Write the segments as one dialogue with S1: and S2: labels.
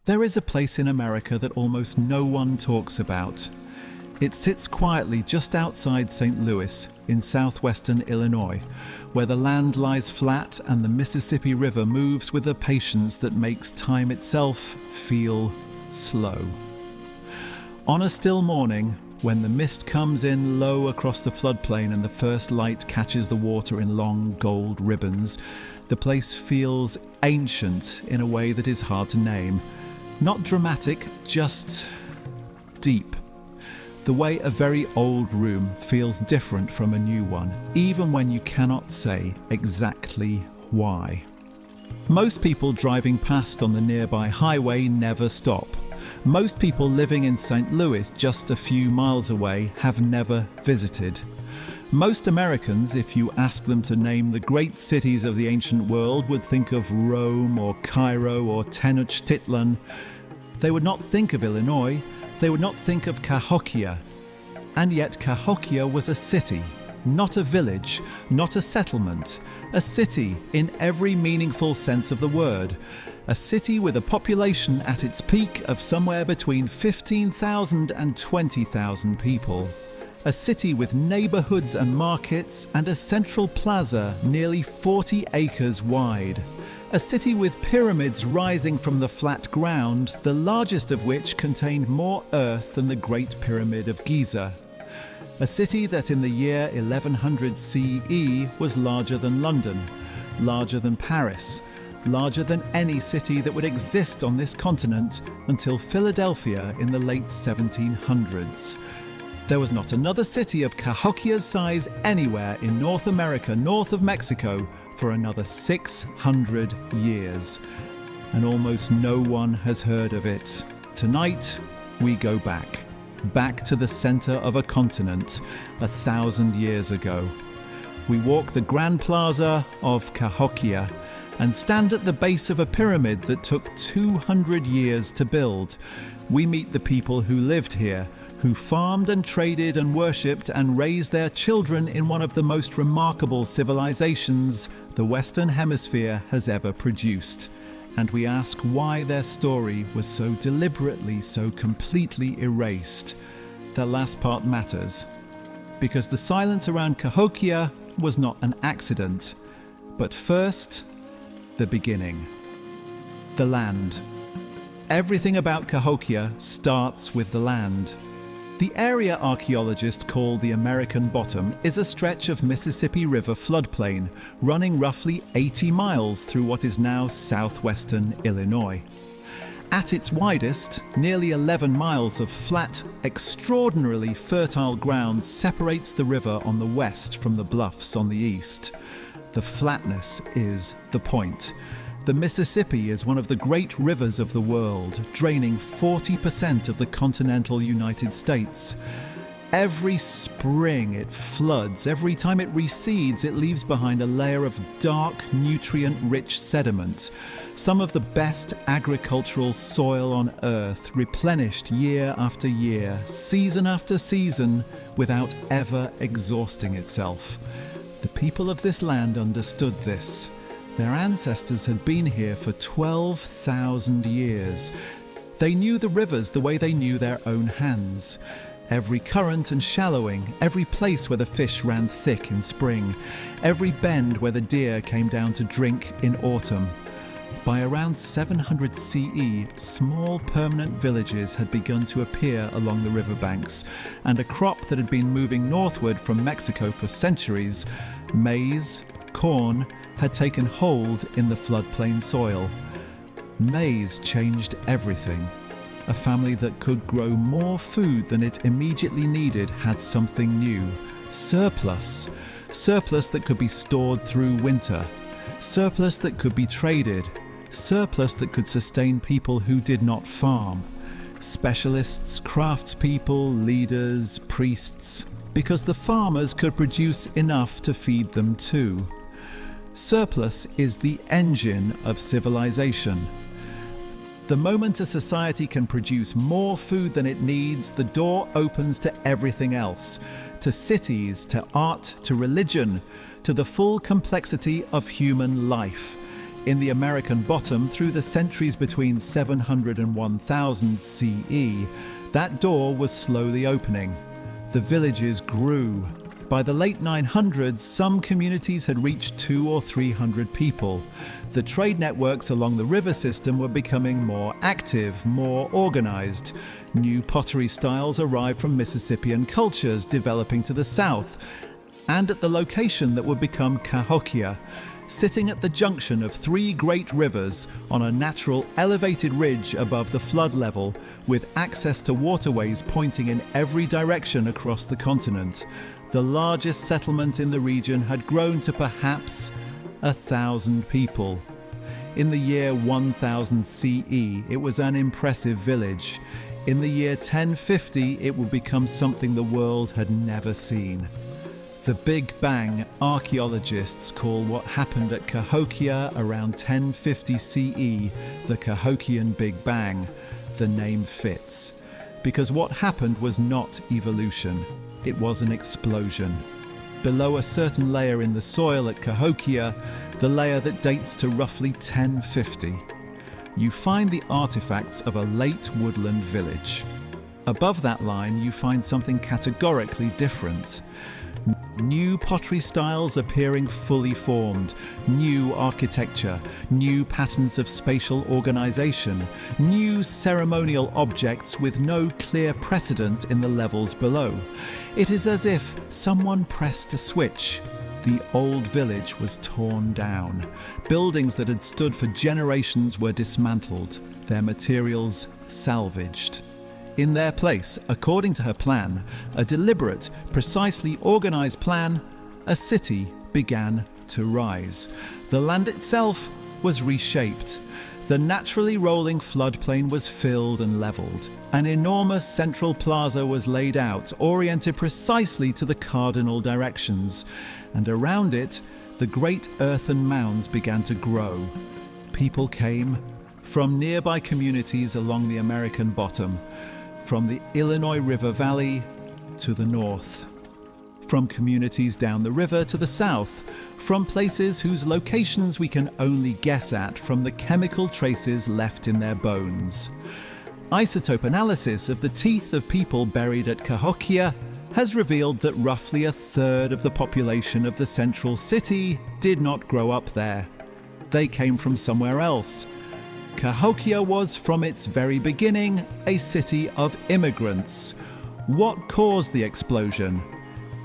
S1: There is a place in America that almost no one talks about. It sits quietly just outside St. Louis in southwestern Illinois, where the land lies flat and the Mississippi River moves with a patience that makes time itself feel slow. On a still morning, when the mist comes in low across the floodplain and the first light catches the water in long gold ribbons, the place feels ancient in a way that is hard to name. Not dramatic, just deep. The way a very old room feels different from a new one, even when you cannot say exactly why. Most people driving past on the nearby highway never stop. Most people living in St. Louis, just a few miles away, have never visited. Most Americans, if you ask them to name the great cities of the ancient world, would think of Rome or Cairo or Tenochtitlan. They would not think of Illinois. They would not think of Cahokia. And yet Cahokia was a city, not a village, not a settlement. A city in every meaningful sense of the word. A city with a population at its peak of somewhere between 15,000 and 20,000 people. A city with neighborhoods and markets and a central plaza nearly 40 acres wide. A city with pyramids rising from the flat ground, the largest of which contained more earth than the Great Pyramid of Giza. A city that in the year 1100 CE was larger than London, larger than Paris, larger than any city that would exist on this continent until Philadelphia in the late 1700s. There was not another city of Cahokia's size anywhere in North America, north of Mexico, for another 600 years. And almost no one has heard of it. Tonight, we go back to the center of a continent 1,000 years ago. We walk the Grand Plaza of Cahokia and stand at the base of a pyramid that took 200 years to build. We meet the people who lived here, who farmed and traded and worshipped and raised their children in one of the most remarkable civilizations the Western Hemisphere has ever produced. And we ask why their story was so deliberately, so completely erased. That last part matters, because the silence around Cahokia was not an accident. But first, the beginning. The land. Everything about Cahokia starts with the land. The area archaeologists call the American Bottom is a stretch of Mississippi River floodplain running roughly 80 miles through what is now southwestern Illinois. At its widest, nearly 11 miles of flat, extraordinarily fertile ground separates the river on the west from the bluffs on the east. The flatness is the point. The Mississippi is one of the great rivers of the world, draining 40% of the continental United States. Every spring it floods. Every time it recedes, it leaves behind a layer of dark, nutrient-rich sediment. Some of the best agricultural soil on Earth, replenished year after year, season after season, without ever exhausting itself. The people of this land understood this. Their ancestors had been here for 12,000 years. They knew the rivers the way they knew their own hands. Every current and shallowing, every place where the fish ran thick in spring, every bend where the deer came down to drink in autumn. By around 700 CE, small permanent villages had begun to appear along the riverbanks, and a crop that had been moving northward from Mexico for centuries, maize, corn, had taken hold in the floodplain soil. Maize changed everything. A family that could grow more food than it immediately needed had something new. Surplus. Surplus that could be stored through winter. Surplus that could be traded. Surplus that could sustain people who did not farm. Specialists, craftspeople, leaders, priests. Because the farmers could produce enough to feed them too. Surplus is the engine of civilization. The moment a society can produce more food than it needs, the door opens to everything else, to cities, to art, to religion, to the full complexity of human life. In the American bottom, through the centuries between 700 and 1000 CE, that door was slowly opening. The villages grew. By the late 900s, some communities had reached 200 or 300 people. The trade networks along the river system were becoming more active, more organized. New pottery styles arrived from Mississippian cultures developing to the south, and at the location that would become Cahokia, sitting at the junction of three great rivers on a natural elevated ridge above the flood level, with access to waterways pointing in every direction across the continent. The largest settlement in the region had grown to perhaps 1,000 people. In the year 1000 CE, it was an impressive village. In the year 1050, it would become something the world had never seen. The Big Bang archaeologists call what happened at Cahokia around 1050 CE the Cahokian Big Bang. The name fits, because what happened was not evolution. It was an explosion. Below a certain layer in the soil at Cahokia, the layer that dates to roughly 1050, you find the artifacts of a late woodland village. Above that line, you find something categorically different. New pottery styles appearing fully formed, new architecture, new patterns of spatial organization, new ceremonial objects with no clear precedent in the levels below. It is as if someone pressed a switch. The old village was torn down. Buildings that had stood for generations were dismantled, their materials salvaged. In their place, according to her plan, a deliberate, precisely organized plan, a city began to rise. The land itself was reshaped. The naturally rolling floodplain was filled and leveled. An enormous central plaza was laid out, oriented precisely to the cardinal directions, and around it, the great earthen mounds began to grow. People came from nearby communities along the American bottom, from the Illinois River Valley to the north, from communities down the river to the south, from places whose locations we can only guess at from the chemical traces left in their bones. Isotope analysis of the teeth of people buried at Cahokia has revealed that roughly a third of the population of the central city did not grow up there. They came from somewhere else. Cahokia was, from its very beginning, a city of immigrants. What caused the explosion?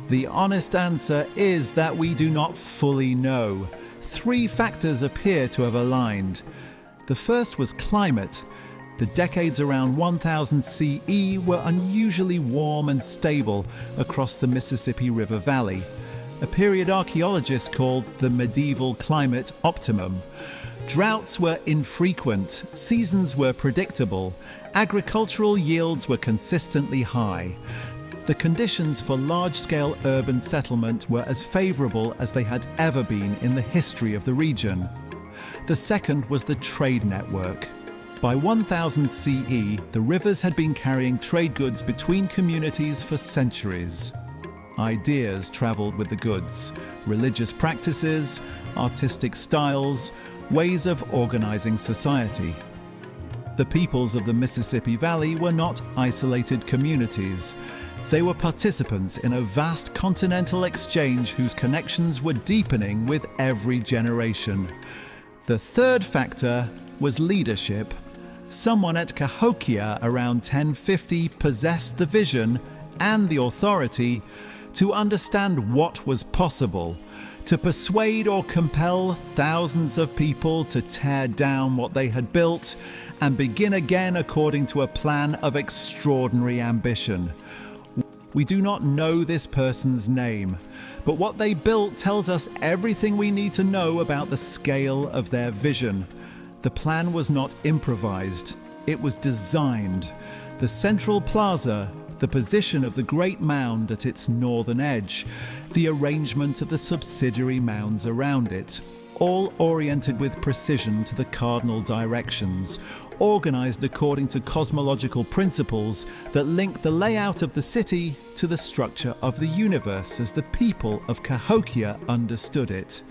S1: The honest answer is that we do not fully know. Three factors appear to have aligned. The first was climate. The decades around 1000 CE were unusually warm and stable across the Mississippi River Valley, a period archaeologists called the medieval climate optimum. Droughts were infrequent, seasons were predictable, agricultural yields were consistently high. The conditions for large-scale urban settlement were as favourable as they had ever been in the history of the region. The second was the trade network. By 1000 CE, the rivers had been carrying trade goods between communities for centuries. Ideas travelled with the goods, religious practices, artistic styles, ways of organizing society. The peoples of the Mississippi Valley were not isolated communities. They were participants in a vast continental exchange whose connections were deepening with every generation. The third factor was leadership. Someone at Cahokia around 1050 possessed the vision and the authority to understand what was possible, to persuade or compel thousands of people to tear down what they had built and begin again according to a plan of extraordinary ambition. We do not know this person's name, but what they built tells us everything we need to know about the scale of their vision. The plan was not improvised, it was designed. The central plaza, the position of the great mound at its northern edge, the arrangement of the subsidiary mounds around it. all oriented with precision to the cardinal directions, organized according to cosmological principles that link the layout of the city to the structure of the universe as the people of Cahokia understood it.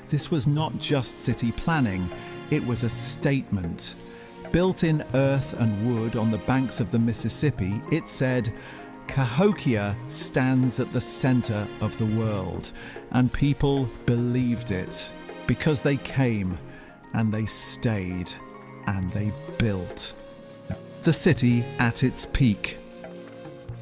S1: This was not just city planning, it was a statement. Built in earth and wood on the banks of the Mississippi, it said, "Cahokia stands at the center of the world," and people believed it because they came and they stayed and they built. The city at its peak.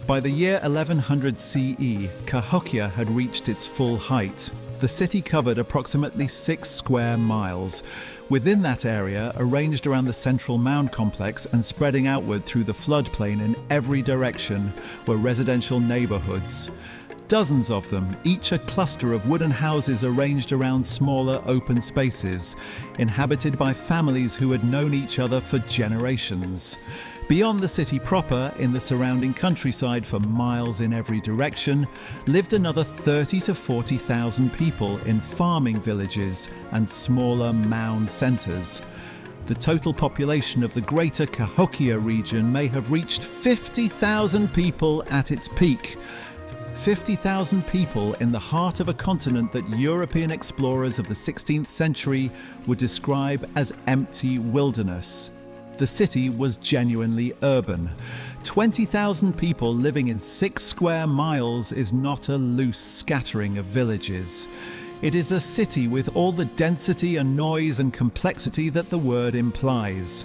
S1: By the year 1100 CE, Cahokia had reached its full height. The city covered approximately 6 square miles. Within that area, arranged around the central mound complex and spreading outward through the floodplain in every direction, were residential neighborhoods. Dozens of them, each a cluster of wooden houses arranged around smaller open spaces, inhabited by families who had known each other for generations. Beyond the city proper, in the surrounding countryside for miles in every direction, lived another 30 to 40,000 people in farming villages and smaller mound centers. The total population of the greater Cahokia region may have reached 50,000 people at its peak. 50,000 people in the heart of a continent that European explorers of the 16th century would describe as empty wilderness. The city was genuinely urban. 20,000 people living in 6 square miles is not a loose scattering of villages. It is a city with all the density and noise and complexity that the word implies.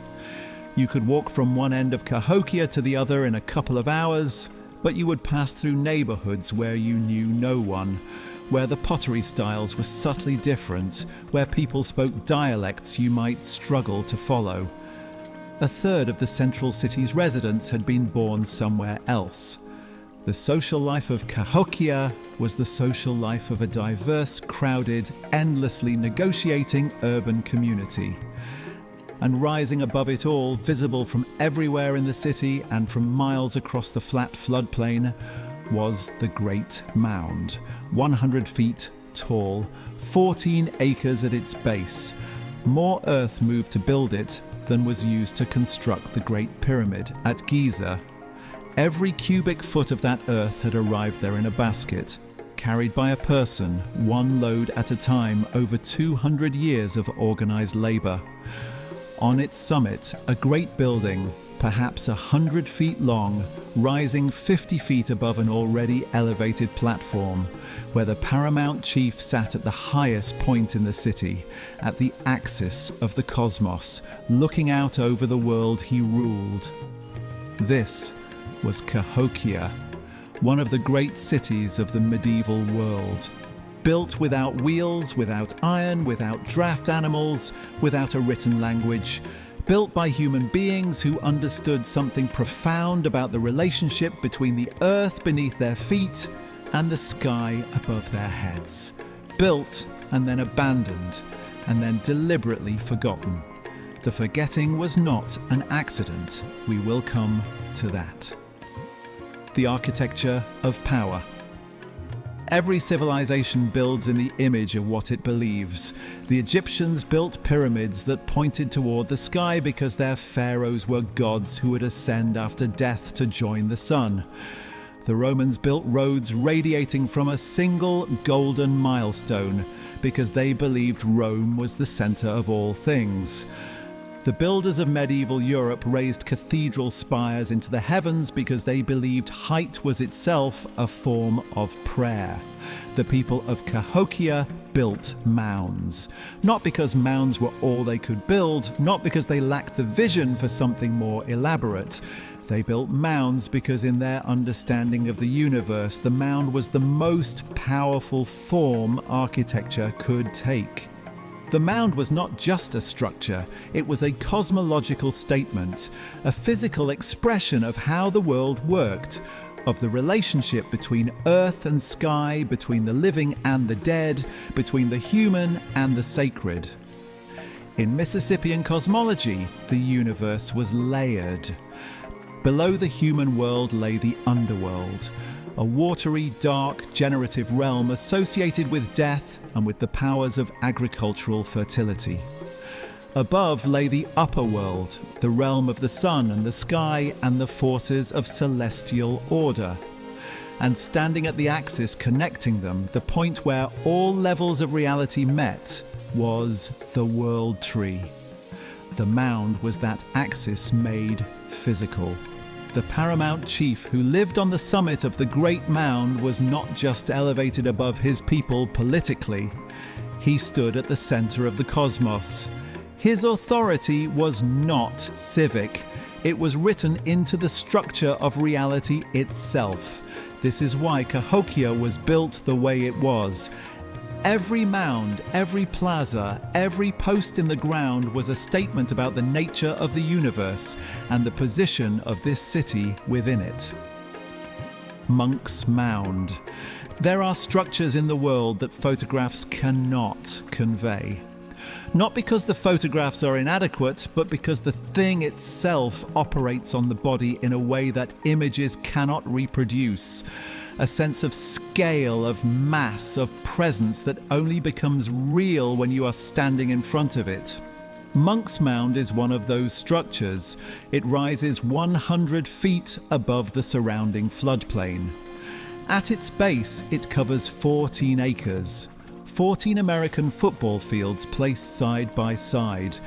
S1: You could walk from one end of Cahokia to the other in a couple of hours, but you would pass through neighborhoods where you knew no one, where the pottery styles were subtly different, where people spoke dialects you might struggle to follow. A third of the central city's residents had been born somewhere else. The social life of Cahokia was the social life of a diverse, crowded, endlessly negotiating urban community. And rising above it all, visible from everywhere in the city and from miles across the flat floodplain, was the Great Mound, 100 feet tall, 14 acres at its base. More earth moved to build it than was used to construct the Great Pyramid at Giza. Every cubic foot of that earth had arrived there in a basket, carried by a person, one load at a time, over 200 years of organized labor. On its summit, a great building, perhaps 100 feet long, rising 50 feet above an already elevated platform, where the paramount chief sat at the highest point in the city, at the axis of the cosmos, looking out over the world he ruled. This was Cahokia, one of the great cities of the medieval world. Built without wheels, without iron, without draft animals, without a written language. Built by human beings who understood something profound about the relationship between the earth beneath their feet and the sky above their heads. Built and then abandoned, and then deliberately forgotten. The forgetting was not an accident. We will come to that. The architecture of power. Every civilization builds in the image of what it believes. The Egyptians built pyramids that pointed toward the sky because their pharaohs were gods who would ascend after death to join the sun. The Romans built roads radiating from a single golden milestone because they believed Rome was the center of all things. The builders of medieval Europe raised cathedral spires into the heavens because they believed height was itself a form of prayer. The people of Cahokia built mounds. Not because mounds were all they could build, not because they lacked the vision for something more elaborate. They built mounds because in their understanding of the universe, the mound was the most powerful form architecture could take. The mound was not just a structure, it was a cosmological statement, a physical expression of how the world worked, of the relationship between earth and sky, between the living and the dead, between the human and the sacred. In Mississippian cosmology, the universe was layered. Below the human world lay the underworld. a watery, dark, generative realm associated with death and with the powers of agricultural fertility. Above lay the upper world, the realm of the sun and the sky and the forces of celestial order. And standing at the axis connecting them, the point where all levels of reality met, was the World Tree. The mound was that axis made physical. The paramount chief who lived on the summit of the great mound was not just elevated above his people politically. He stood at the center of the cosmos. His authority was not civic. It was written into the structure of reality itself. This is why Cahokia was built the way it was. Every mound, every plaza, every post in the ground was a statement about the nature of the universe and the position of this city within it. Monk's Mound. There are structures in the world that photographs cannot convey. Not because the photographs are inadequate, but because the thing itself operates on the body in a way that images cannot reproduce. A sense of scale, of mass, of presence that only becomes real when you are standing in front of it. Monk's Mound is one of those structures. It rises 100 feet above the surrounding floodplain. At its base, it covers 14 acres. 14 American football fields placed side by side.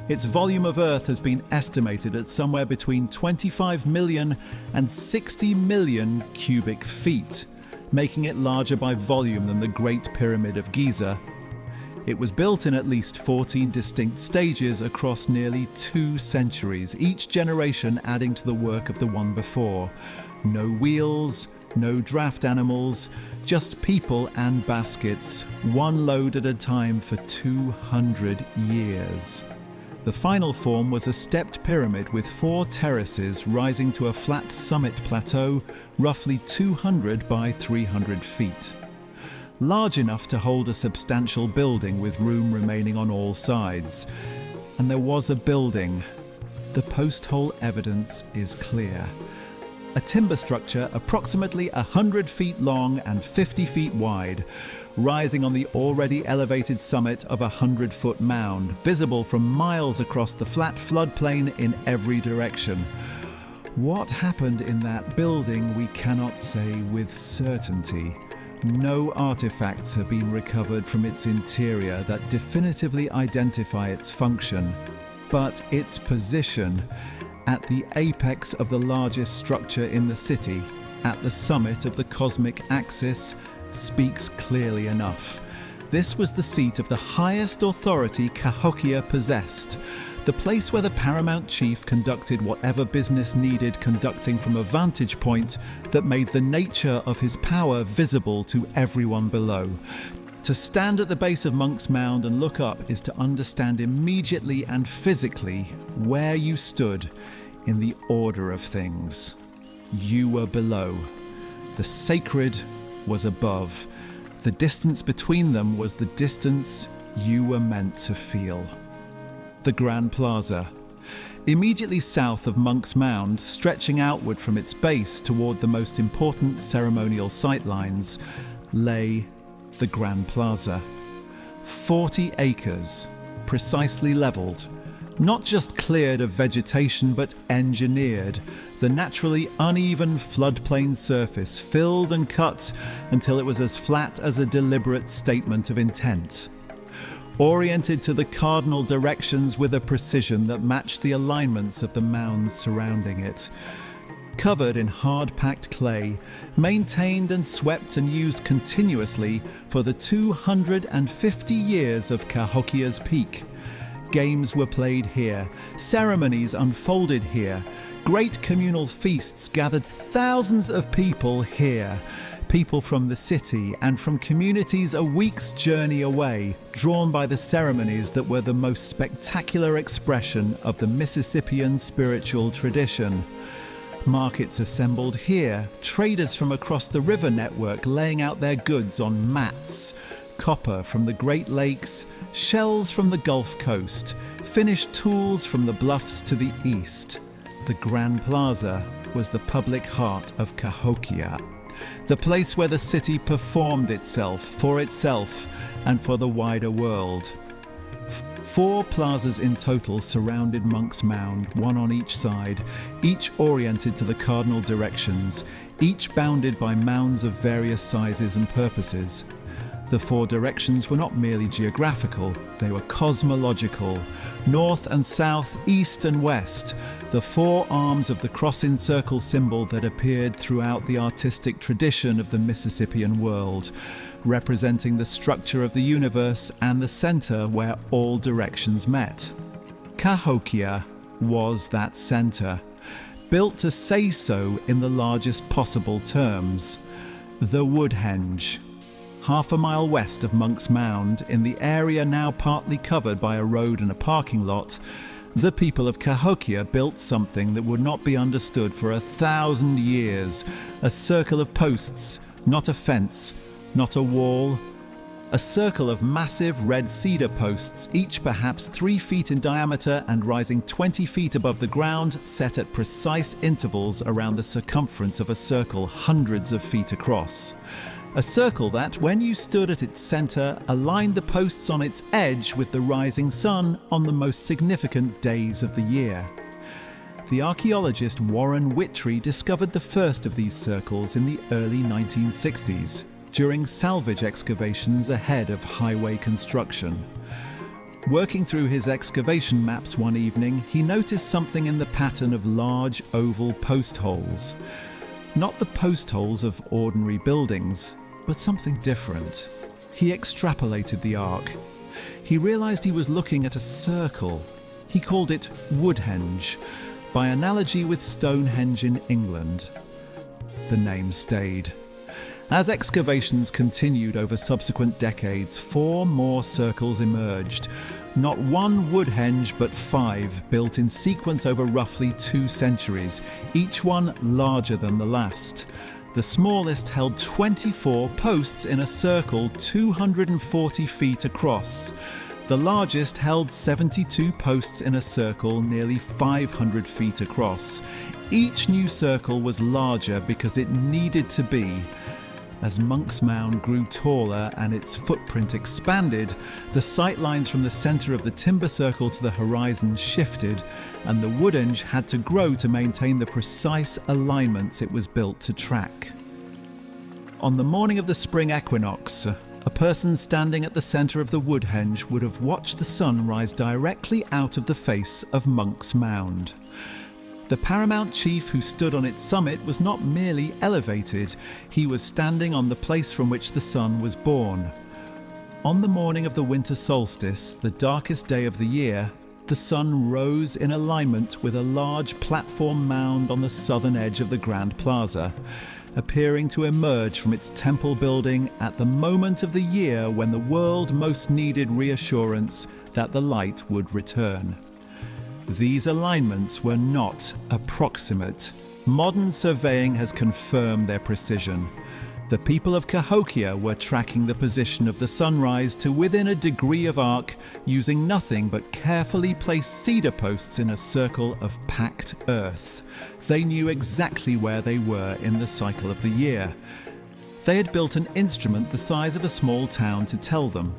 S1: Its volume of earth has been estimated at somewhere between 25 million and 60 million cubic feet, making it larger by volume than the Great Pyramid of Giza. It was built in at least 14 distinct stages across nearly 2 centuries, each generation adding to the work of the one before. No wheels, no draft animals, just people and baskets, one load at a time for 200 years. The final form was a stepped pyramid with 4 terraces rising to a flat summit plateau, roughly 200 by 300 feet. Large enough to hold a substantial building with room remaining on all sides. And there was a building. The post hole evidence is clear. A timber structure approximately 100 feet long and 50 feet wide, rising on the already elevated summit of a 100-foot mound, visible from miles across the flat floodplain in every direction. What happened in that building we cannot say with certainty. No artifacts have been recovered from its interior that definitively identify its function, but its position at the apex of the largest structure in the city, at the summit of the cosmic axis, speaks clearly enough. This was the seat of the highest authority Cahokia possessed, the place where the paramount chief conducted whatever business needed conducting from a vantage point that made the nature of his power visible to everyone below. To stand at the base of Monk's Mound and look up is to understand immediately and physically where you stood in the order of things. You were below. The sacred was above. The distance between them was the distance you were meant to feel. The Grand Plaza. Immediately south of Monk's Mound, stretching outward from its base toward the most important ceremonial sightlines, lay the Grand Plaza. 40 acres, precisely leveled, not just cleared of vegetation but engineered, the naturally uneven floodplain surface filled and cut until it was as flat as a deliberate statement of intent. Oriented to the cardinal directions with a precision that matched the alignments of the mounds surrounding it. Covered in hard-packed clay, maintained and swept and used continuously for the 250 years of Cahokia's peak. Games were played here, ceremonies unfolded here, great communal feasts gathered thousands of people here, people from the city and from communities a week's journey away, drawn by the ceremonies that were the most spectacular expression of the Mississippian spiritual tradition. Markets assembled here, traders from across the river network laying out their goods on mats, copper from the Great Lakes, shells from the Gulf Coast, finished tools from the bluffs to the east. The Grand Plaza was the public heart of Cahokia. the place where the city performed itself, and for the wider world. 4 plazas in total surrounded Monk's Mound, one on each side, each oriented to the cardinal directions, each bounded by mounds of various sizes and purposes. The 4 directions were not merely geographical, they were cosmological. North and south, east and west, the 4 arms of the cross-in-circle symbol that appeared throughout the artistic tradition of the Mississippian world, representing the structure of the universe and the center where all directions met. Cahokia was that center, built to say so in the largest possible terms. The Woodhenge. Half a mile west of Monk's Mound, in the area now partly covered by a road and a parking lot, the people of Cahokia built something that would not be understood for 1,000 years. A circle of posts, not a fence, not a wall. A circle of massive red cedar posts, each perhaps 3 feet in diameter and rising 20 feet above the ground, set at precise intervals around the circumference of a circle hundreds of feet across. A circle that, when you stood at its center, aligned the posts on its edge with the rising sun on the most significant days of the year. The archaeologist Warren Whittree discovered the first of these circles in the early 1960s, during salvage excavations ahead of highway construction. Working through his excavation maps one evening, he noticed something in the pattern of large oval post holes. Not the post holes of ordinary buildings, but something different. He extrapolated the arc. He realized he was looking at a circle. He called it Woodhenge, by analogy with Stonehenge in England. The name stayed. As excavations continued over subsequent decades, 4 more circles emerged. Not 1 Woodhenge, but 5, built in sequence over roughly 2 centuries, each one larger than the last. The smallest held 24 posts in a circle 240 feet across. The largest held 72 posts in a circle nearly 500 feet across. Each new circle was larger because it needed to be. As Monk's Mound grew taller and its footprint expanded, the sightlines from the center of the timber circle to the horizon shifted, and the Woodhenge had to grow to maintain the precise alignments it was built to track. On the morning of the spring equinox, a person standing at the center of the Woodhenge would have watched the sun rise directly out of the face of Monk's Mound. The paramount chief who stood on its summit was not merely elevated, he was standing on the place from which the sun was born. On the morning of the winter solstice, the darkest day of the year, the sun rose in alignment with a large platform mound on the southern edge of the Grand Plaza, appearing to emerge from its temple building at the moment of the year when the world most needed reassurance that the light would return. These alignments were not approximate. Modern surveying has confirmed their precision. The people of Cahokia were tracking the position of the sunrise to within a degree of arc, using nothing but carefully placed cedar posts in a circle of packed earth. They knew exactly where they were in the cycle of the year. They had built an instrument the size of a small town to tell them.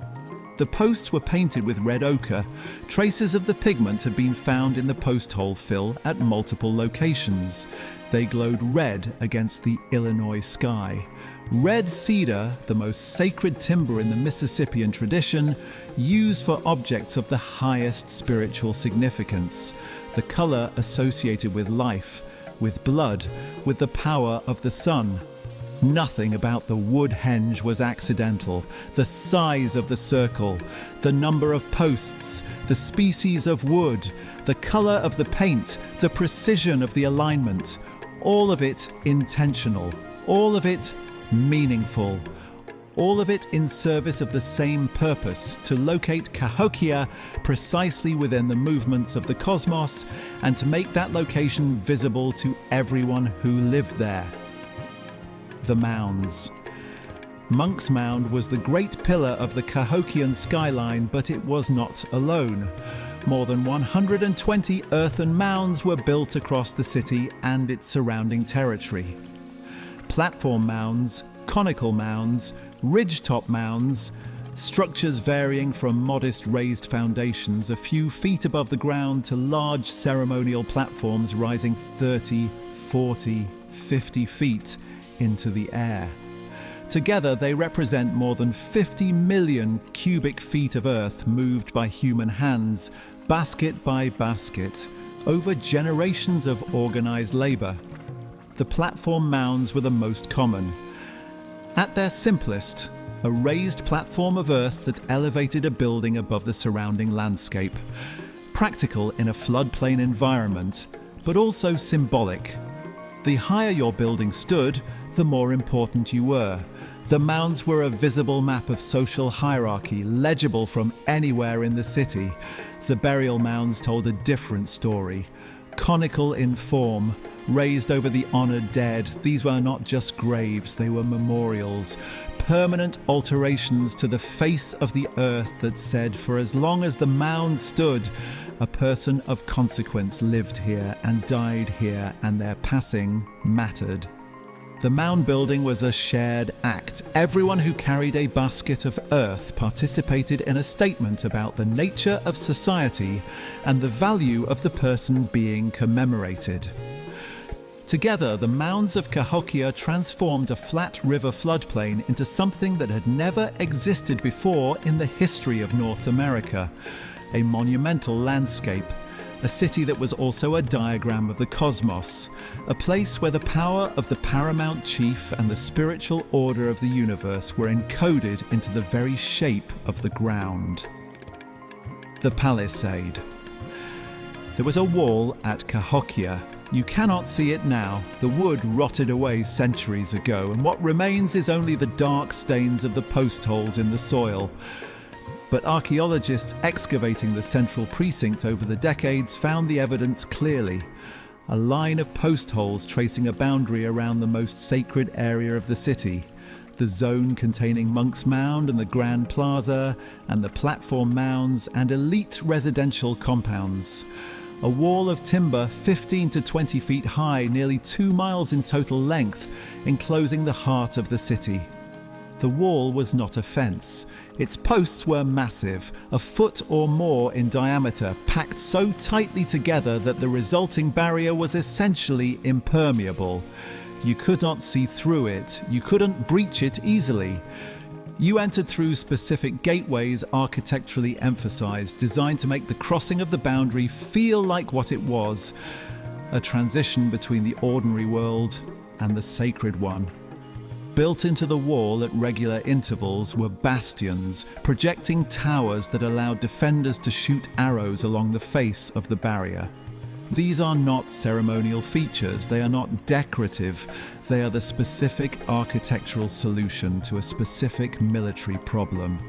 S1: The posts were painted with red ochre. Traces of the pigment had been found in the post hole fill at multiple locations. They glowed red against the Illinois sky. Red cedar, the most sacred timber in the Mississippian tradition, used for objects of the highest spiritual significance. The color associated with life, with blood, with the power of the sun. Nothing about the Woodhenge was accidental. The size of the circle, the number of posts, the species of wood, the color of the paint, the precision of the alignment, all of it intentional, all of it meaningful, all of it in service of the same purpose, to locate Cahokia precisely within the movements of the cosmos and to make that location visible to everyone who lived there. The mounds. Monk's Mound was the great pillar of the Cahokian skyline, but it was not alone. More than 120 earthen mounds were built across the city and its surrounding territory. platform mounds, conical mounds, ridgetop mounds, structures varying from modest raised foundations a few feet above the ground to large ceremonial platforms rising 30, 40, 50 feet into the air. Together, they represent more than 50 million cubic feet of earth moved by human hands, basket by basket, over generations of organized labor. The platform mounds were the most common. At their simplest, a raised platform of earth that elevated a building above the surrounding landscape. Practical in a floodplain environment, but also symbolic. The higher your building stood, the more important you were. The mounds were a visible map of social hierarchy, legible from anywhere in the city. The burial mounds told a different story. Conical in form, raised over the honored dead, these were not just graves, they were memorials. Permanent alterations to the face of the earth that said, for as long as the mound stood, a person of consequence lived here and died here, and their passing mattered. The mound building was a shared act. Everyone who carried a basket of earth participated in a statement about the nature of society and the value of the person being commemorated. Together, the mounds of Cahokia transformed a flat river floodplain into something that had never existed before in the history of North America, a monumental landscape. A city that was also a diagram of the cosmos, a place where the power of the paramount chief and the spiritual order of the universe were encoded into the very shape of the ground. The palisade. There was a wall at Cahokia. You cannot see it now. The wood rotted away centuries ago, and what remains is only the dark stains of the post holes in the soil. But archaeologists excavating the central precinct over the decades found the evidence clearly. A line of post holes tracing a boundary around the most sacred area of the city. The zone containing Monk's Mound and the Grand Plaza, and the platform mounds and elite residential compounds. A wall of timber 15 to 20 feet high, nearly 2 miles in total length, enclosing the heart of the city. The wall was not a fence. Its posts were massive, a foot or more in diameter, packed so tightly together that the resulting barrier was essentially impermeable. You could not see through it. You couldn't breach it easily. You entered through specific gateways architecturally emphasized, designed to make the crossing of the boundary feel like what it was, a transition between the ordinary world and the sacred one. Built into the wall at regular intervals were bastions, projecting towers that allowed defenders to shoot arrows along the face of the barrier. These are not ceremonial features, they are not decorative, they are the specific architectural solution to a specific military problem.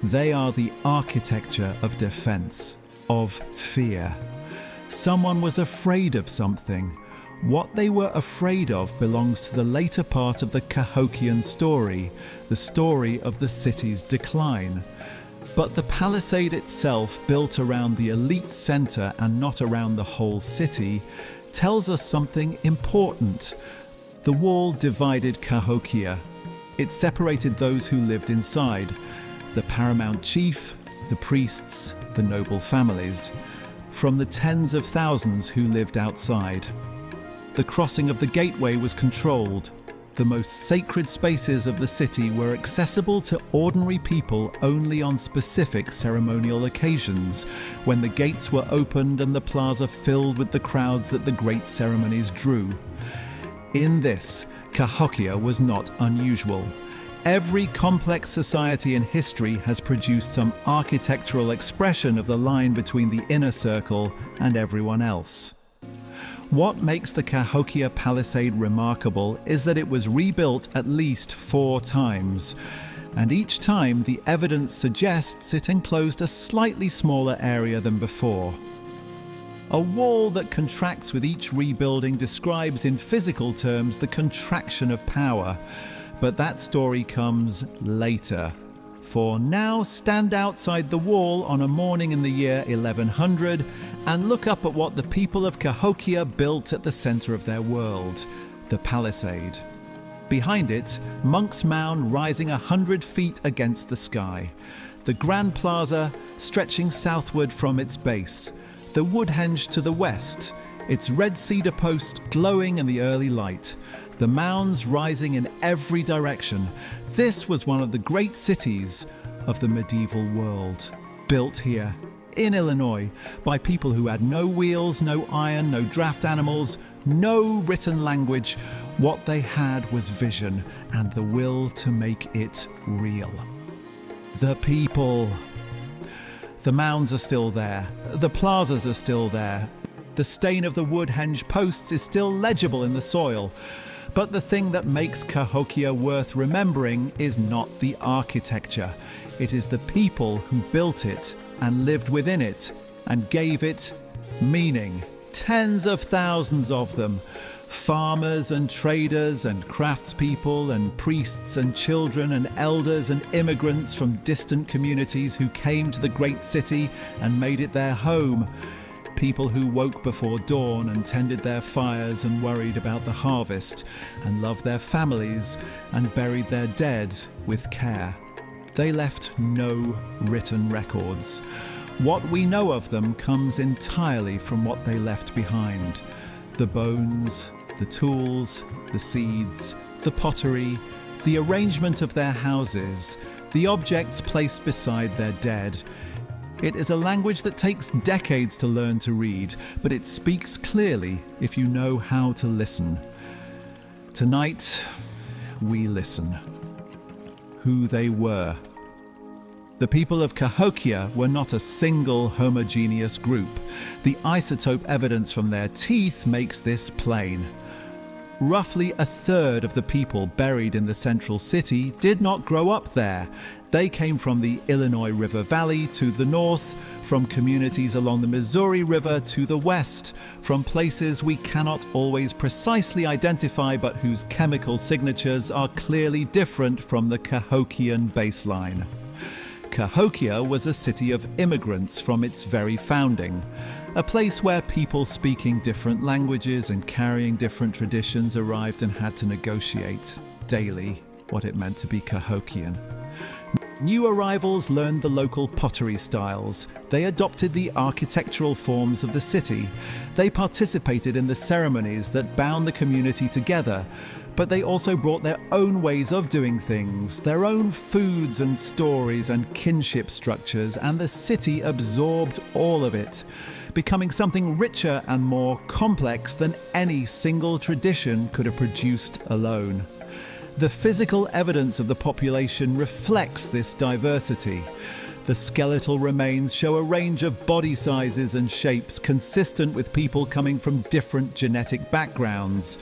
S1: They are the architecture of defense, of fear. Someone was afraid of something. What they were afraid of belongs to the later part of the Cahokian story, the story of the city's decline. But the palisade itself, built around the elite center and not around the whole city, tells us something important. The wall divided Cahokia. It separated those who lived inside, the paramount chief, the priests, the noble families, from the tens of thousands who lived outside. The crossing of the gateway was controlled. The most sacred spaces of the city were accessible to ordinary people only on specific ceremonial occasions, when the gates were opened and the plaza filled with the crowds that the great ceremonies drew. In this, Cahokia was not unusual. Every complex society in history has produced some architectural expression of the line between the inner circle and everyone else. What makes the Cahokia palisade remarkable is that it was rebuilt at least 4 times, and each time the evidence suggests it enclosed a slightly smaller area than before. A wall that contracts with each rebuilding describes in physical terms the contraction of power, but that story comes later. For now, stand outside the wall on a morning in the year 1100 and look up at what the people of Cahokia built at the center of their world, the palisade. Behind it, Monk's Mound rising 100 feet against the sky. The Grand Plaza stretching southward from its base. The Woodhenge to the west, its red cedar post glowing in the early light. The mounds rising in every direction. This was one of the great cities of the medieval world. Built here, in Illinois, by people who had no wheels, no iron, no draft animals, no written language. What they had was vision and the will to make it real. The people. The mounds are still there. The plazas are still there. The stain of the Woodhenge posts is still legible in the soil. But the thing that makes Cahokia worth remembering is not the architecture. It is the people who built it and lived within it and gave it meaning. Tens of thousands of them. Farmers and traders and craftspeople and priests and children and elders and immigrants from distant communities who came to the great city and made it their home. People who woke before dawn and tended their fires and worried about the harvest and loved their families and buried their dead with care. They left no written records. What we know of them comes entirely from what they left behind. The bones, the tools, the seeds, the pottery, the arrangement of their houses, the objects placed beside their dead. It is a language that takes decades to learn to read, but it speaks clearly if you know how to listen. Tonight, we listen. Who they were. The people of Cahokia were not a single homogeneous group. The isotope evidence from their teeth makes this plain. Roughly a third of the people buried in the central city did not grow up there. They came from the Illinois River Valley to the north, from communities along the Missouri River to the west, from places we cannot always precisely identify but whose chemical signatures are clearly different from the Cahokian baseline. Cahokia was a city of immigrants from its very founding, a place where people speaking different languages and carrying different traditions arrived and had to negotiate daily what it meant to be Cahokian. New arrivals learned the local pottery styles. They adopted the architectural forms of the city. They participated in the ceremonies that bound the community together. But they also brought their own ways of doing things, their own foods and stories and kinship structures, and the city absorbed all of it, becoming something richer and more complex than any single tradition could have produced alone. The physical evidence of the population reflects this diversity. The skeletal remains show a range of body sizes and shapes consistent with people coming from different genetic backgrounds.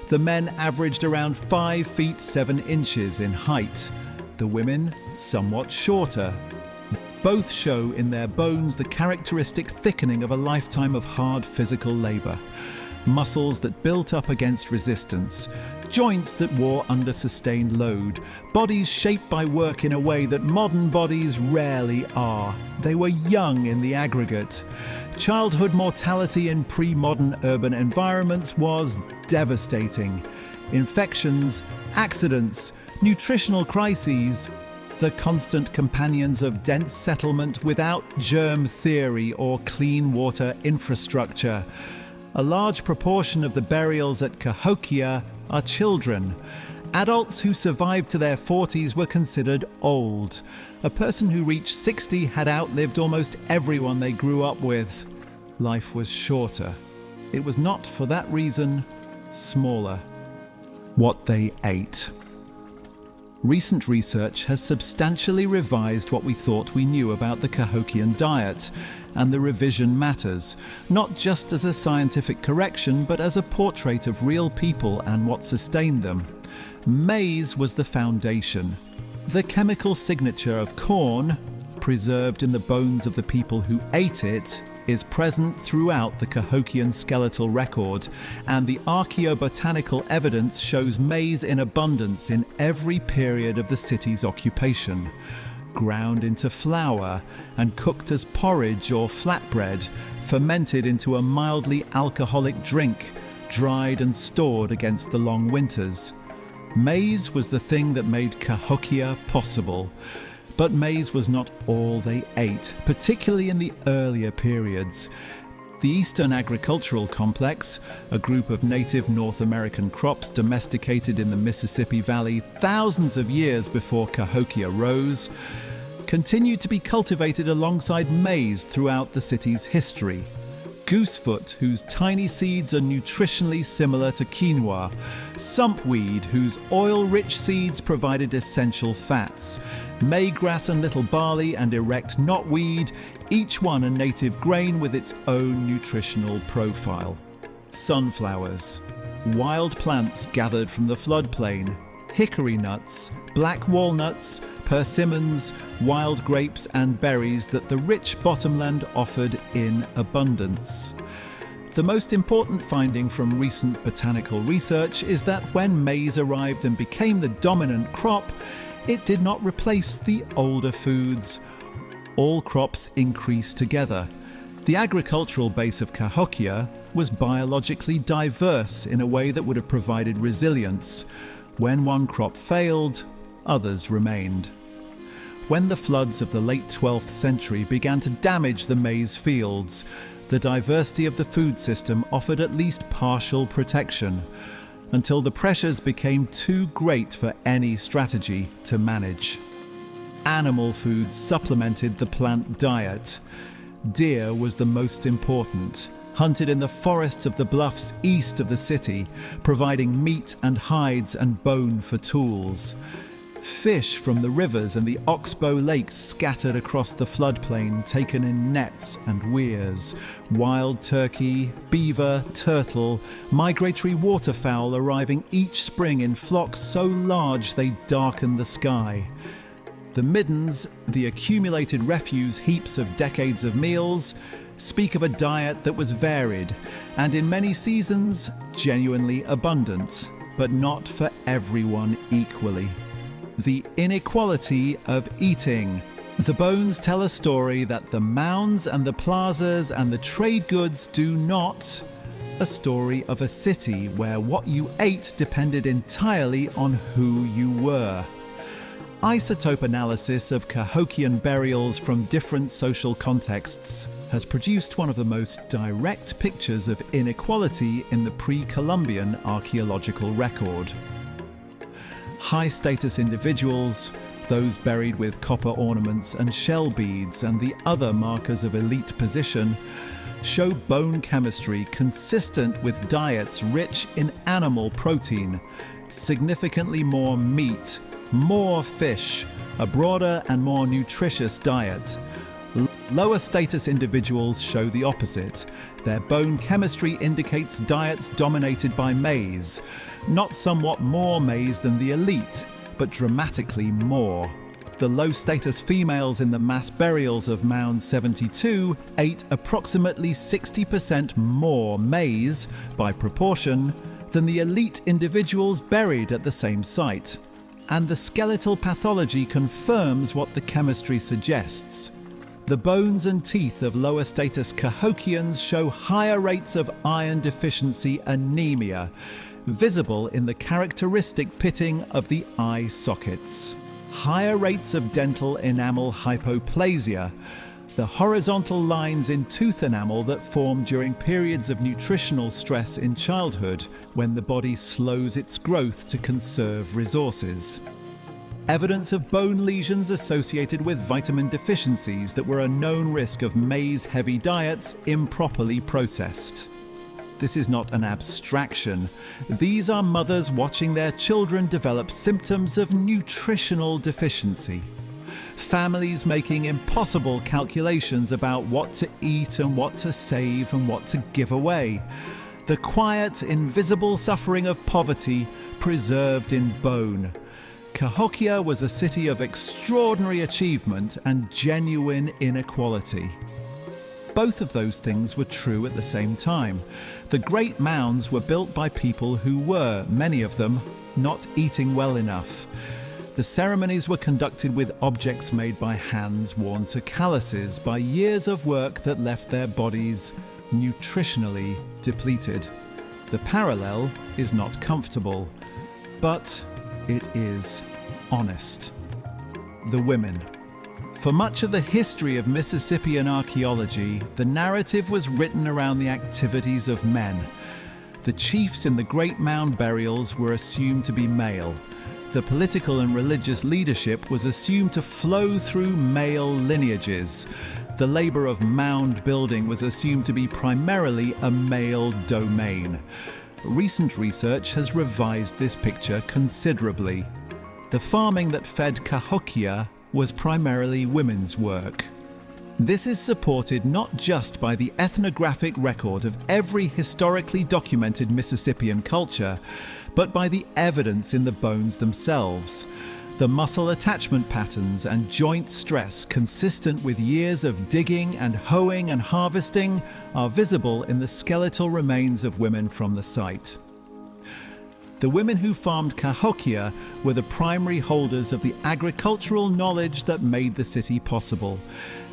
S1: The men averaged around 5 feet 7 inches in height. The women, somewhat shorter. Both show in their bones the characteristic thickening of a lifetime of hard physical labor. Muscles that built up against resistance. Joints that wore under sustained load. Bodies shaped by work in a way that modern bodies rarely are. They were young in the aggregate. Childhood mortality in pre-modern urban environments was devastating. Infections, accidents, nutritional crises, the constant companions of dense settlement without germ theory or clean water infrastructure. A large proportion of the burials at Cahokia are children. Adults who survived to their 40s were considered old. A person who reached 60 had outlived almost everyone they grew up with. Life was shorter. It was not, for that reason, smaller. What they ate. Recent research has substantially revised what we thought we knew about the Cahokian diet, and the revision matters, not just as a scientific correction, but as a portrait of real people and what sustained them. Maize was the foundation. The chemical signature of corn, preserved in the bones of the people who ate it, is present throughout the Cahokian skeletal record, and the archaeobotanical evidence shows maize in abundance in every period of the city's occupation. Ground into flour and cooked as porridge or flatbread, fermented into a mildly alcoholic drink, dried and stored against the long winters. Maize was the thing that made Cahokia possible. But maize was not all they ate, particularly in the earlier periods. The Eastern Agricultural Complex, a group of native North American crops domesticated in the Mississippi Valley thousands of years before Cahokia rose, continued to be cultivated alongside maize throughout the city's history. Goosefoot, whose tiny seeds are nutritionally similar to quinoa, sumpweed, whose oil-rich seeds provided essential fats, maygrass and little barley, and erect knotweed, each one a native grain with its own nutritional profile. Sunflowers, wild plants gathered from the floodplain, hickory nuts, black walnuts, persimmons, wild grapes and berries that the rich bottomland offered in abundance. The most important finding from recent botanical research is that when maize arrived and became the dominant crop, it did not replace the older foods. All crops increased together. The agricultural base of Cahokia was biologically diverse in a way that would have provided resilience. When one crop failed, others remained. When the floods of the late 12th century began to damage the maize fields, the diversity of the food system offered at least partial protection, until the pressures became too great for any strategy to manage. Animal food supplemented the plant diet. Deer was the most important, hunted in the forests of the bluffs east of the city, providing meat and hides and bone for tools. Fish from the rivers and the oxbow lakes scattered across the floodplain, taken in nets and weirs. Wild turkey, beaver, turtle, migratory waterfowl arriving each spring in flocks so large they darken the sky. The middens, the accumulated refuse heaps of decades of meals, speak of a diet that was varied and in many seasons genuinely abundant, but not for everyone equally. The inequality of eating. The bones tell a story that the mounds and the plazas and the trade goods do not. A story of a city where what you ate depended entirely on who you were. Isotope analysis of Cahokian burials from different social contexts has produced one of the most direct pictures of inequality in the pre-Columbian archaeological record. High-status individuals, those buried with copper ornaments and shell beads and the other markers of elite position, show bone chemistry consistent with diets rich in animal protein, significantly more meat, more fish, a broader and more nutritious diet. Lower status individuals show the opposite. Their bone chemistry indicates diets dominated by maize, not somewhat more maize than the elite, but dramatically more. The low status females in the mass burials of Mound 72 ate approximately 60% more maize, by proportion, than the elite individuals buried at the same site. And the skeletal pathology confirms what the chemistry suggests. The bones and teeth of lower status Cahokians show higher rates of iron deficiency anemia, visible in the characteristic pitting of the eye sockets. Higher rates of dental enamel hypoplasia, the horizontal lines in tooth enamel that form during periods of nutritional stress in childhood, when the body slows its growth to conserve resources. Evidence of bone lesions associated with vitamin deficiencies that were a known risk of maize-heavy diets improperly processed. This is not an abstraction. These are mothers watching their children develop symptoms of nutritional deficiency. Families making impossible calculations about what to eat and what to save and what to give away. The quiet, invisible suffering of poverty preserved in bone. Cahokia was a city of extraordinary achievement and genuine inequality. Both of those things were true at the same time. The great mounds were built by people who were, many of them, not eating well enough. The ceremonies were conducted with objects made by hands worn to calluses by years of work that left their bodies nutritionally depleted. The parallel is not comfortable, but it is honest. The women. For much of the history of Mississippian archaeology, the narrative was written around the activities of men. The chiefs in the great mound burials were assumed to be male. The political and religious leadership was assumed to flow through male lineages. The labor of mound building was assumed to be primarily a male domain. Recent research has revised this picture considerably. The farming that fed Cahokia was primarily women's work. This is supported not just by the ethnographic record of every historically documented Mississippian culture, but by the evidence in the bones themselves. The muscle attachment patterns and joint stress consistent with years of digging and hoeing and harvesting are visible in the skeletal remains of women from the site. The women who farmed Cahokia were the primary holders of the agricultural knowledge that made the city possible.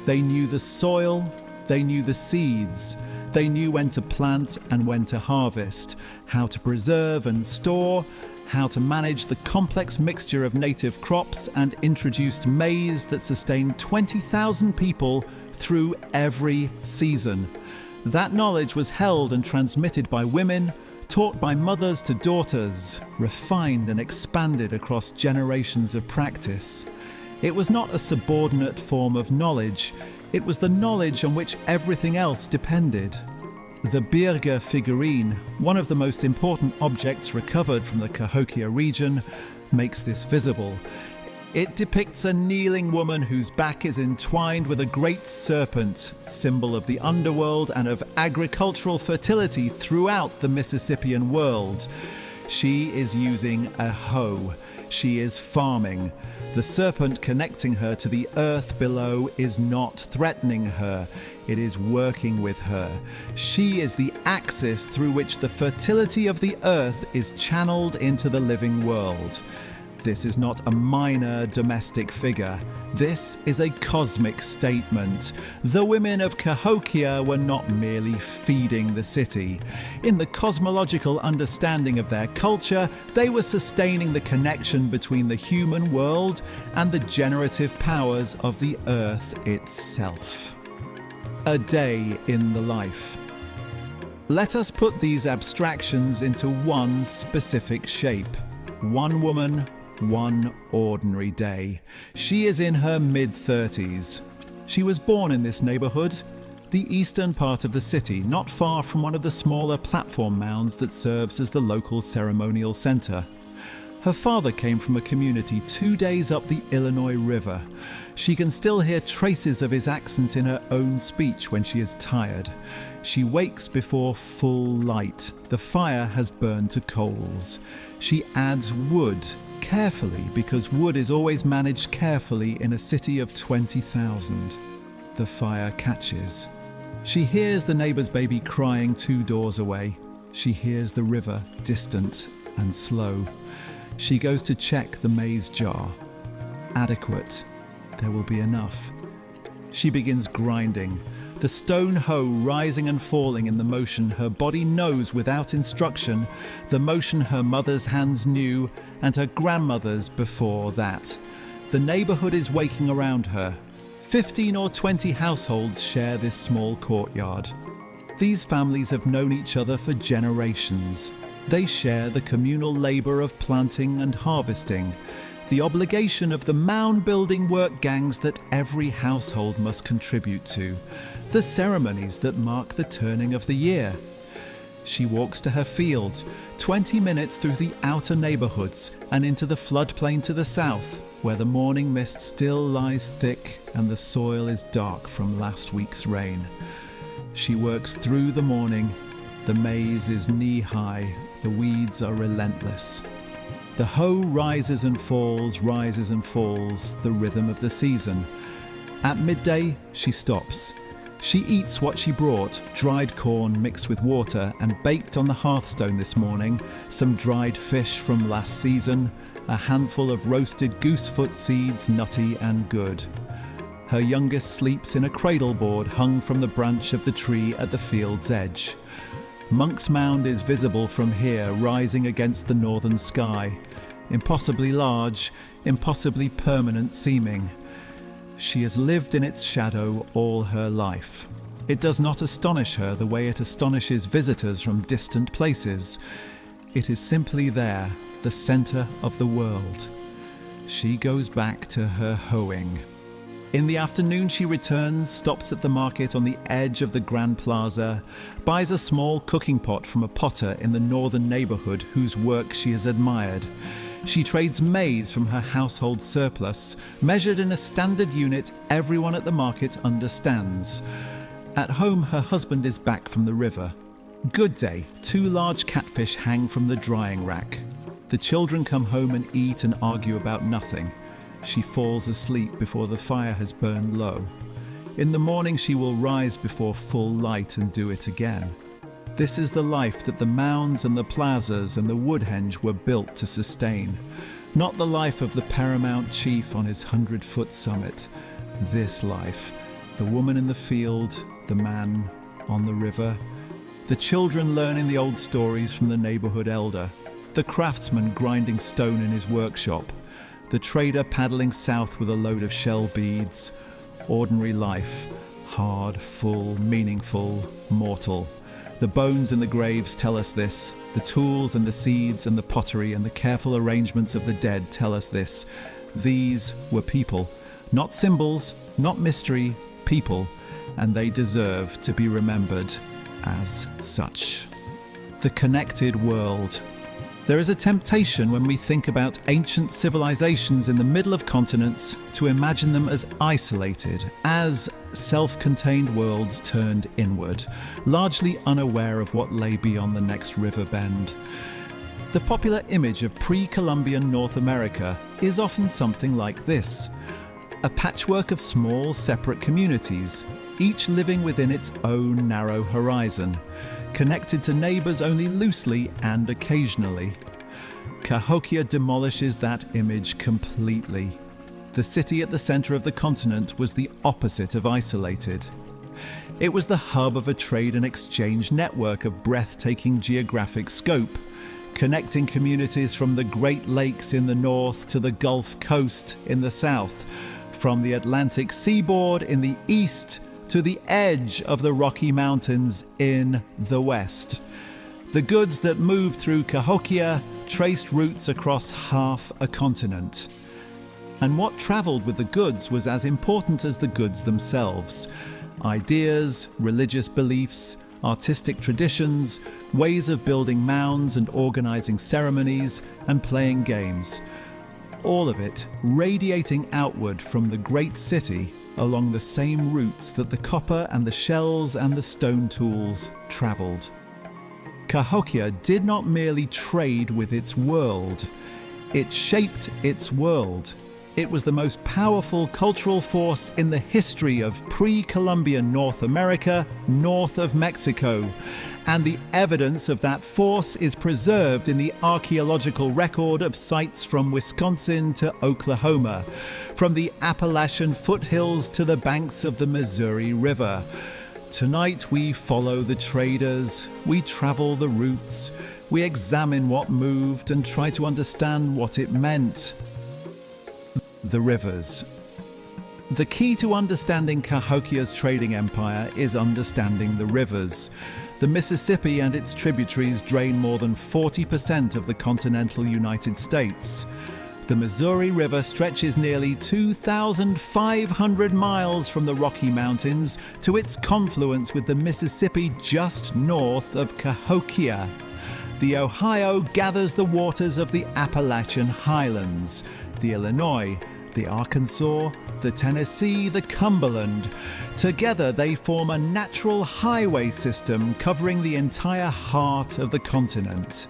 S1: They knew the soil, they knew the seeds, they knew when to plant and when to harvest, how to preserve and store, how to manage the complex mixture of native crops and introduced maize that sustained 20,000 people through every season. That knowledge was held and transmitted by women, taught by mothers to daughters, refined and expanded across generations of practice. It was not a subordinate form of knowledge, it was the knowledge on which everything else depended. The Birger figurine, one of the most important objects recovered from the Cahokia region, makes this visible. It depicts a kneeling woman whose back is entwined with a great serpent, symbol of the underworld and of agricultural fertility throughout the Mississippian world. She is using a hoe. She is farming. The serpent connecting her to the earth below is not threatening her. It is working with her. She is the axis through which the fertility of the earth is channeled into the living world. This is not a minor domestic figure. This is a cosmic statement. The women of Cahokia were not merely feeding the city. In the cosmological understanding of their culture, they were sustaining the connection between the human world and the generative powers of the earth itself. A day in the life. Let us put these abstractions into one specific shape. One woman, one ordinary day. She is in her mid-30s. She was born in this neighborhood, the eastern part of the city, not far from one of the smaller platform mounds that serves as the local ceremonial center. Her father came from a community 2 days up the Illinois River. She can still hear traces of his accent in her own speech when she is tired. She wakes before full light. The fire has burned to coals. She adds wood carefully because wood is always managed carefully in a city of 20,000. The fire catches. She hears the neighbor's baby crying 2 doors away. She hears the river, distant and slow. She goes to check the maize jar. Adequate. There will be enough. She begins grinding, the stone hoe rising and falling in the motion her body knows without instruction, the motion her mother's hands knew and her grandmother's before that. The neighborhood is waking around her. 15 or 20 households share this small courtyard. These families have known each other for generations. They share the communal labor of planting and harvesting, the obligation of the mound-building work gangs that every household must contribute to, the ceremonies that mark the turning of the year. She walks to her field, 20 minutes through the outer neighborhoods and into the floodplain to the south, where the morning mist still lies thick and the soil is dark from last week's rain. She works through the morning. The maize is knee-high. The weeds are relentless. The hoe rises and falls, the rhythm of the season. At midday, she stops. She eats what she brought, dried corn mixed with water and baked on the hearthstone this morning, some dried fish from last season, a handful of roasted goosefoot seeds, nutty and good. Her youngest sleeps in a cradle board hung from the branch of the tree at the field's edge. Monk's Mound is visible from here, rising against the northern sky. impossibly large, impossibly permanent seeming. She has lived in its shadow all her life. It does not astonish her the way it astonishes visitors from distant places. It is simply there, the centre of the world. She goes back to her hoeing. In the afternoon she returns, stops at the market on the edge of the Grand Plaza, buys a small cooking pot from a potter in the northern neighbourhood whose work she has admired. She trades maize from her household surplus, measured in a standard unit everyone at the market understands. At home her husband is back from the river. Good day, 2 large catfish hang from the drying rack. The children come home and eat and argue about nothing. She falls asleep before the fire has burned low. In the morning she will rise before full light and do it again. This is the life that the mounds and the plazas and the woodhenge were built to sustain. Not the life of the paramount chief on his 100-foot summit. This life, the woman in the field, the man on the river. The children learning the old stories from the neighbourhood elder. The craftsman grinding stone in his workshop. The trader paddling south with a load of shell beads. Ordinary life, hard, full, meaningful, mortal. The bones in the graves tell us this. The tools and the seeds and the pottery and the careful arrangements of the dead tell us this. These were people, not symbols, not mystery, people, and they deserve to be remembered as such. The connected world. There is a temptation when we think about ancient civilizations in the middle of continents to imagine them as isolated, as self-contained worlds turned inward, largely unaware of what lay beyond the next river bend. The popular image of pre-Columbian North America is often something like this: a patchwork of small, separate communities, each living within its own narrow horizon, connected to neighbours only loosely and occasionally. Cahokia demolishes that image completely. The city at the centre of the continent was the opposite of isolated. It was the hub of a trade and exchange network of breathtaking geographic scope, connecting communities from the Great Lakes in the north to the Gulf Coast in the south, from the Atlantic seaboard in the east to the edge of the Rocky Mountains in the west. The goods that moved through Cahokia traced routes across half a continent. And what travelled with the goods was as important as the goods themselves. Ideas, religious beliefs, artistic traditions, ways of building mounds and organising ceremonies and playing games. All of it radiating outward from the great city along the same routes that the copper and the shells and the stone tools travelled. Cahokia did not merely trade with its world, it shaped its world. It was the most powerful cultural force in the history of pre-Columbian North America, north of Mexico. And the evidence of that force is preserved in the archaeological record of sites from Wisconsin to Oklahoma, from the Appalachian foothills to the banks of the Missouri River. Tonight we follow the traders, we travel the routes, we examine what moved and try to understand what it meant. The rivers. The key to understanding Cahokia's trading empire is understanding the rivers. The Mississippi and its tributaries drain more than 40% of the continental United States. The Missouri River stretches nearly 2,500 miles from the Rocky Mountains to its confluence with the Mississippi just north of Cahokia. The Ohio gathers the waters of the Appalachian Highlands, the Illinois, the Arkansas, the Tennessee, the Cumberland. Together they form a natural highway system covering the entire heart of the continent.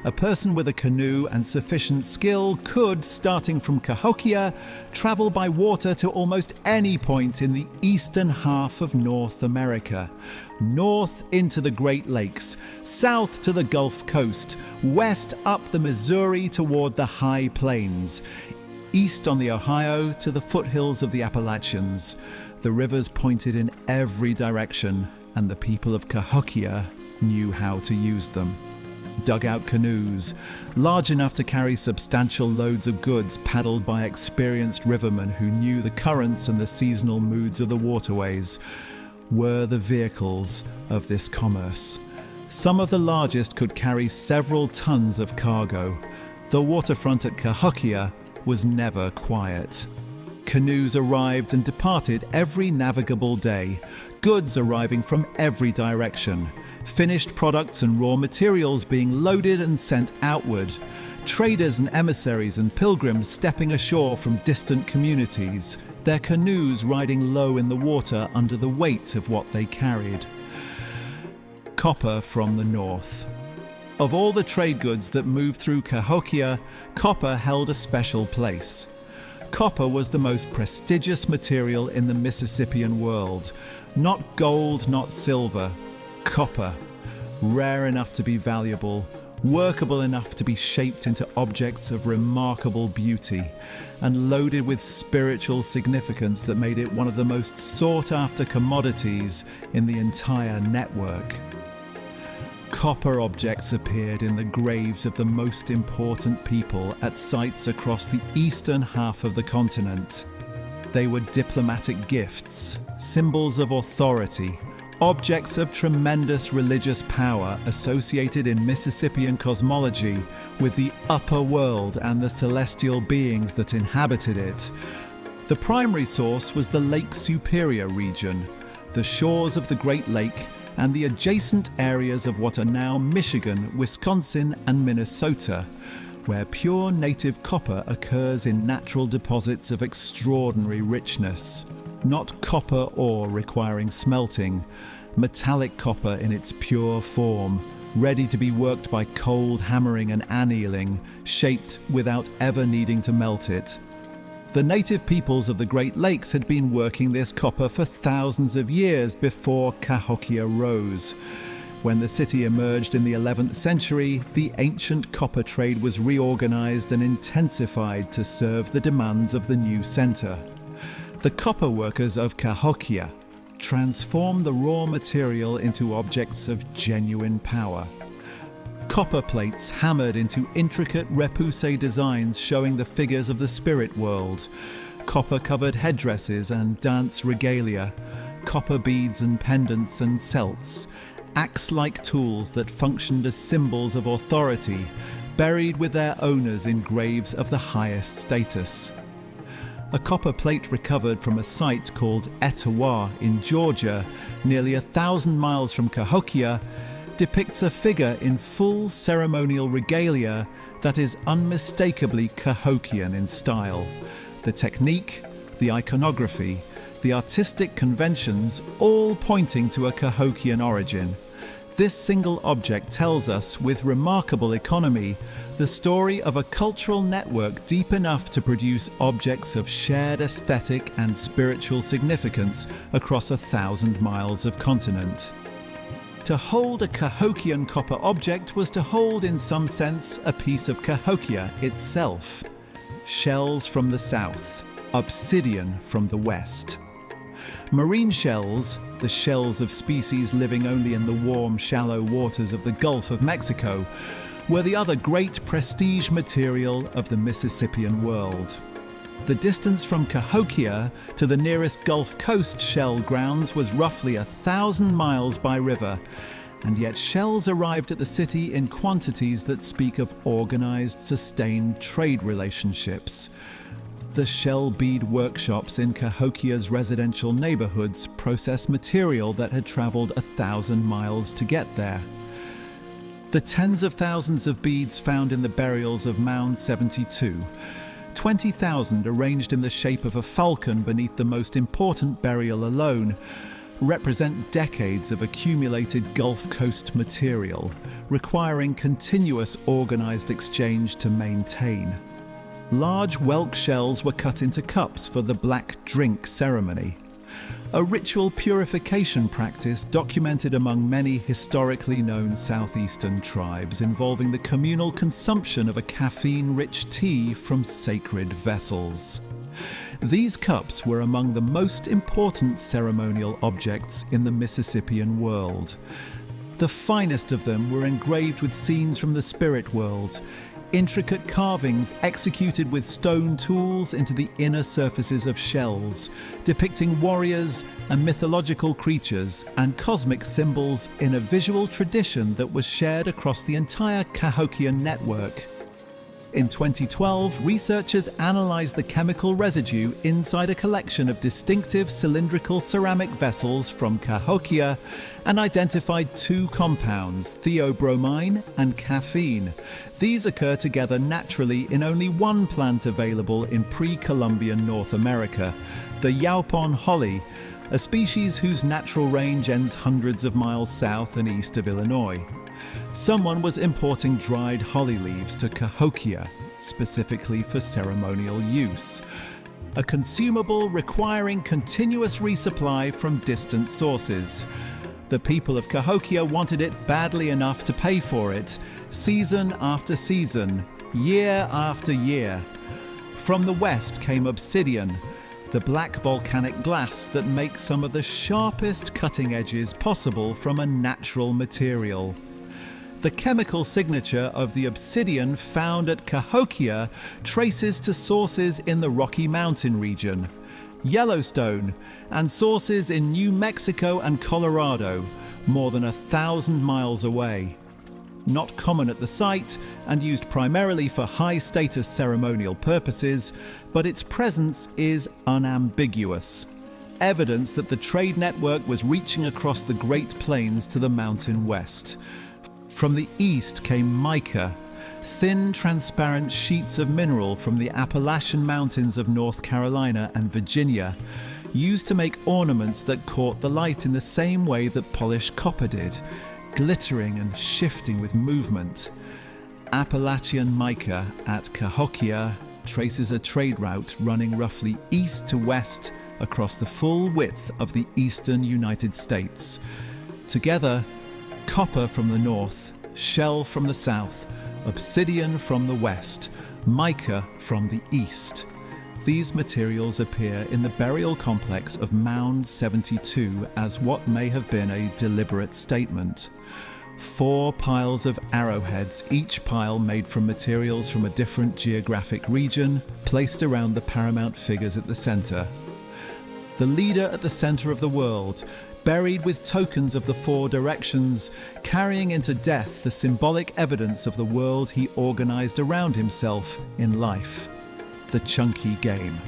S1: A person with a canoe and sufficient skill could, starting from Cahokia, travel by water to almost any point in the eastern half of North America. North into the Great Lakes, south to the Gulf Coast, west up the Missouri toward the High Plains, east on the Ohio to the foothills of the Appalachians. The rivers pointed in every direction, and the people of Cahokia knew how to use them. dugout canoes, large enough to carry substantial loads of goods paddled by experienced rivermen who knew the currents and the seasonal moods of the waterways, were the vehicles of this commerce. Some of the largest could carry several tons of cargo. The waterfront at Cahokia was never quiet. Canoes arrived and departed every navigable day, goods arriving from every direction, finished products and raw materials being loaded and sent outward, traders and emissaries and pilgrims stepping ashore from distant communities, their canoes riding low in the water under the weight of what they carried. Copper from the north. Of all the trade goods that moved through Cahokia, copper held a special place. Copper was the most prestigious material in the Mississippian world. Not gold, not silver. Copper. Rare enough to be valuable, workable enough to be shaped into objects of remarkable beauty, and loaded with spiritual significance that made it one of the most sought-after commodities in the entire network. Copper objects appeared in the graves of the most important people at sites across the eastern half of the continent. They were diplomatic gifts, symbols of authority, objects of tremendous religious power associated in Mississippian cosmology with the upper world and the celestial beings that inhabited it. The primary source was the Lake Superior region, the shores of the Great Lake, and the adjacent areas of what are now Michigan, Wisconsin, and Minnesota, where pure native copper occurs in natural deposits of extraordinary richness. Not copper ore requiring smelting, metallic copper in its pure form, ready to be worked by cold hammering and annealing, shaped without ever needing to melt it. The native peoples of the Great Lakes had been working this copper for thousands of years before Cahokia rose. When the city emerged in the 11th century, the ancient copper trade was reorganized and intensified to serve the demands of the new center. The copper workers of Cahokia transformed the raw material into objects of genuine power. Copper plates hammered into intricate repoussé designs showing the figures of the spirit world, copper-covered headdresses and dance regalia, copper beads and pendants and celts, axe-like tools that functioned as symbols of authority, buried with their owners in graves of the highest status. A copper plate recovered from a site called Etowah in Georgia, nearly 1,000 miles from Cahokia, depicts a figure in full ceremonial regalia that is unmistakably Cahokian in style. The technique, the iconography, the artistic conventions, all pointing to a Cahokian origin. This single object tells us, with remarkable economy, the story of a cultural network deep enough to produce objects of shared aesthetic and spiritual significance across 1,000 miles of continent. To hold a Cahokian copper object was to hold, in some sense, a piece of Cahokia itself. Shells from the south, obsidian from the west. Marine shells, the shells of species living only in the warm, shallow waters of the Gulf of Mexico, were the other great prestige material of the Mississippian world. The distance from Cahokia to the nearest Gulf Coast shell grounds was roughly 1,000 miles by river, and yet shells arrived at the city in quantities that speak of organized, sustained trade relationships. The shell bead workshops in Cahokia's residential neighborhoods process material that had traveled 1,000 miles to get there. The tens of thousands of beads found in the burials of Mound 72, 20,000 arranged in the shape of a falcon beneath the most important burial alone, represent decades of accumulated Gulf Coast material, requiring continuous organized exchange to maintain. Large whelk shells were cut into cups for the black drink ceremony, a ritual purification practice documented among many historically known southeastern tribes involving the communal consumption of a caffeine-rich tea from sacred vessels. These cups were among the most important ceremonial objects in the Mississippian world. The finest of them were engraved with scenes from the spirit world, intricate carvings executed with stone tools into the inner surfaces of shells, depicting warriors and mythological creatures and cosmic symbols in a visual tradition that was shared across the entire Cahokia network. In 2012, researchers analysed the chemical residue inside a collection of distinctive cylindrical ceramic vessels from Cahokia and identified two compounds, theobromine and caffeine. These occur together naturally in only one plant available in pre-Columbian North America, the yaupon holly, a species whose natural range ends hundreds of miles south and east of Illinois. Someone was importing dried holly leaves to Cahokia, specifically for ceremonial use, a consumable requiring continuous resupply from distant sources. The people of Cahokia wanted it badly enough to pay for it, season after season, year after year. From the west came obsidian, the black volcanic glass that makes some of the sharpest cutting edges possible from a natural material. The chemical signature of the obsidian found at Cahokia traces to sources in the Rocky Mountain region, Yellowstone, and sources in New Mexico and Colorado, more than 1,000 miles away. Not common at the site and used primarily for high-status ceremonial purposes, but its presence is unambiguous. Evidence that the trade network was reaching across the Great Plains to the mountain west. From the east came mica, thin, transparent sheets of mineral from the Appalachian Mountains of North Carolina and Virginia, used to make ornaments that caught the light in the same way that polished copper did, glittering and shifting with movement. Appalachian mica at Cahokia traces a trade route running roughly east to west across the full width of the eastern United States. Together, copper from the north, shell from the south, obsidian from the west, mica from the east. These materials appear in the burial complex of Mound 72 as what may have been a deliberate statement. 4 piles of arrowheads, each pile made from materials from a different geographic region, placed around the paramount figures at the center. The leader at the center of the world, buried with tokens of the 4 directions, carrying into death the symbolic evidence of the world he organized around himself in life. The chunky game.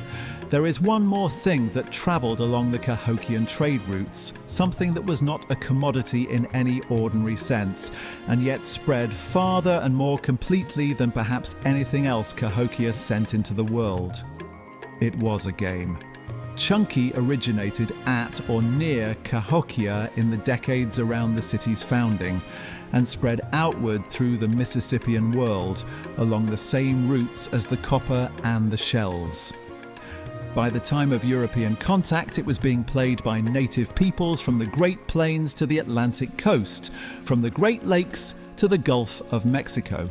S1: There is one more thing that traveled along the Cahokian trade routes, something that was not a commodity in any ordinary sense, and yet spread farther and more completely than perhaps anything else Cahokia sent into the world. It was a game. Chunky originated at or near Cahokia in the decades around the city's founding and spread outward through the Mississippian world along the same routes as the copper and the shells. By the time of European contact, it was being played by native peoples from the Great Plains to the Atlantic coast, from the Great Lakes to the Gulf of Mexico.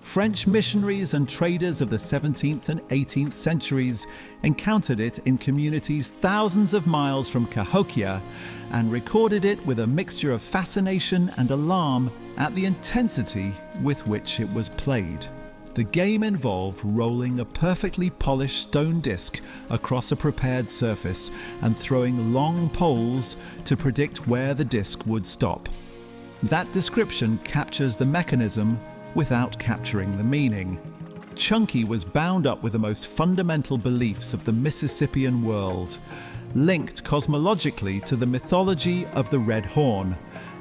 S1: French missionaries and traders of the 17th and 18th centuries encountered it in communities thousands of miles from Cahokia and recorded it with a mixture of fascination and alarm at the intensity with which it was played. The game involved rolling a perfectly polished stone disc across a prepared surface and throwing long poles to predict where the disc would stop. That description captures the mechanism without capturing the meaning. Chunky was bound up with the most fundamental beliefs of the Mississippian world, linked cosmologically to the mythology of the Red Horn,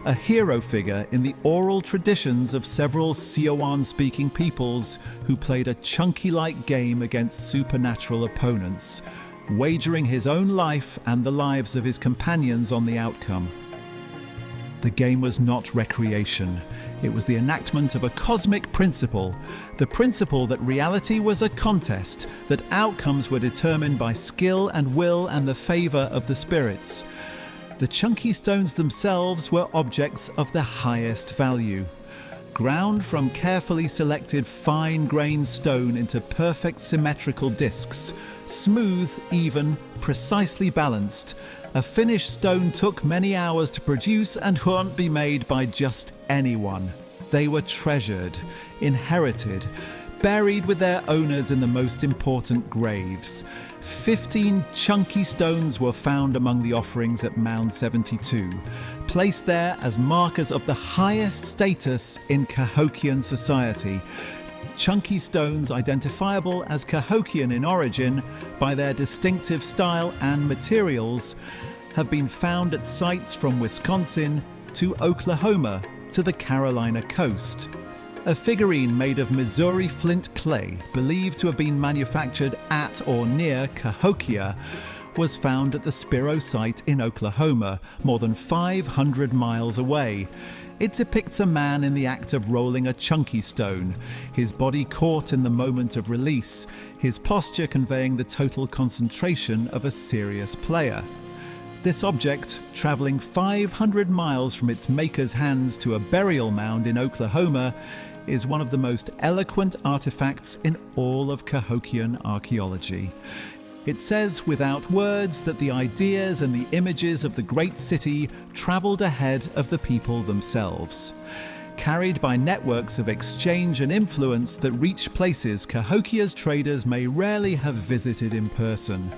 S1: a hero figure in the oral traditions of several Sioux-speaking peoples who played a Chunky-like game against supernatural opponents, wagering his own life and the lives of his companions on the outcome. The game was not recreation. It was the enactment of a cosmic principle, the principle that reality was a contest, that outcomes were determined by skill and will and the favor of the spirits. The chunky stones themselves were objects of the highest value. Ground from carefully selected fine-grained stone into perfect symmetrical discs, smooth, even, precisely balanced, A finished stone took many hours to produce and couldn't be made by just anyone. They were treasured, inherited, buried with their owners in the most important graves. 15 chunky stones were found among the offerings at Mound 72, placed there as markers of the highest status in Cahokian society. Chunky stones identifiable as Cahokian in origin by their distinctive style and materials have been found at sites from Wisconsin to Oklahoma to the Carolina coast. A figurine made of Missouri flint clay, believed to have been manufactured at or near Cahokia, was found at the Spiro site in Oklahoma, more than 500 miles away. It depicts a man in the act of rolling a chunky stone, his body caught in the moment of release, his posture conveying the total concentration of a serious player. This object, travelling 500 miles from its maker's hands to a burial mound in Oklahoma, is one of the most eloquent artifacts in all of Cahokian archaeology. It says without words that the ideas and the images of the great city travelled ahead of the people themselves. Carried by networks of exchange and influence that reach places Cahokia's traders may rarely have visited in person.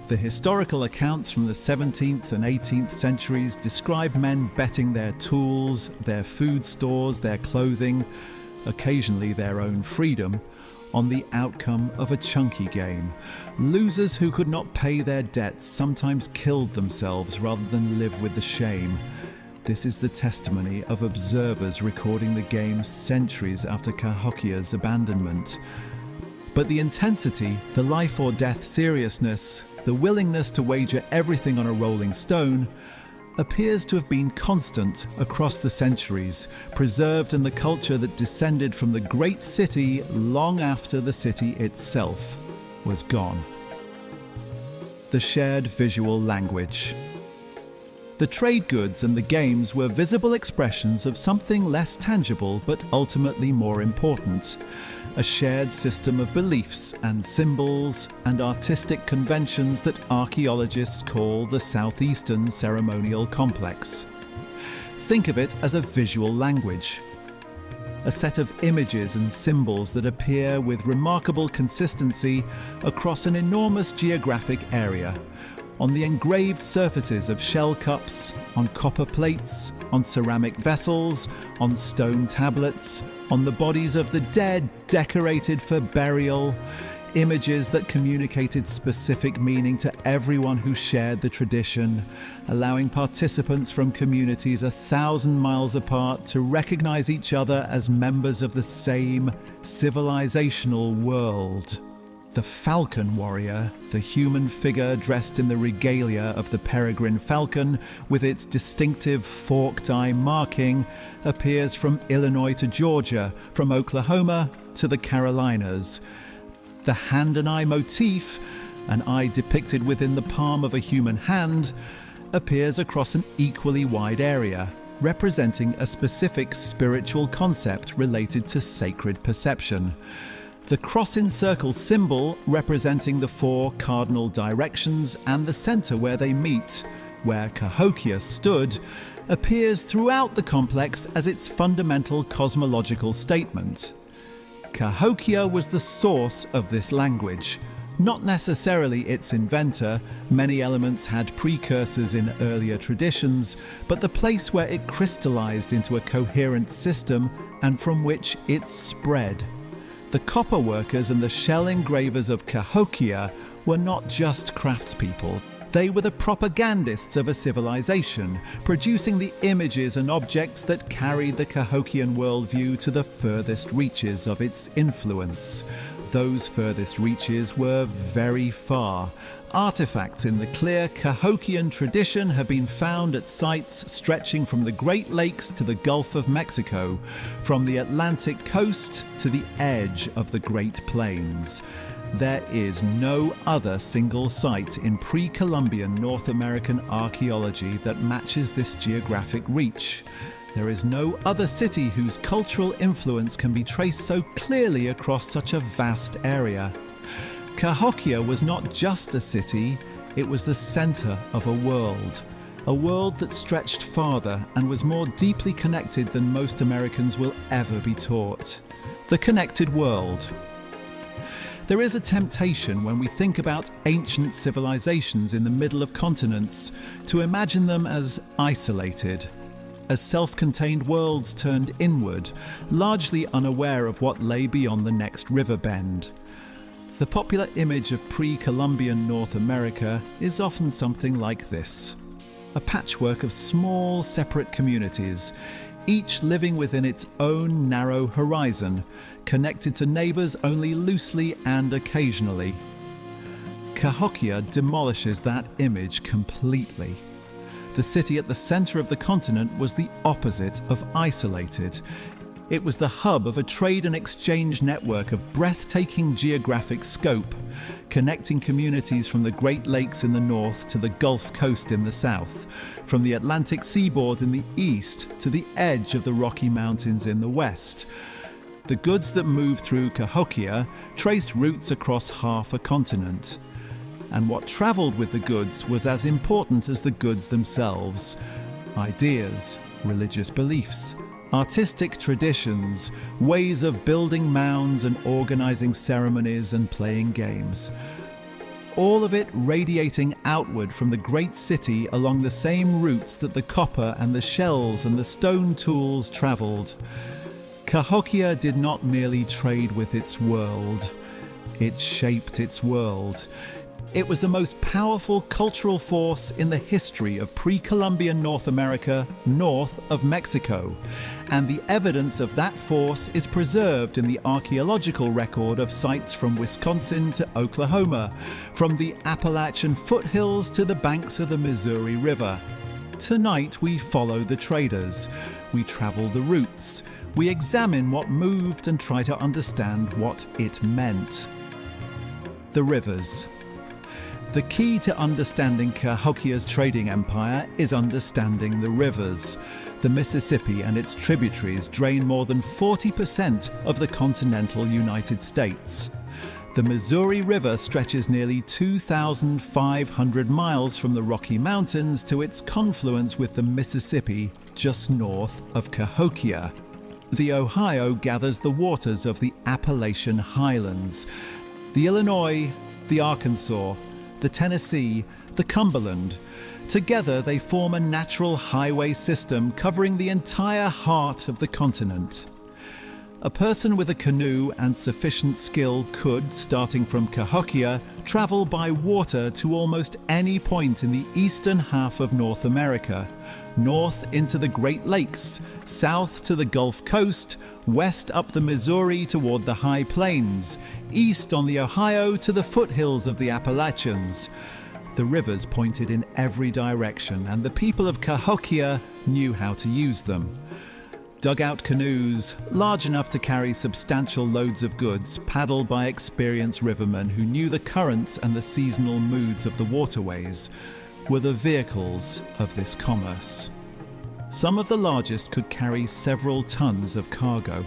S1: The historical accounts from the 17th and 18th centuries describe men betting their tools, their food stores, their clothing, occasionally their own freedom, on the outcome of a chunky game. Losers who could not pay their debts sometimes killed themselves rather than live with the shame. This is the testimony of observers recording the game centuries after Cahokia's abandonment. But the intensity, the life or death seriousness, the willingness to wager everything on a rolling stone, appears to have been constant across the centuries, preserved in the culture that descended from the great city long after the city itself was gone. The shared visual language. The trade goods and the games were visible expressions of something less tangible but ultimately more important. A shared system of beliefs and symbols and artistic conventions that archaeologists call the Southeastern Ceremonial Complex. Think of it as a visual language. A set of images and symbols that appear with remarkable consistency across an enormous geographic area, on the engraved surfaces of shell cups, on copper plates, on ceramic vessels, on stone tablets, on the bodies of the dead decorated for burial, images that communicated specific meaning to everyone who shared the tradition, allowing participants from communities 1,000 miles apart to recognize each other as members of the same civilizational world. The falcon warrior, the human figure dressed in the regalia of the peregrine falcon with its distinctive forked eye marking, appears from Illinois to Georgia, from Oklahoma to the Carolinas. The hand and eye motif, an eye depicted within the palm of a human hand, appears across an equally wide area, representing a specific spiritual concept related to sacred perception. The cross in circle symbol representing the 4 cardinal directions and the center where they meet, where Cahokia stood, appears throughout the complex as its fundamental cosmological statement. Cahokia was the source of this language, not necessarily its inventor. Many elements had precursors in earlier traditions, but the place where it crystallized into a coherent system and from which it spread. The copper workers and the shell engravers of Cahokia were not just craftspeople. They were the propagandists of a civilization, producing the images and objects that carried the Cahokian worldview to the furthest reaches of its influence. Those furthest reaches were very far. Artifacts in the clear Cahokian tradition have been found at sites stretching from the Great Lakes to the Gulf of Mexico, from the Atlantic coast to the edge of the Great Plains. There is no other single site in pre-Columbian North American archaeology that matches this geographic reach. There is no other city whose cultural influence can be traced so clearly across such a vast area. Cahokia was not just a city, It was the center of a world that stretched farther and was more deeply connected than most Americans will ever be taught. The connected world. There is a temptation when we think about ancient civilizations in the middle of continents to imagine them as isolated, as self-contained worlds turned inward, largely unaware of what lay beyond the next river bend. The popular image of pre-Columbian North America is often something like this: a patchwork of small, separate communities, each living within its own narrow horizon, connected to neighbors only loosely and occasionally. Cahokia demolishes that image completely. The city at the center of the continent was the opposite of isolated. It was the hub of a trade and exchange network of breathtaking geographic scope, connecting communities from the Great Lakes in the north to the Gulf Coast in the south, from the Atlantic seaboard in the east to the edge of the Rocky Mountains in the west. The goods that moved through Cahokia traced routes across half a continent. And what traveled with the goods was as important as the goods themselves: ideas, religious beliefs, artistic traditions, ways of building mounds and organizing ceremonies and playing games. All of it radiating outward from the great city along the same routes that the copper and the shells and the stone tools traveled. Cahokia did not merely trade with its world, it shaped its world. It was the most powerful cultural force in the history of pre-Columbian North America, north of Mexico. And the evidence of that force is preserved in the archaeological record of sites from Wisconsin to Oklahoma, from the Appalachian foothills to the banks of the Missouri River. Tonight we follow the traders, we travel the routes, we examine what moved and try to understand what it meant. The rivers. The key to understanding Cahokia's trading empire is understanding the rivers. The Mississippi and its tributaries drain more than 40% of the continental United States. The Missouri River stretches nearly 2,500 miles from the Rocky Mountains to its confluence with the Mississippi just north of Cahokia. The Ohio gathers the waters of the Appalachian Highlands. The Illinois, the Arkansas, the Tennessee, the Cumberland. Together they form a natural highway system covering the entire heart of the continent. A person with a canoe and sufficient skill could, starting from Cahokia, travel by water to almost any point in the eastern half of North America, north into the Great Lakes, south to the Gulf Coast, west up the Missouri toward the High Plains, east on the Ohio to the foothills of the Appalachians. The rivers pointed in every direction, and the people of Cahokia knew how to use them. Dugout canoes, large enough to carry substantial loads of goods, paddled by experienced rivermen who knew the currents and the seasonal moods of the waterways, were the vehicles of this commerce. Some of the largest could carry several tons of cargo.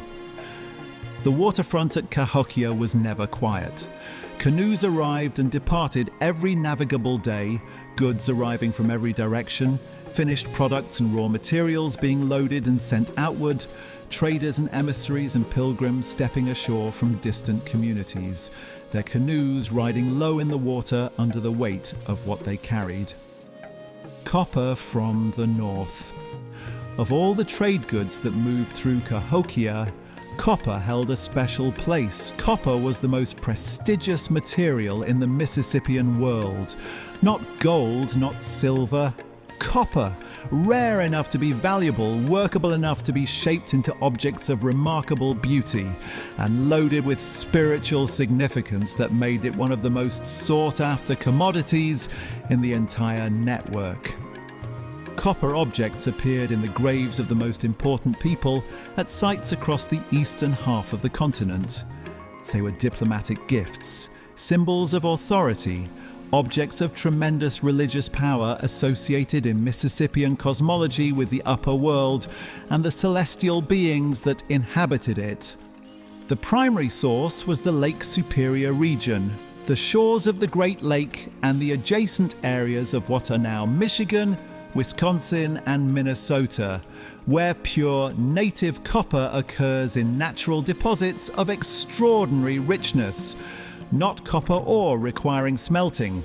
S1: The waterfront at Cahokia was never quiet. Canoes arrived and departed every navigable day, goods arriving from every direction, finished products and raw materials being loaded and sent outward, traders and emissaries and pilgrims stepping ashore from distant communities, their canoes riding low in the water under the weight of what they carried. Copper from the north. Of all the trade goods that moved through Cahokia, copper held a special place. Copper was the most prestigious material in the Mississippian world. Not gold, not silver. Copper, rare enough to be valuable, workable enough to be shaped into objects of remarkable beauty, and loaded with spiritual significance that made it one of the most sought-after commodities in the entire network. Copper objects appeared in the graves of the most important people at sites across the eastern half of the continent. They were diplomatic gifts, symbols of authority, objects of tremendous religious power associated in Mississippian cosmology with the upper world and the celestial beings that inhabited it. The primary source was the Lake Superior region, the shores of the Great Lake and the adjacent areas of what are now Michigan, Wisconsin and Minnesota, where pure native copper occurs in natural deposits of extraordinary richness, not copper ore requiring smelting,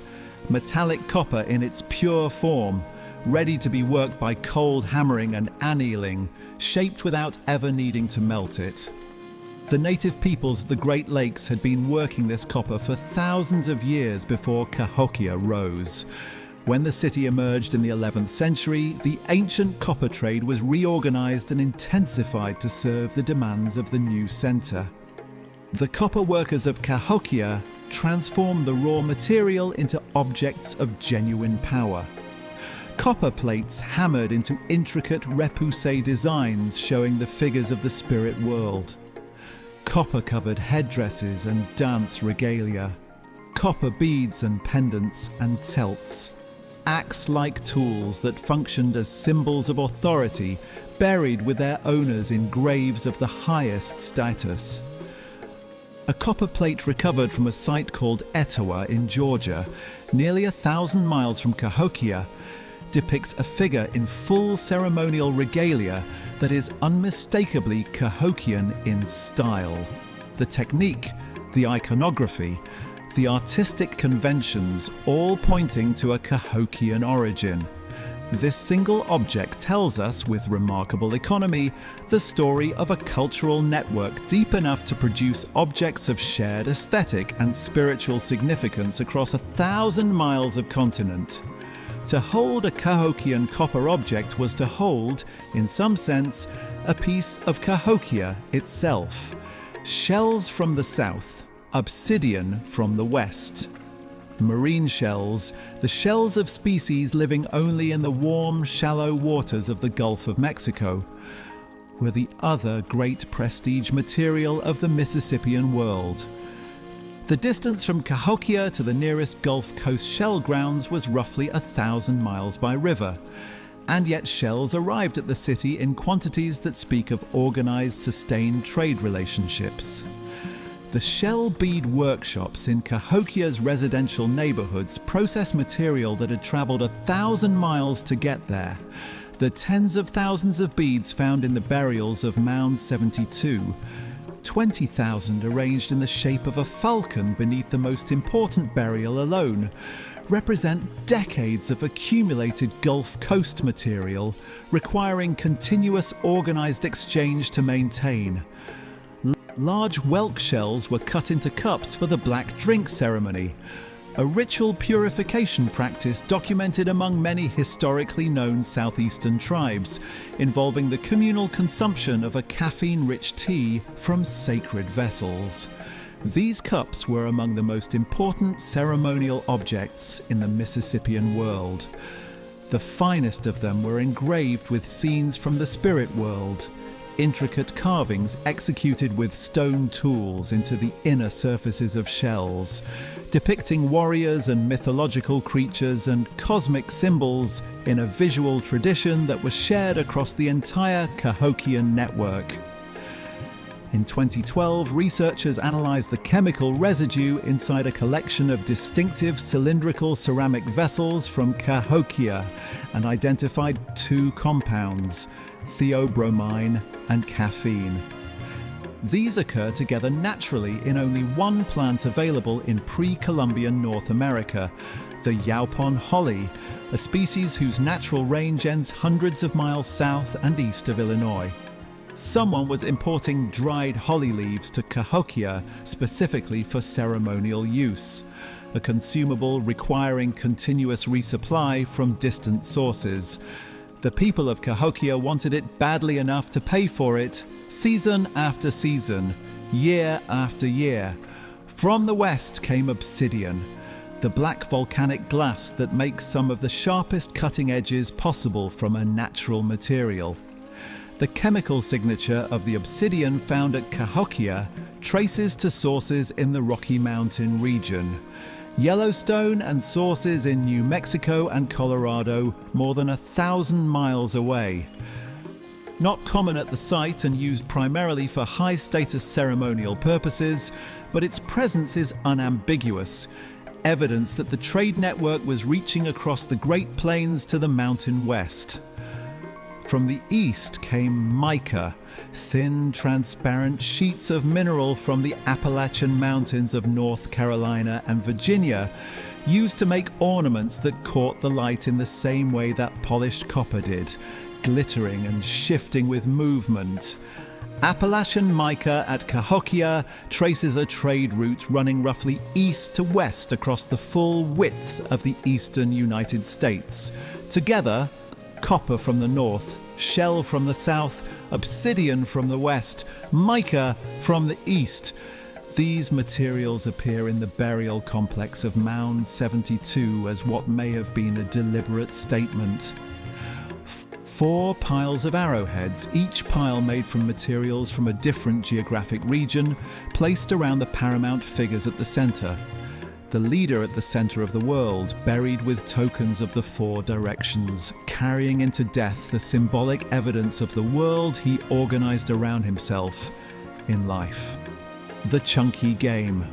S1: metallic copper in its pure form, ready to be worked by cold hammering and annealing, shaped without ever needing to melt it. The native peoples of the Great Lakes had been working this copper for thousands of years before Cahokia rose. When the city emerged in the 11th century, the ancient copper trade was reorganized and intensified to serve the demands of the new center. The copper workers of Cahokia transformed the raw material into objects of genuine power. Copper plates hammered into intricate repoussé designs showing the figures of the spirit world. Copper-covered headdresses and dance regalia. Copper beads and pendants and celts. Axe-like tools that functioned as symbols of authority, buried with their owners in graves of the highest status. A copper plate recovered from a site called Etowah in Georgia, nearly 1,000 miles from Cahokia, depicts a figure in full ceremonial regalia that is unmistakably Cahokian in style. The technique, the iconography, the artistic conventions, all pointing to a Cahokian origin. This single object tells us, with remarkable economy, the story of a cultural network deep enough to produce objects of shared aesthetic and spiritual significance across 1,000 miles of continent. To hold a Cahokian copper object was to hold, in some sense, a piece of Cahokia itself. Shells from the south, obsidian from the west. Marine shells, the shells of species living only in the warm, shallow waters of the Gulf of Mexico, were the other great prestige material of the Mississippian world. The distance from Cahokia to the nearest Gulf Coast shell grounds was roughly 1,000 miles by river, and yet shells arrived at the city in quantities that speak of organized, sustained trade relationships. The shell bead workshops in Cahokia's residential neighborhoods process material that had traveled 1,000 miles to get there. The tens of thousands of beads found in the burials of Mound 72, 20,000 arranged in the shape of a falcon beneath the most important burial alone, represent decades of accumulated Gulf Coast material requiring continuous organized exchange to maintain. Large whelk shells were cut into cups for the black drink ceremony, a ritual purification practice documented among many historically known southeastern tribes, involving the communal consumption of a caffeine-rich tea from sacred vessels. These cups were among the most important ceremonial objects in the Mississippian world. The finest of them were engraved with scenes from the spirit world, intricate carvings executed with stone tools into the inner surfaces of shells, depicting warriors and mythological creatures and cosmic symbols in a visual tradition that was shared across the entire Cahokian network. In 2012, researchers analyzed the chemical residue inside a collection of distinctive cylindrical ceramic vessels from Cahokia and identified two compounds, theobromine and caffeine. These occur together naturally in only one plant available in pre-Columbian North America, the Yaupon holly, a species whose natural range ends hundreds of miles south and east of Illinois. Someone was importing dried holly leaves to Cahokia specifically for ceremonial use, a consumable requiring continuous resupply from distant sources. The people of Cahokia wanted it badly enough to pay for it, season after season, year after year. From the west came obsidian, the black volcanic glass that makes some of the sharpest cutting edges possible from a natural material. The chemical signature of the obsidian found at Cahokia traces to sources in the Rocky Mountain region, Yellowstone and sources in New Mexico and Colorado more than 1,000 miles away. Not common at the site and used primarily for high-status ceremonial purposes, but its presence is unambiguous, evidence that the trade network was reaching across the Great Plains to the mountain west. From the east came mica, thin, transparent sheets of mineral from the Appalachian Mountains of North Carolina and Virginia, used to make ornaments that caught the light in the same way that polished copper did, glittering and shifting with movement. Appalachian mica at Cahokia traces a trade route running roughly east to west across the full width of the eastern United States. Together, copper from the north, shell from the south, obsidian from the west, mica from the east. These materials appear in the burial complex of Mound 72 as what may have been a deliberate statement. 4 piles of arrowheads, each pile made from materials from a different geographic region, placed around the paramount figures at the center. The leader at the center of the world, buried with tokens of the 4 directions, carrying into death the symbolic evidence of the world he organized around himself in life. The chunky game.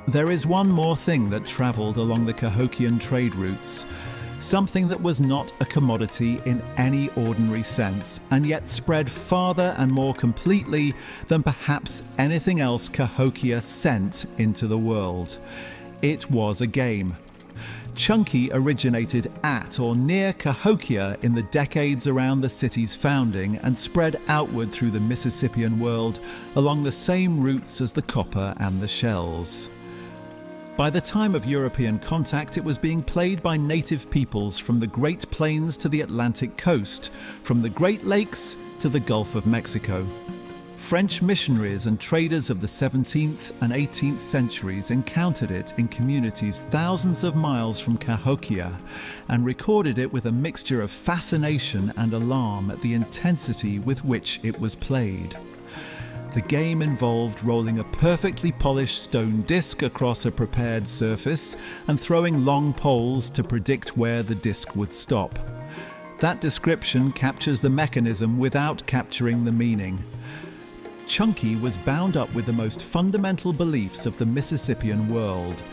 S1: There is one more thing that traveled along the Cahokian trade routes, something that was not a commodity in any ordinary sense, and yet spread farther and more completely than perhaps anything else Cahokia sent into the world. It was a game. Chunky originated at or near Cahokia in the decades around the city's founding and spread outward through the Mississippian world along the same routes as the copper and the shells. By the time of European contact, it was being played by native peoples from the Great Plains to the Atlantic coast, from the Great Lakes to the Gulf of Mexico. French missionaries and traders of the 17th and 18th centuries encountered it in communities thousands of miles from Cahokia and recorded it with a mixture of fascination and alarm at the intensity with which it was played. The game involved rolling a perfectly polished stone disc across a prepared surface and throwing long poles to predict where the disc would stop. That description captures the mechanism without capturing the meaning. Chunky was bound up with the most fundamental beliefs of the Mississippian world,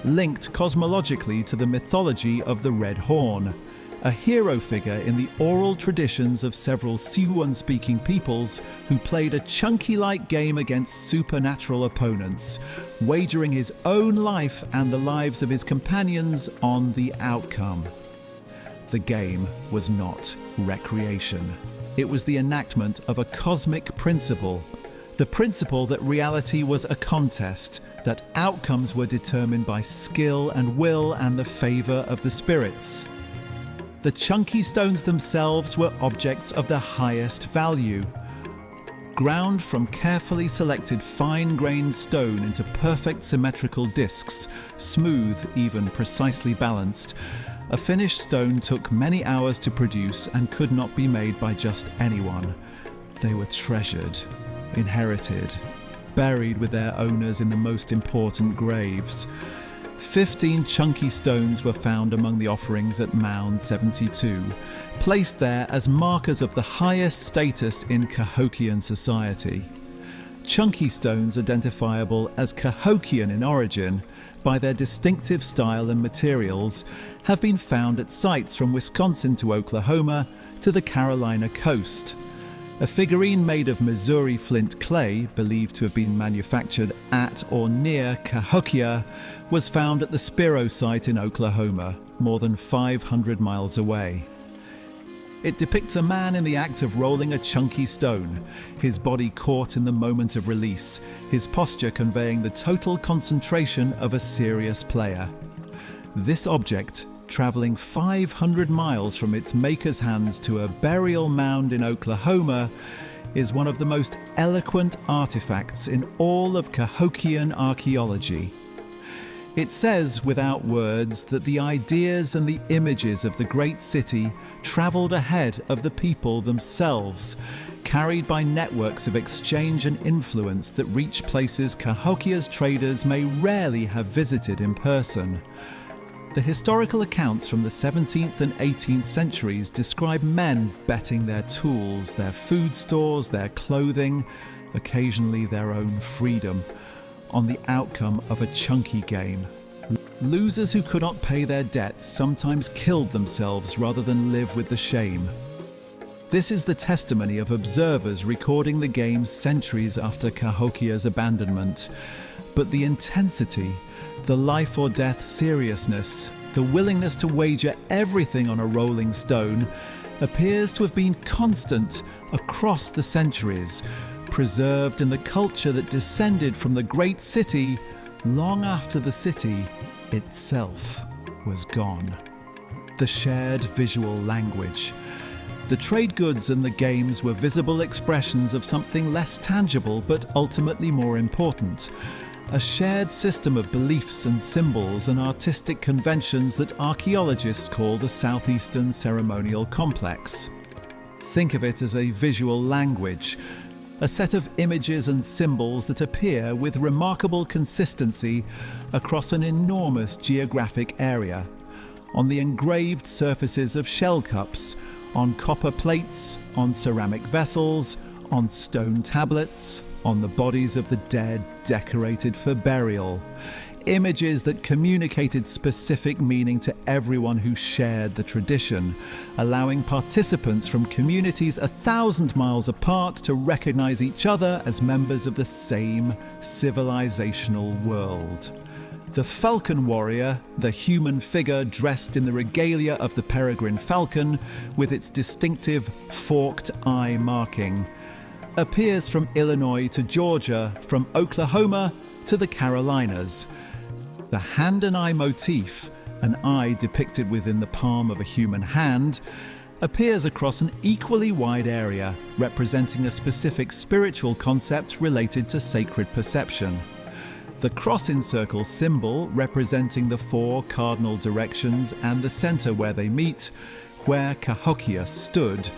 S1: linked cosmologically to the mythology of the Red Horn, a hero figure in the oral traditions of several Siouan-speaking peoples who played a chunky-like game against supernatural opponents, wagering his own life and the lives of his companions on the outcome. The game was not recreation. It was the enactment of a cosmic principle, the principle that reality was a contest, that outcomes were determined by skill and will and the favor of the spirits. The chunky stones themselves were objects of the highest value. Ground from carefully selected fine-grained stone into perfect symmetrical discs, smooth, even precisely balanced, a finished stone took many hours to produce and could not be made by just anyone. They were treasured, inherited, buried with their owners in the most important graves. 15 chunky stones were found among the offerings at Mound 72, placed there as markers of the highest status in Cahokian society. Chunky stones identifiable as Cahokian in origin by their distinctive style and materials have been found at sites from Wisconsin to Oklahoma to the Carolina coast. A figurine made of Missouri flint clay, believed to have been manufactured at or near Cahokia, was found at the Spiro site in Oklahoma, more than 500 miles away. It depicts a man in the act of rolling a chunky stone, his body caught in the moment of release, his posture conveying the total concentration of a serious player. This object, traveling 500 miles from its maker's hands to a burial mound in Oklahoma, is one of the most eloquent artifacts in all of Cahokian archaeology. It says without words that the ideas and the images of the great city traveled ahead of the people themselves, carried by networks of exchange and influence that reach places Cahokia's traders may rarely have visited in person. The historical accounts from the 17th and 18th centuries describe men betting their tools, their food stores, their clothing, occasionally their own freedom, on the outcome of a chunky game. Losers who could not pay their debts sometimes killed themselves rather than live with the shame. This is the testimony of observers recording the game centuries after Cahokia's abandonment. But the intensity, the life or death seriousness, the willingness to wager everything on a rolling stone appears to have been constant across the centuries, preserved in the culture that descended from the great city long after the city itself was gone. The shared visual language. The trade goods and the games were visible expressions of something less tangible but ultimately more important. A shared system of beliefs and symbols and artistic conventions that archaeologists call the Southeastern Ceremonial Complex. Think of it as a visual language, a set of images and symbols that appear with remarkable consistency across an enormous geographic area, on the engraved surfaces of shell cups, on copper plates, on ceramic vessels, on stone tablets, on the bodies of the dead decorated for burial. Images that communicated specific meaning to everyone who shared the tradition, allowing participants from communities 1,000 miles apart to recognize each other as members of the same civilizational world. The falcon warrior, the human figure dressed in the regalia of the peregrine falcon with its distinctive forked eye marking, appears from Illinois to Georgia, from Oklahoma to the Carolinas. The hand and eye motif, an eye depicted within the palm of a human hand, appears across an equally wide area, representing a specific spiritual concept related to sacred perception. The cross in circle symbol, representing the 4 cardinal directions and the center where they meet, where Cahokia stood,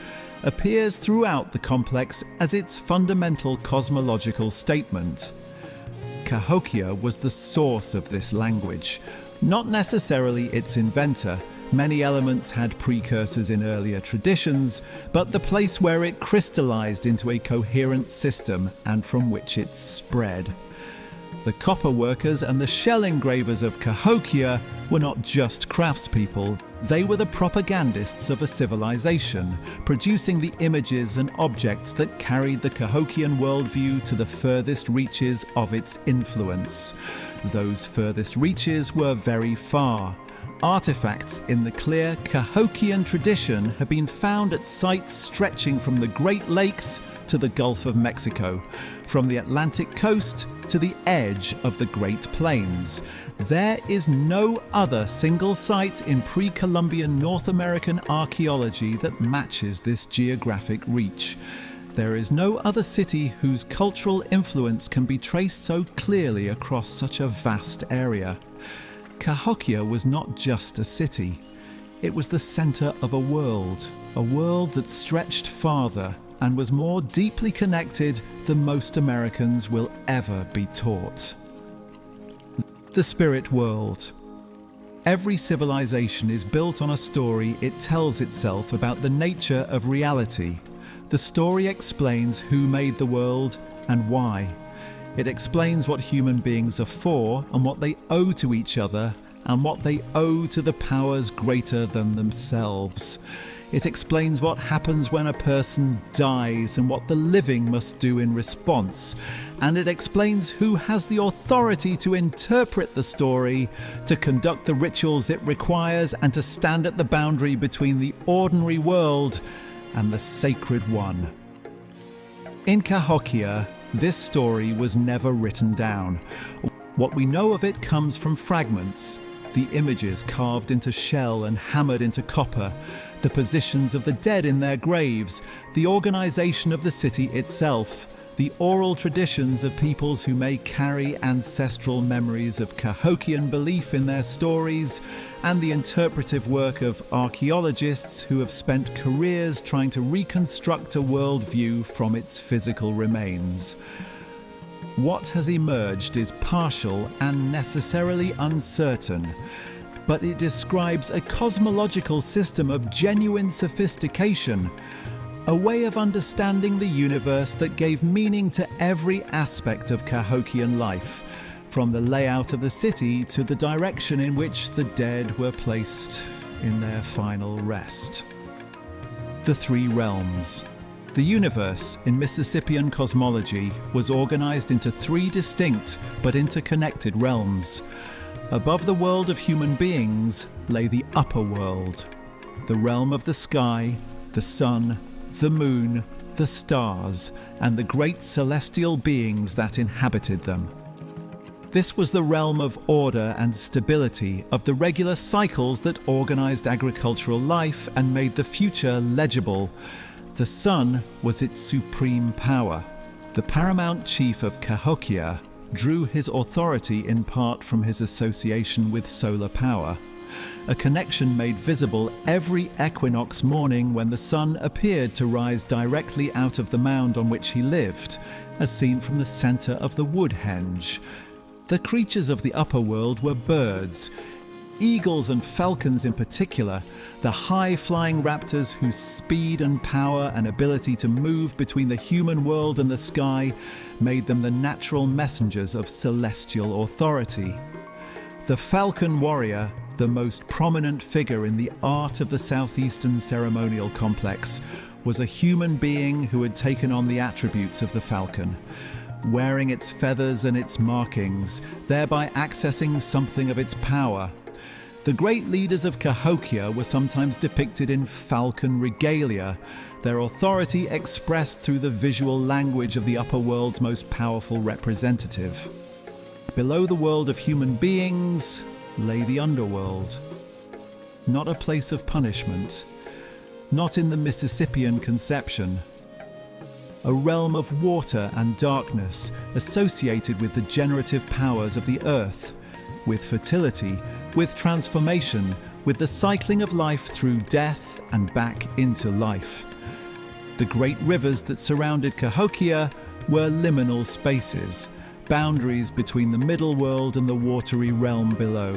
S1: appears throughout the complex as its fundamental cosmological statement. Cahokia was the source of this language, not necessarily its inventor. Many elements had precursors in earlier traditions, but the place where it crystallized into a coherent system and from which it spread. The copper workers and the shell engravers of Cahokia were not just craftspeople, they were the propagandists of a civilization, producing the images and objects that carried the Cahokian worldview to the furthest reaches of its influence. Those furthest reaches were very far. Artifacts in the clear Cahokian tradition have been found at sites stretching from the Great Lakes to the Gulf of Mexico, from the Atlantic coast to the edge of the Great Plains. There is no other single site in pre-Columbian North American archaeology that matches this geographic reach. There is no other city whose cultural influence can be traced so clearly across such a vast area. Cahokia was not just a city. It was the center of a world that stretched farther and was more deeply connected than most Americans will ever be taught. The spirit world. Every civilization is built on a story it tells itself about the nature of reality. The story explains who made the world and why. It explains what human beings are for and what they owe to each other and what they owe to the powers greater than themselves. It explains what happens when a person dies and what the living must do in response. And it explains who has the authority to interpret the story, to conduct the rituals it requires, and to stand at the boundary between the ordinary world and the sacred one. In Cahokia, this story was never written down. What we know of it comes from fragments, the images carved into shell and hammered into copper, the positions of the dead in their graves, the organization of the city itself, the oral traditions of peoples who may carry ancestral memories of Cahokian belief in their stories, and the interpretive work of archaeologists who have spent careers trying to reconstruct a worldview from its physical remains. What has emerged is partial and necessarily uncertain. but it describes a cosmological system of genuine sophistication, a way of understanding the universe that gave meaning to every aspect of Cahokian life, from the layout of the city to the direction in which the dead were placed in their final rest. The three realms. The universe, in Mississippian cosmology, was organized into three distinct but interconnected realms. Above the world of human beings lay the upper world, the realm of the sky, the sun, the moon, the stars, and the great celestial beings that inhabited them. This was the realm of order and stability, of the regular cycles that organized agricultural life and made the future legible. The sun was its supreme power. The paramount chief of Cahokia drew his authority in part from his association with solar power, a connection made visible every equinox morning when the sun appeared to rise directly out of the mound on which he lived, as seen from the center of the woodhenge. The creatures of the upper world were birds, eagles and falcons in particular, the high-flying raptors whose speed and power and ability to move between the human world and the sky made them the natural messengers of celestial authority. The falcon warrior, the most prominent figure in the art of the southeastern ceremonial complex, was a human being who had taken on the attributes of the falcon, wearing its feathers and its markings, thereby accessing something of its power. The great leaders of Cahokia were sometimes depicted in falcon regalia, their authority expressed through the visual language of the upper world's most powerful representative. Below the world of human beings lay the underworld. Not a place of punishment, not in the Mississippian conception. A realm of water and darkness associated with the generative powers of the earth, with fertility, with transformation, with the cycling of life through death and back into life. The great rivers that surrounded Cahokia were liminal spaces, boundaries between the middle world and the watery realm below,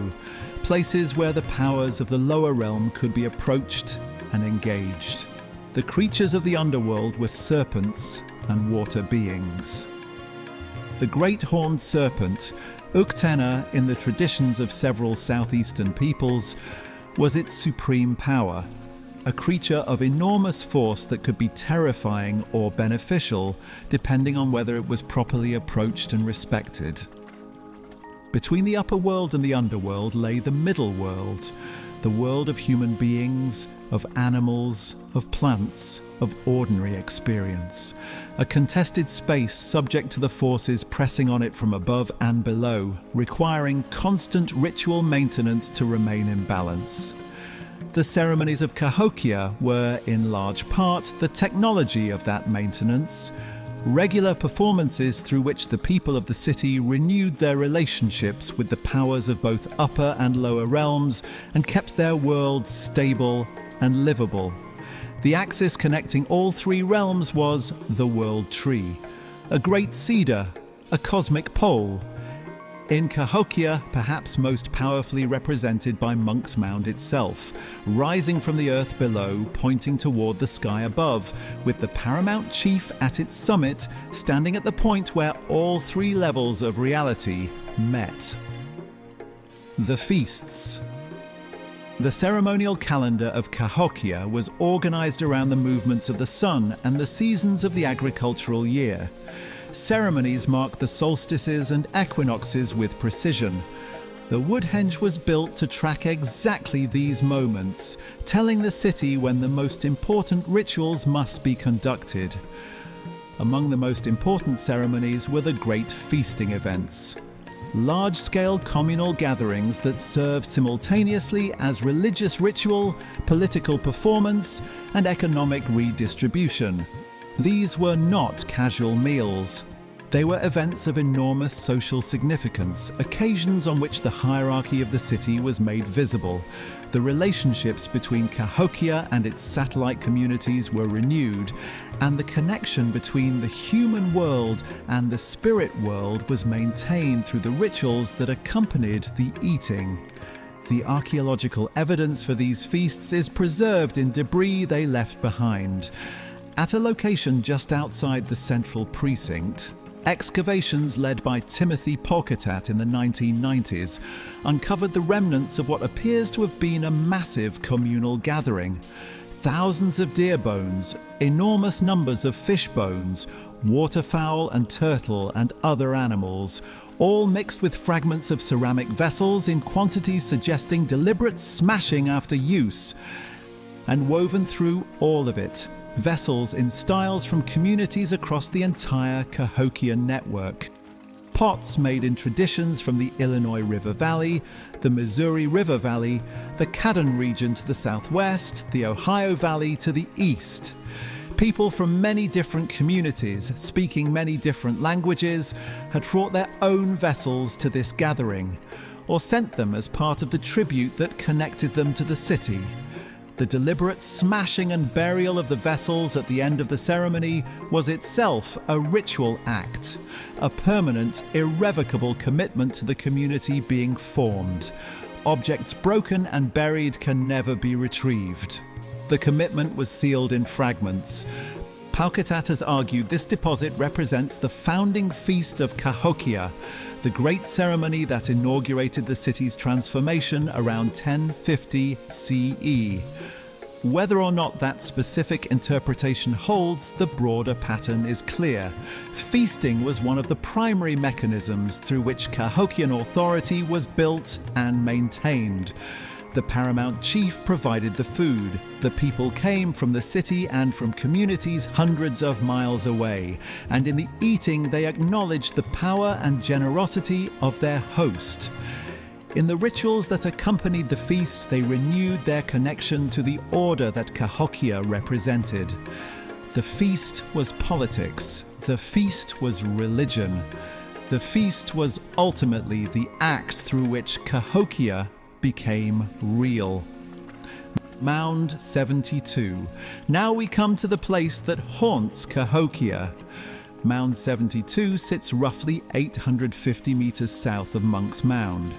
S1: places where the powers of the lower realm could be approached and engaged. The creatures of the underworld were serpents and water beings. The great horned serpent, Uktena in the traditions of several southeastern peoples, was its supreme power, a creature of enormous force that could be terrifying or beneficial, depending on whether it was properly approached and respected. Between the upper world and the underworld lay the middle world, the world of human beings, of animals, of plants, of ordinary experience, a contested space subject to the forces pressing on it from above and below, requiring constant ritual maintenance to remain in balance. The ceremonies of Cahokia were, in large part, the technology of that maintenance, regular performances through which the people of the city renewed their relationships with the powers of both upper and lower realms and kept their worlds stable and livable. The axis connecting all three realms was the World Tree, a great cedar, a cosmic pole. In Cahokia, perhaps most powerfully represented by Monk's Mound itself, rising from the earth below, pointing toward the sky above, with the paramount chief at its summit, standing at the point where all three levels of reality met. The feasts. The ceremonial calendar of Cahokia was organized around the movements of the sun and the seasons of the agricultural year. Ceremonies marked the solstices and equinoxes with precision. The woodhenge was built to track exactly these moments, telling the city when the most important rituals must be conducted. Among the most important ceremonies were the great feasting events, large-scale communal gatherings that served simultaneously as religious ritual, political performance, and economic redistribution. These were not casual meals. They were events of enormous social significance, occasions on which the hierarchy of the city was made visible. The relationships between Cahokia and its satellite communities were renewed, and the connection between the human world and the spirit world was maintained through the rituals that accompanied the eating. The archaeological evidence for these feasts is preserved in debris they left behind. At a location just outside the central precinct, excavations led by Timothy Polkatat in the 1990s uncovered the remnants of what appears to have been a massive communal gathering. Thousands of deer bones, enormous numbers of fish bones, waterfowl and turtle and other animals, all mixed with fragments of ceramic vessels in quantities suggesting deliberate smashing after use. And woven through all of it, vessels in styles from communities across the entire Cahokia network. Pots made in traditions from the Illinois River Valley, the Missouri River Valley, the Cadden region to the southwest, the Ohio Valley to the east. People from many different communities, speaking many different languages, had brought their own vessels to this gathering, or sent them as part of the tribute that connected them to the city. The deliberate smashing and burial of the vessels at the end of the ceremony was itself a ritual act, a permanent, irrevocable commitment to the community being formed. Objects broken and buried can never be retrieved. The commitment was sealed in fragments. Polkatat has argued this deposit represents the founding feast of Cahokia, the great ceremony that inaugurated the city's transformation around 1050 CE. Whether or not that specific interpretation holds, the broader pattern is clear. Feasting was one of the primary mechanisms through which Cahokian authority was built and maintained. The paramount chief provided the food. The people came from the city and from communities hundreds of miles away, and in the eating they acknowledged the power and generosity of their host. In the rituals that accompanied the feast, they renewed their connection to the order that Cahokia represented. The feast was politics. The feast was religion. The feast was ultimately the act through which Cahokia became real. Mound 72. Now we come to the place that haunts Cahokia. Mound 72 sits roughly 850 meters south of Monk's Mound,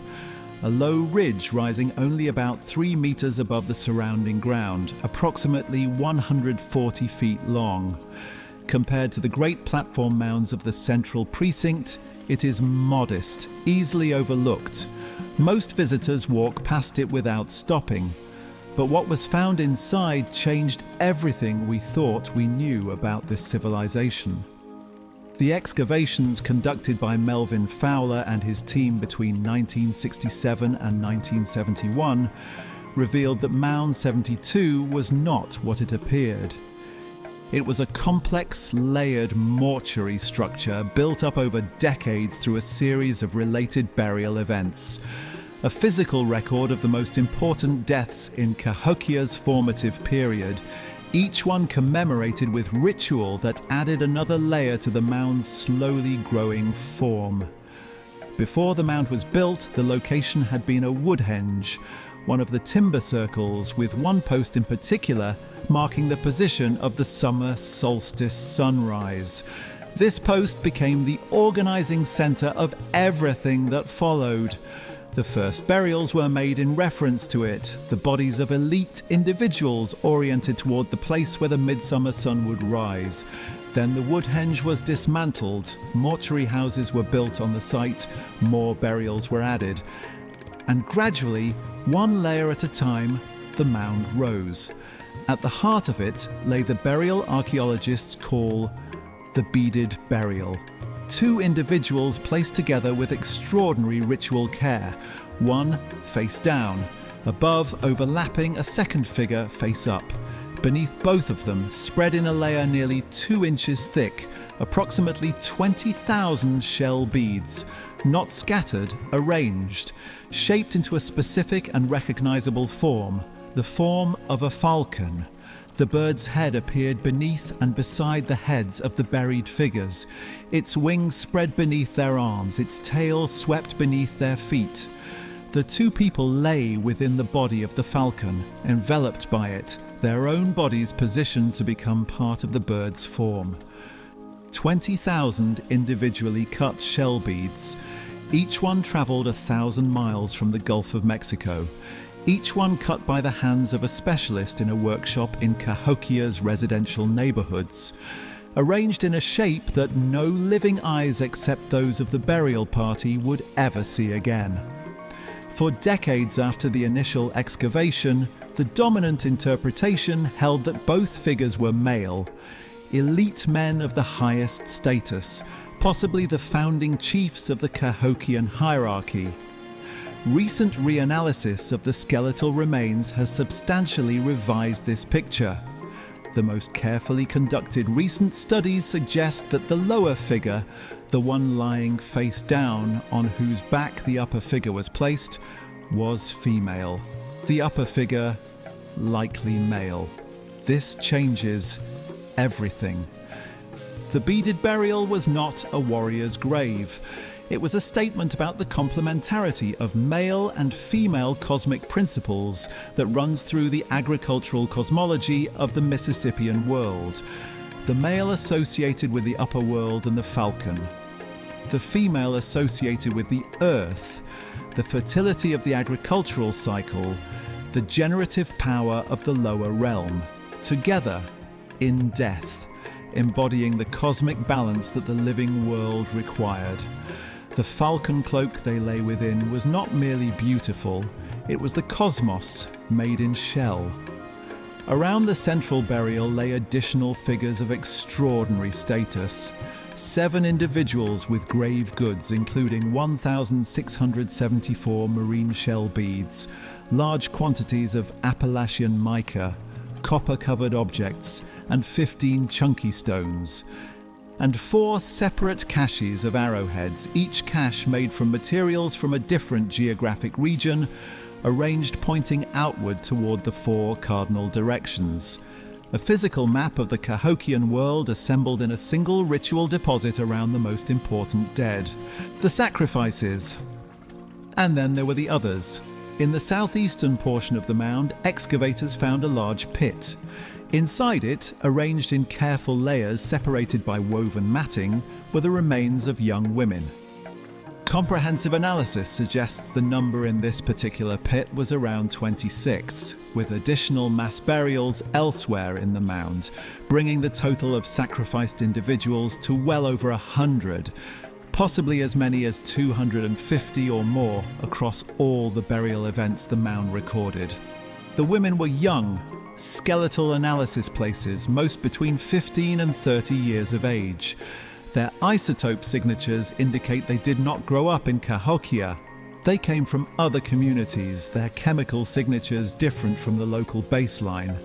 S1: a low ridge rising only about 3 meters above the surrounding ground, approximately 140 feet long. Compared to the great platform mounds of the central precinct, it is modest, easily overlooked. Most visitors walk past it without stopping, but what was found inside changed everything we thought we knew about this civilization. The excavations conducted by Melvin Fowler and his team between 1967 and 1971 revealed that Mound 72 was not what it appeared. It was a complex, layered mortuary structure built up over decades through a series of related burial events. A physical record of the most important deaths in Cahokia's formative period, each one commemorated with ritual that added another layer to the mound's slowly growing form. Before the mound was built, the location had been a woodhenge, one of the timber circles, with one post in particular marking the position of the summer solstice sunrise. This post became the organizing center of everything that followed. The first burials were made in reference to it, the bodies of elite individuals oriented toward the place where the midsummer sun would rise. Then the woodhenge was dismantled, mortuary houses were built on the site, more burials were added, and gradually, one layer at a time, the mound rose. At the heart of it lay the burial archaeologists call the beaded burial. Two individuals placed together with extraordinary ritual care, one face down, above overlapping a second figure face up. Beneath both of them, spread in a layer nearly 2 inches thick, approximately 20,000 shell beads, not scattered, arranged, shaped into a specific and recognizable form, the form of a falcon. The bird's head appeared beneath and beside the heads of the buried figures. Its wings spread beneath their arms, its tail swept beneath their feet. The two people lay within the body of the falcon, enveloped by it, their own bodies positioned to become part of the bird's form. 20,000 individually cut shell beads. each one traveled 1,000 miles from the Gulf of Mexico, each one cut by the hands of a specialist in a workshop in Cahokia's residential neighborhoods, arranged in a shape that no living eyes except those of the burial party would ever see again. For decades after the initial excavation, the dominant interpretation held that both figures were male, elite men of the highest status, possibly the founding chiefs of the Cahokian hierarchy. Recent reanalysis of the skeletal remains has substantially revised this picture. The most carefully conducted recent studies suggest that the lower figure, the one lying face down on whose back the upper figure was placed, was female. The upper figure, likely male. This changes everything. The beaded burial was not a warrior's grave. It was a statement about the complementarity of male and female cosmic principles that runs through the agricultural cosmology of the Mississippian world. The male associated with the upper world and the falcon. The female associated with the earth, the fertility of the agricultural cycle, the generative power of the lower realm, together in death, embodying the cosmic balance that the living world required. The falcon cloak they lay within was not merely beautiful, it was the cosmos made in shell. Around the central burial lay additional figures of extraordinary status. 7 individuals with grave goods, including 1,674 marine shell beads, large quantities of Appalachian mica, copper-covered objects, and 15 chunky stones, and 4 separate caches of arrowheads, each cache made from materials from a different geographic region, arranged pointing outward toward the 4 cardinal directions. A physical map of the Cahokian world assembled in a single ritual deposit around the most important dead. The sacrifices. And then there were the others. In the southeastern portion of the mound, excavators found a large pit. Inside it, arranged in careful layers separated by woven matting, were the remains of young women. Comprehensive analysis suggests the number in this particular pit was around 26, with additional mass burials elsewhere in the mound, bringing the total of sacrificed individuals to well over 100, possibly as many as 250 or more across all the burial events the mound recorded. The women were young, skeletal analysis places, most between 15 and 30 years of age. Their isotope signatures indicate they did not grow up in Cahokia. They came from other communities, their chemical signatures different from the local baseline.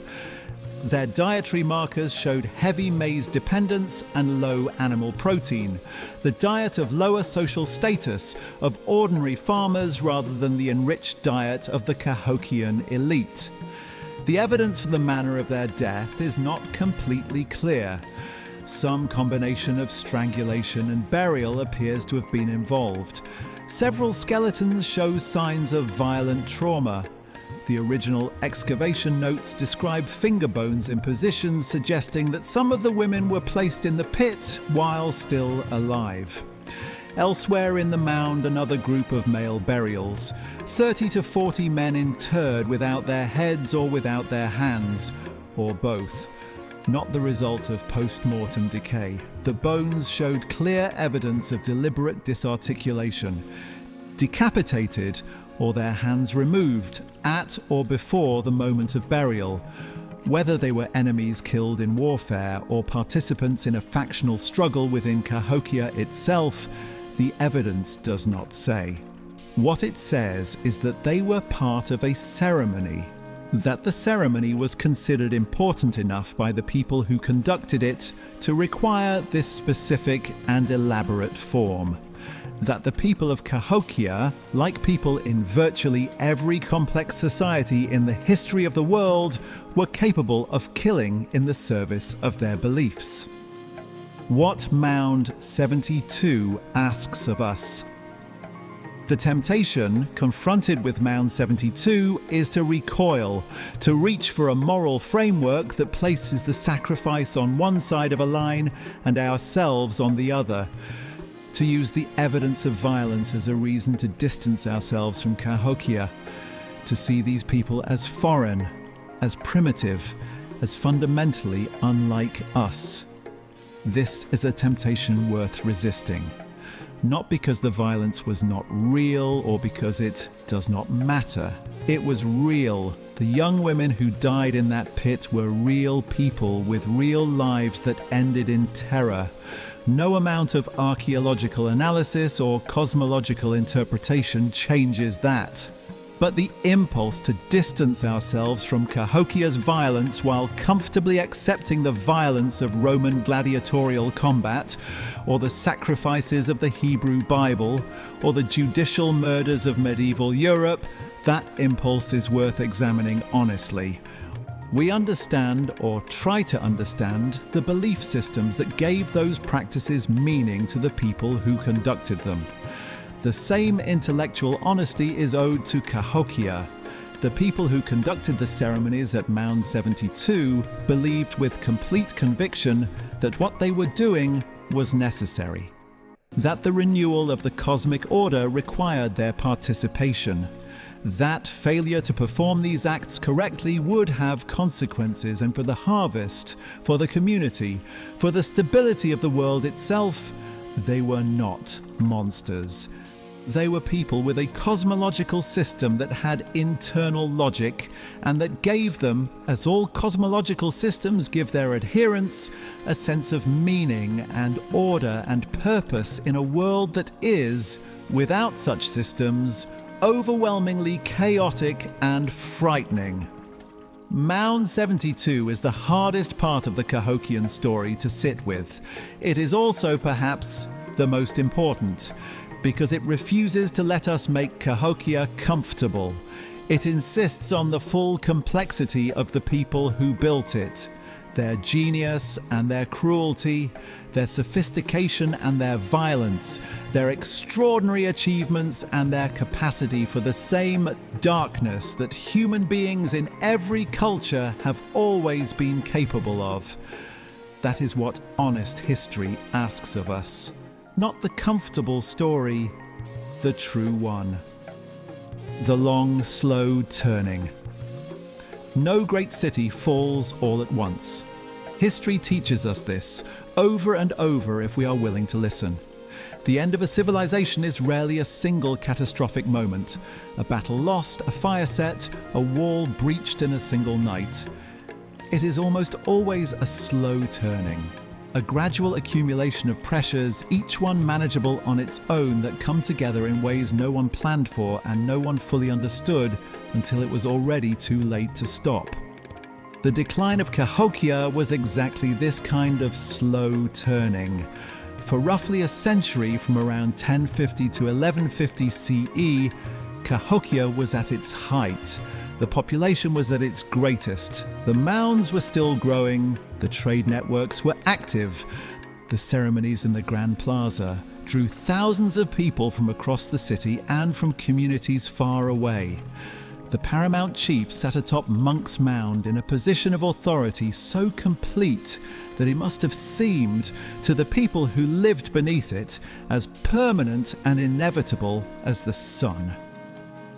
S1: Their dietary markers showed heavy maize dependence and low animal protein, the diet of lower social status, of ordinary farmers rather than the enriched diet of the Cahokian elite. The evidence for the manner of their death is not completely clear. Some combination of strangulation and burial appears to have been involved. Several skeletons show signs of violent trauma. The original excavation notes describe finger bones in positions suggesting that some of the women were placed in the pit while still alive. Elsewhere in the mound, another group of male burials. 30 to 40 men interred without their heads or without their hands, or both. Not the result of post-mortem decay. The bones showed clear evidence of deliberate disarticulation. Decapitated, or their hands removed, at or before the moment of burial. Whether they were enemies killed in warfare or participants in a factional struggle within Cahokia itself, the evidence does not say. What it says is that they were part of a ceremony, that the ceremony was considered important enough by the people who conducted it to require this specific and elaborate form, that the people of Cahokia, like people in virtually every complex society in the history of the world, were capable of killing in the service of their beliefs. What Mound 72 asks of us. The temptation, confronted with Mound 72, is to recoil, to reach for a moral framework that places the sacrifice on one side of a line and ourselves on the other, to use the evidence of violence as a reason to distance ourselves from Cahokia, to see these people as foreign, as primitive, as fundamentally unlike us. This is a temptation worth resisting. Not because the violence was not real or because it does not matter. It was real. The young women who died in that pit were real people with real lives that ended in terror. No amount of archaeological analysis or cosmological interpretation changes that. But the impulse to distance ourselves from Cahokia's violence while comfortably accepting the violence of Roman gladiatorial combat, or the sacrifices of the Hebrew Bible, or the judicial murders of medieval Europe, that impulse is worth examining honestly. We understand, or try to understand, the belief systems that gave those practices meaning to the people who conducted them. The same intellectual honesty is owed to Cahokia. The people who conducted the ceremonies at Mound 72 believed with complete conviction that what they were doing was necessary, that the renewal of the cosmic order required their participation, that failure to perform these acts correctly would have consequences, and for the harvest, for the community, for the stability of the world itself, they were not monsters. They were people with a cosmological system that had internal logic and that gave them, as all cosmological systems give their adherents, a sense of meaning and order and purpose in a world that is, without such systems, overwhelmingly chaotic and frightening. Mound 72 is the hardest part of the Cahokian story to sit with. It is also perhaps the most important, because it refuses to let us make Cahokia comfortable. It insists on the full complexity of the people who built it, their genius and their cruelty, their sophistication and their violence, their extraordinary achievements and their capacity for the same darkness that human beings in every culture have always been capable of. That is what honest history asks of us. Not the comfortable story, the true one. The long, slow turning. No great city falls all at once. History teaches us this, over and over if we are willing to listen. The end of a civilization is rarely a single catastrophic moment. A battle lost, a fire set, a wall breached in a single night. It is almost always a slow turning. A gradual accumulation of pressures, each one manageable on its own, that come together in ways no one planned for and no one fully understood until it was already too late to stop. The decline of Cahokia was exactly this kind of slow turning. For roughly a century, from around 1050 to 1150 CE, Cahokia was at its height. The population was at its greatest. The mounds were still growing. The trade networks were active. The ceremonies in the Grand Plaza drew thousands of people from across the city and from communities far away. The paramount chief sat atop Monk's Mound in a position of authority so complete that it must have seemed to the people who lived beneath it as permanent and inevitable as the sun.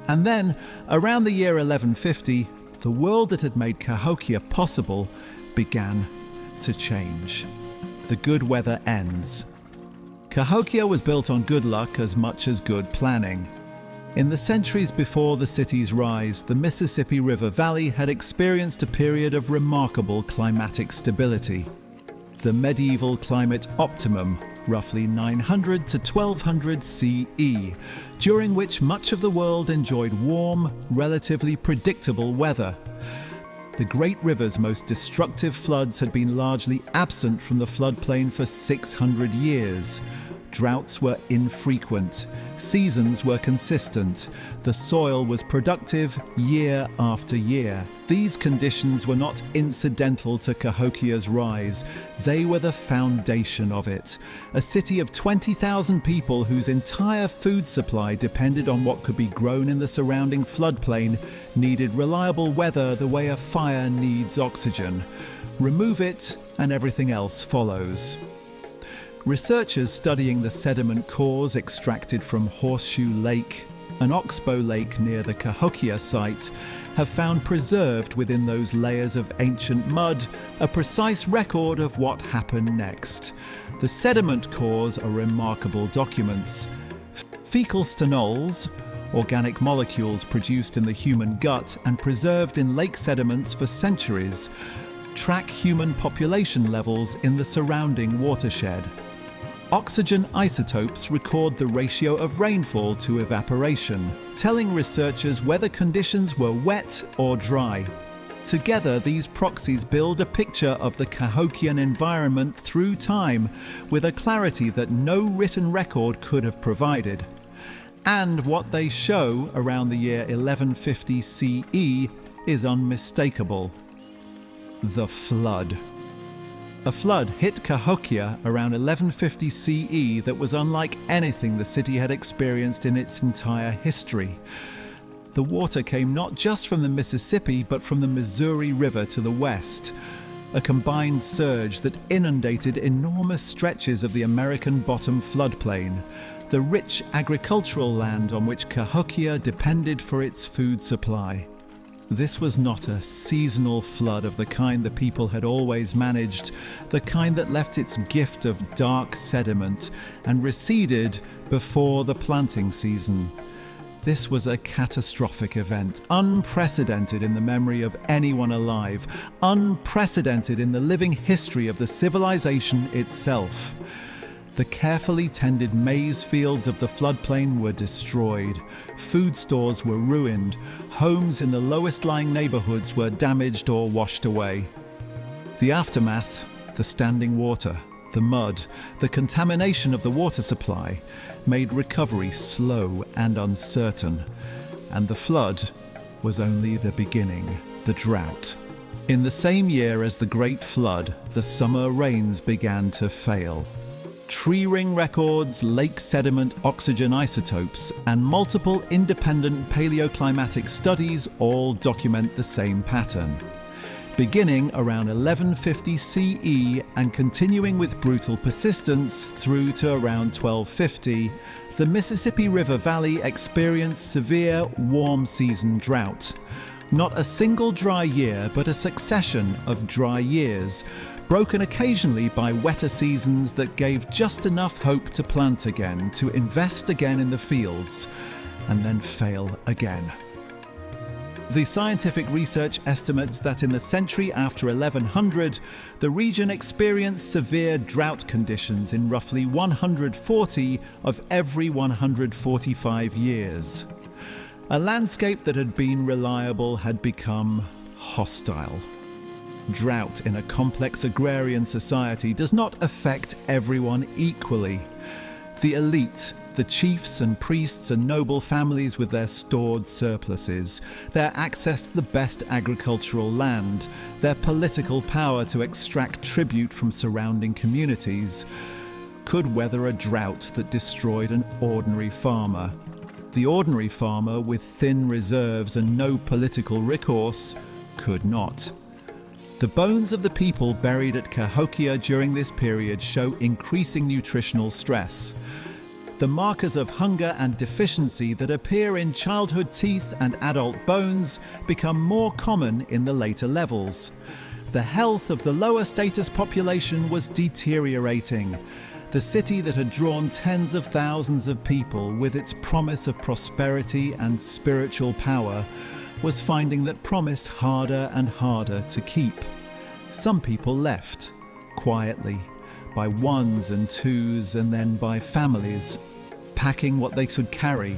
S1: And then, around the year 1150, the world that had made Cahokia possible began to change. The good weather ends. Cahokia was built on good luck as much as good planning. In the centuries before the city's rise, the Mississippi River Valley had experienced a period of remarkable climatic stability. The medieval climate optimum, roughly 900 to 1200 CE, during which much of the world enjoyed warm, relatively predictable weather. The great river's most destructive floods had been largely absent from the floodplain for 600 years. Droughts were infrequent. Seasons were consistent. The soil was productive year after year. These conditions were not incidental to Cahokia's rise. They were the foundation of it. A city of 20,000 people whose entire food supply depended on what could be grown in the surrounding floodplain needed reliable weather the way a fire needs oxygen. Remove it and everything else follows. Researchers studying the sediment cores extracted from Horseshoe Lake, an oxbow lake near the Cahokia site, have found preserved within those layers of ancient mud a precise record of what happened next. The sediment cores are remarkable documents. Fecal stanols, organic molecules produced in the human gut and preserved in lake sediments for centuries, track human population levels in the surrounding watershed. Oxygen isotopes record the ratio of rainfall to evaporation, telling researchers whether conditions were wet or dry. Together, these proxies build a picture of the Cahokian environment through time with a clarity that no written record could have provided. And what they show around the year 1150 CE is unmistakable: the flood. A flood hit Cahokia around 1150 CE that was unlike anything the city had experienced in its entire history. The water came not just from the Mississippi but from the Missouri River to the west, a combined surge that inundated enormous stretches of the American bottom floodplain, the rich agricultural land on which Cahokia depended for its food supply. This was not a seasonal flood of the kind the people had always managed, the kind that left its gift of dark sediment and receded before the planting season. This was a catastrophic event, unprecedented in the memory of anyone alive, unprecedented in the living history of the civilization itself. The carefully tended maize fields of the floodplain were destroyed, food stores were ruined, homes in the lowest lying neighborhoods were damaged or washed away. The aftermath, the standing water, the mud, the contamination of the water supply, made recovery slow and uncertain. And the flood was only the beginning, the drought. In the same year as the Great Flood, the summer rains began to fail. Tree ring records, lake sediment oxygen isotopes, and multiple independent paleoclimatic studies all document the same pattern. Beginning around 1150 CE and continuing with brutal persistence through to around 1250, the Mississippi River Valley experienced severe warm season drought. Not a single dry year, but a succession of dry years, broken occasionally by wetter seasons that gave just enough hope to plant again, to invest again in the fields, and then fail again. The scientific research estimates that in the century after 1100, the region experienced severe drought conditions in roughly 140 of every 145 years. A landscape that had been reliable had become hostile. Drought in a complex agrarian society does not affect everyone equally. The elite, the chiefs and priests and noble families with their stored surpluses, their access to the best agricultural land, their political power to extract tribute from surrounding communities, could weather a drought that destroyed an ordinary farmer. The ordinary farmer with thin reserves and no political recourse could not. The bones of the people buried at Cahokia during this period show increasing nutritional stress. The markers of hunger and deficiency that appear in childhood teeth and adult bones become more common in the later levels. The health of the lower status population was deteriorating. The city that had drawn tens of thousands of people with its promise of prosperity and spiritual power was finding that promise harder and harder to keep. Some people left, quietly, by ones and twos and then by families, packing what they could carry,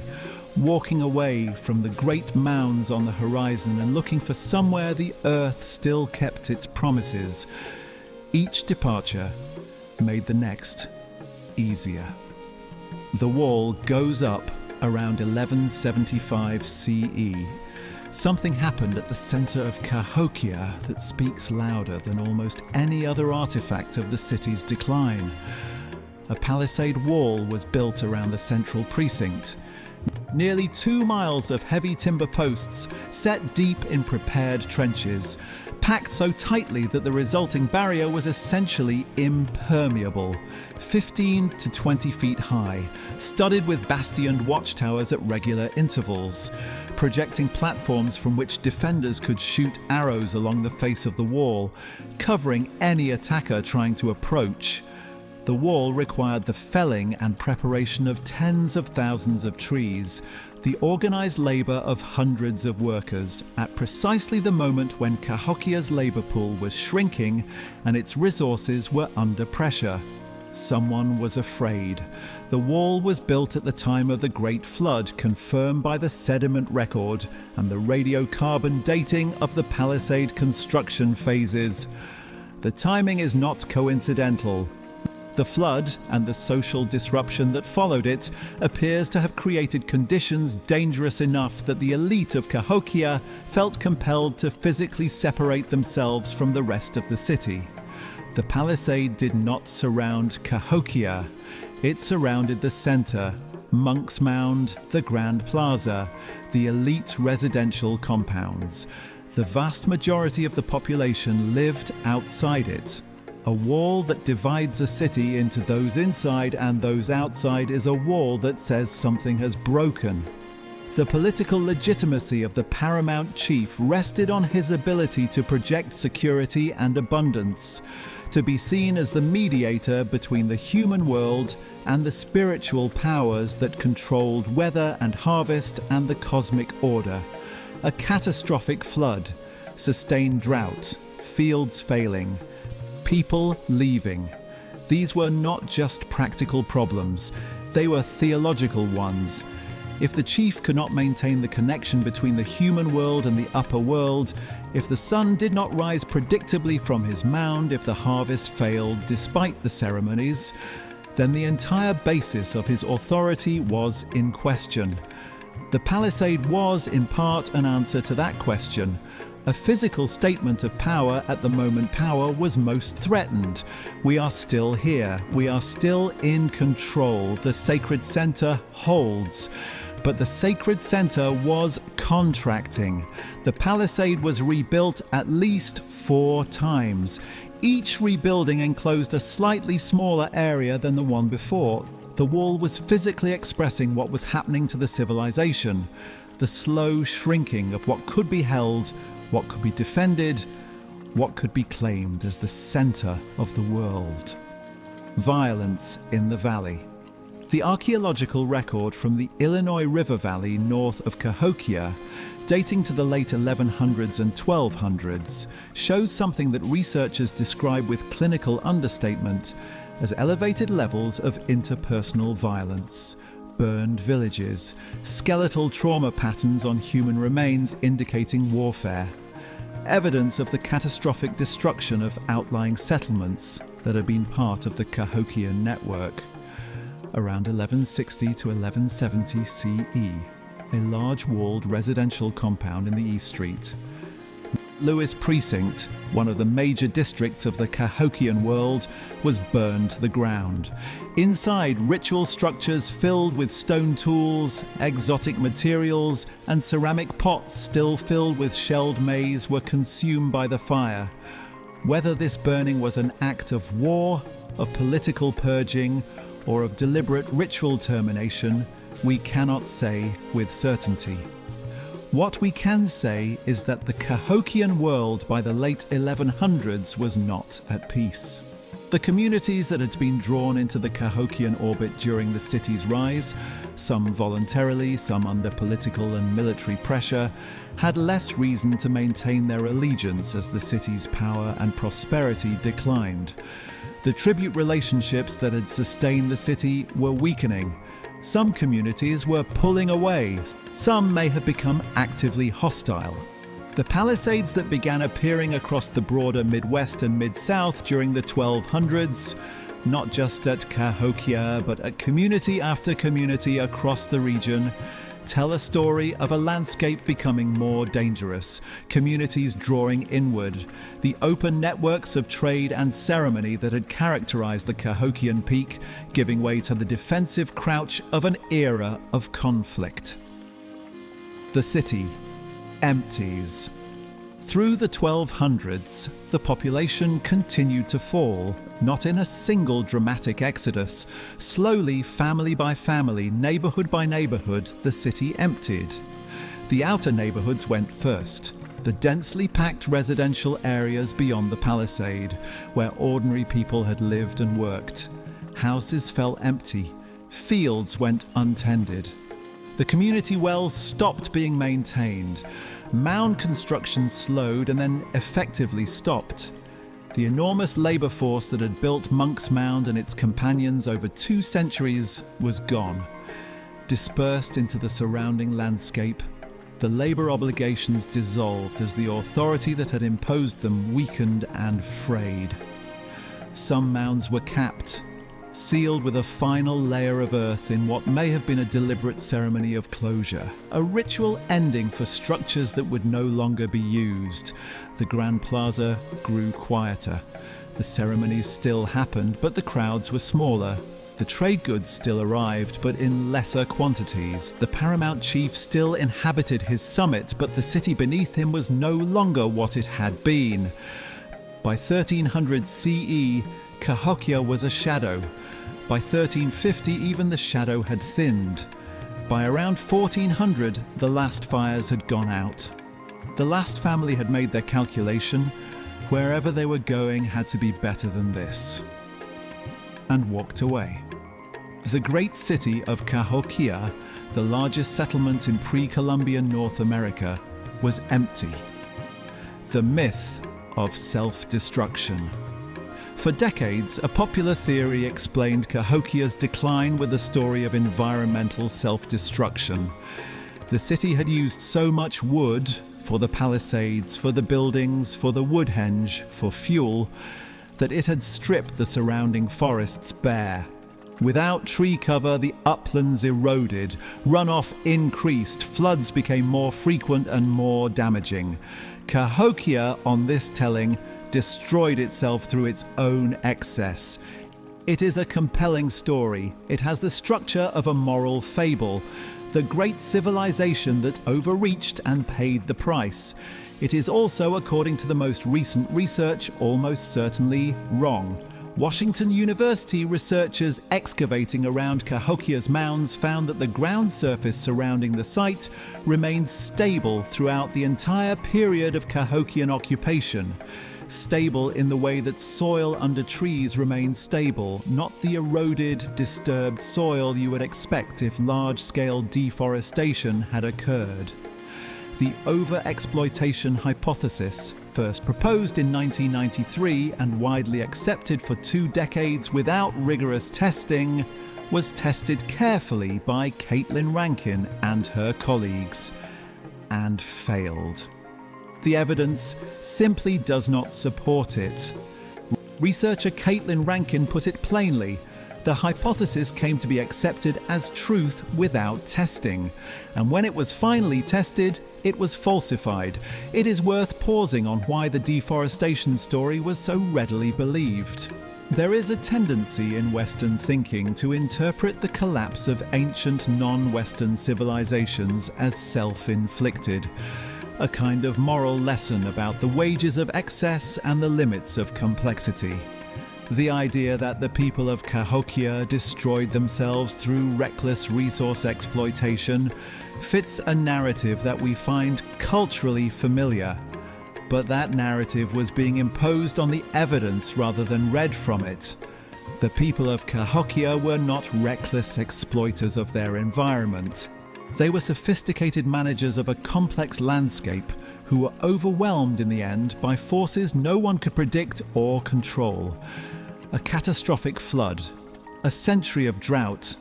S1: walking away from the great mounds on the horizon and looking for somewhere the earth still kept its promises. Each departure made the next easier. The wall goes up around 1175 CE. Something happened at the center of Cahokia that speaks louder than almost any other artifact of the city's decline. A palisade wall was built around the central precinct. nearly 2 miles of heavy timber posts set deep in prepared trenches, packed so tightly that the resulting barrier was essentially impermeable, 15 to 20 feet high, studded with bastioned watchtowers at regular intervals, projecting platforms from which defenders could shoot arrows along the face of the wall, covering any attacker trying to approach. The wall required the felling and preparation of tens of thousands of trees, the organised labour of hundreds of workers, at precisely the moment when Cahokia's labour pool was shrinking and its resources were under pressure. Someone was afraid. The wall was built at the time of the Great Flood, confirmed by the sediment record and the radiocarbon dating of the palisade construction phases. The timing is not coincidental. The flood and the social disruption that followed it appears to have created conditions dangerous enough that the elite of Cahokia felt compelled to physically separate themselves from the rest of the city. The palisade did not surround Cahokia. It surrounded the centre, Monk's Mound, the Grand Plaza, the elite residential compounds. The vast majority of the population lived outside it. A wall that divides a city into those inside and those outside is a wall that says something has broken. The political legitimacy of the paramount chief rested on his ability to project security and abundance, to be seen as the mediator between the human world and the spiritual powers that controlled weather and harvest and the cosmic order. A catastrophic flood, sustained drought, fields failing, people leaving. These were not just practical problems, they were theological ones. If the chief could not maintain the connection between the human world and the upper world, if the sun did not rise predictably from his mound, if the harvest failed despite the ceremonies, then the entire basis of his authority was in question. The palisade was, in part, an answer to that question. A physical statement of power at the moment power was most threatened. We are still here. We are still in control. The sacred center holds. But the sacred center was contracting. The palisade was rebuilt at least 4 times. Each rebuilding enclosed a slightly smaller area than the one before. The wall was physically expressing what was happening to the civilization, the slow shrinking of what could be held, what could be defended, what could be claimed as the center of the world. Violence in the valley. The archaeological record from the Illinois River Valley north of Cahokia, dating to the late 1100s and 1200s, shows something that researchers describe with clinical understatement as elevated levels of interpersonal violence. Burned villages, skeletal trauma patterns on human remains indicating warfare, evidence of the catastrophic destruction of outlying settlements that had been part of the Cahokian network. Around 1160 to 1170 CE, a large walled residential compound in the East Street. Lewis Precinct, one of the major districts of the Cahokian world, was burned to the ground. Inside, ritual structures filled with stone tools, exotic materials, and ceramic pots still filled with shelled maize were consumed by the fire. Whether this burning was an act of war, of political purging, or of deliberate ritual termination, we cannot say with certainty. What we can say is that the Cahokian world by the late 1100s was not at peace. The communities that had been drawn into the Cahokian orbit during the city's rise, some voluntarily, some under political and military pressure, had less reason to maintain their allegiance as the city's power and prosperity declined. The tribute relationships that had sustained the city were weakening. Some communities were pulling away. Some may have become actively hostile. The palisades that began appearing across the broader Midwest and Mid-South during the 1200s, not just at Cahokia, but at community after community across the region, tell a story of a landscape becoming more dangerous, communities drawing inward, the open networks of trade and ceremony that had characterized the Cahokian peak giving way to the defensive crouch of an era of conflict. The city empties. Through the 1200s, the population continued to fall, not in a single dramatic exodus. Slowly, family by family, neighborhood by neighborhood, the city emptied. The outer neighborhoods went first, the densely packed residential areas beyond the palisade, where ordinary people had lived and worked. Houses fell empty, fields went untended. The community wells stopped being maintained. Mound construction slowed and then effectively stopped. The enormous labor force that had built Monk's Mound and its companions over 2 centuries was gone. Dispersed into the surrounding landscape, the labor obligations dissolved as the authority that had imposed them weakened and frayed. Some mounds were capped, sealed with a final layer of earth in what may have been a deliberate ceremony of closure, a ritual ending for structures that would no longer be used. The Grand Plaza grew quieter. The ceremonies still happened, but the crowds were smaller. The trade goods still arrived, but in lesser quantities. The paramount chief still inhabited his summit, but the city beneath him was no longer what it had been. By 1300 CE, Cahokia was a shadow. By 1350, even the shadow had thinned. By around 1400, the last fires had gone out. The last family had made their calculation. Wherever they were going had to be better than this. And walked away. The great city of Cahokia, the largest settlement in pre-Columbian North America, was empty. The myth of self-destruction. For decades, a popular theory explained Cahokia's decline with a story of environmental self-destruction. The city had used so much wood for the palisades, for the buildings, for the wood henge, for fuel, that it had stripped the surrounding forests bare. Without tree cover, the uplands eroded, runoff increased, floods became more frequent and more damaging. Cahokia, on this telling, destroyed itself through its own excess. It is a compelling story. It has the structure of a moral fable, the great civilization that overreached and paid the price. It is also, according to the most recent research, almost certainly wrong. Washington University researchers excavating around Cahokia's mounds found that the ground surface surrounding the site remained stable throughout the entire period of Cahokian occupation. Stable in the way that soil under trees remains stable, not the eroded, disturbed soil you would expect if large-scale deforestation had occurred. The over-exploitation hypothesis, first proposed in 1993 and widely accepted for 2 decades without rigorous testing, was tested carefully by Caitlin Rankin and her colleagues, and failed. The evidence simply does not support it. Researcher Caitlin Rankin put it plainly: the hypothesis came to be accepted as truth without testing, and when it was finally tested, it was falsified. It is worth pausing on why the deforestation story was so readily believed. There is a tendency in Western thinking to interpret the collapse of ancient non-Western civilizations as self-inflicted. A kind of moral lesson about the wages of excess and the limits of complexity. The idea that the people of Cahokia destroyed themselves through reckless resource exploitation fits a narrative that we find culturally familiar. But that narrative was being imposed on the evidence rather than read from it. The people of Cahokia were not reckless exploiters of their environment. They were sophisticated managers of a complex landscape who were overwhelmed in the end by forces no one could predict or control. A catastrophic flood, a century of drought,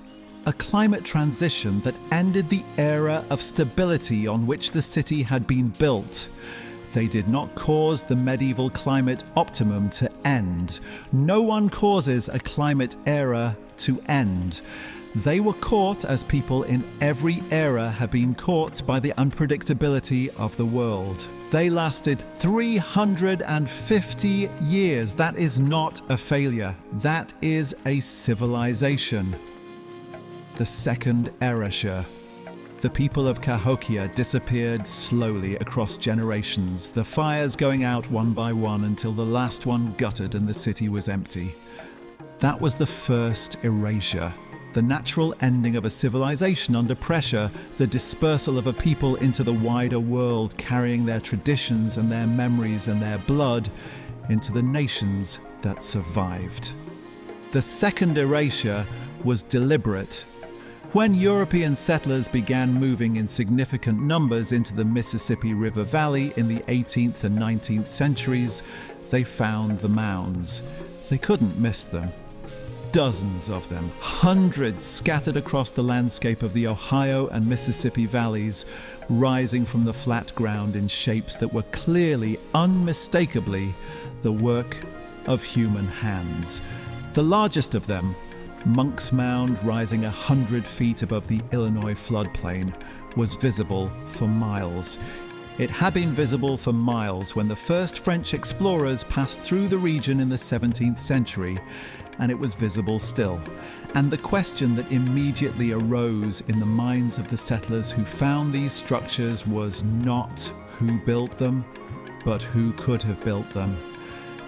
S1: a climate transition that ended the era of stability on which the city had been built. They did not cause the medieval climate optimum to end. No one causes a climate era to end. They were caught as people in every era have been caught by the unpredictability of the world. They lasted 350 years. That is not a failure. That is a civilization. The second erasure. The people of Cahokia disappeared slowly across generations, the fires going out one by one until the last one guttered and the city was empty. That was the first erasure. The natural ending of a civilization under pressure, the dispersal of a people into the wider world, carrying their traditions and their memories and their blood into the nations that survived. The second erasure was deliberate. When European settlers began moving in significant numbers into the Mississippi River Valley in the 18th and 19th centuries, they found the mounds. They couldn't miss them. Dozens of them, hundreds scattered across the landscape of the Ohio and Mississippi valleys, rising from the flat ground in shapes that were clearly, unmistakably, the work of human hands. The largest of them, Monk's Mound, rising 100 feet above the Illinois floodplain, was visible for miles. It had been visible for miles when the first French explorers passed through the region in the 17th century, and it was visible still. And the question that immediately arose in the minds of the settlers who found these structures was not who built them, but who could have built them.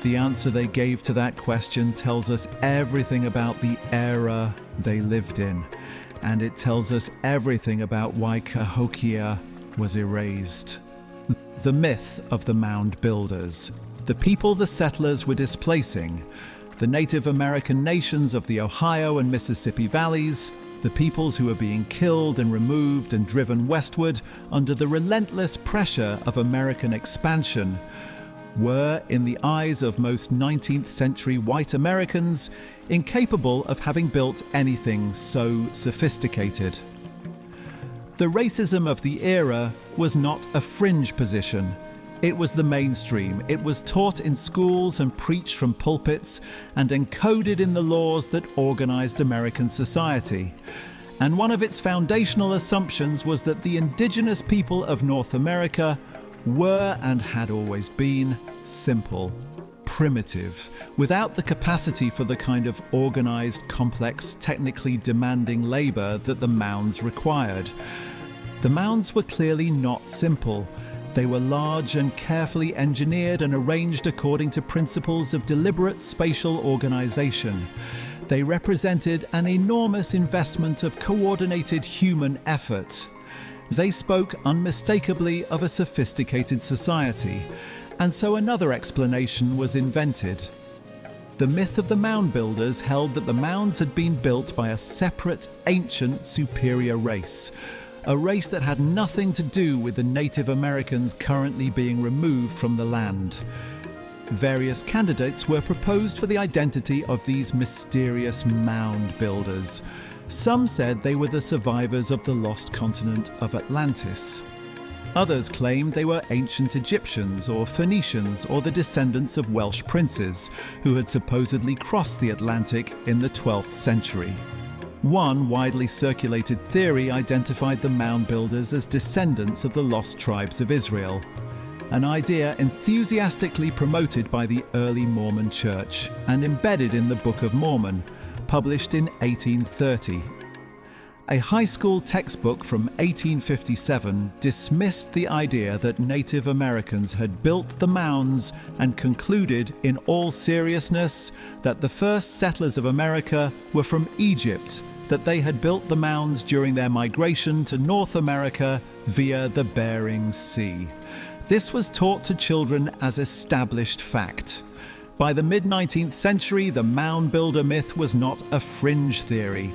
S1: The answer they gave to that question tells us everything about the era they lived in, and it tells us everything about why Cahokia was erased. The myth of the mound builders, the people the settlers were displacing, the Native American nations of the Ohio and Mississippi valleys, the peoples who were being killed and removed and driven westward under the relentless pressure of American expansion, were, in the eyes of most 19th century white Americans, incapable of having built anything so sophisticated. The racism of the era was not a fringe position. It was the mainstream. It was taught in schools and preached from pulpits and encoded in the laws that organized American society. And one of its foundational assumptions was that the indigenous people of North America were and had always been simple, primitive, without the capacity for the kind of organized, complex, technically demanding labor that the mounds required. The mounds were clearly not simple. They were large and carefully engineered and arranged according to principles of deliberate spatial organization. They represented an enormous investment of coordinated human effort. They spoke unmistakably of a sophisticated society, and so another explanation was invented. The myth of the mound builders held that the mounds had been built by a separate, ancient, superior race. A race that had nothing to do with the Native Americans currently being removed from the land. Various candidates were proposed for the identity of these mysterious mound builders. Some said they were the survivors of the lost continent of Atlantis. Others claimed they were ancient Egyptians or Phoenicians or the descendants of Welsh princes who had supposedly crossed the Atlantic in the 12th century. One widely circulated theory identified the mound builders as descendants of the lost tribes of Israel, an idea enthusiastically promoted by the early Mormon Church and embedded in the Book of Mormon, published in 1830. A high school textbook from 1857 dismissed the idea that Native Americans had built the mounds and concluded in all seriousness that the first settlers of America were from Egypt, that they had built the mounds during their migration to North America via the Bering Sea. This was taught to children as established fact. By the mid-19th century, the mound builder myth was not a fringe theory.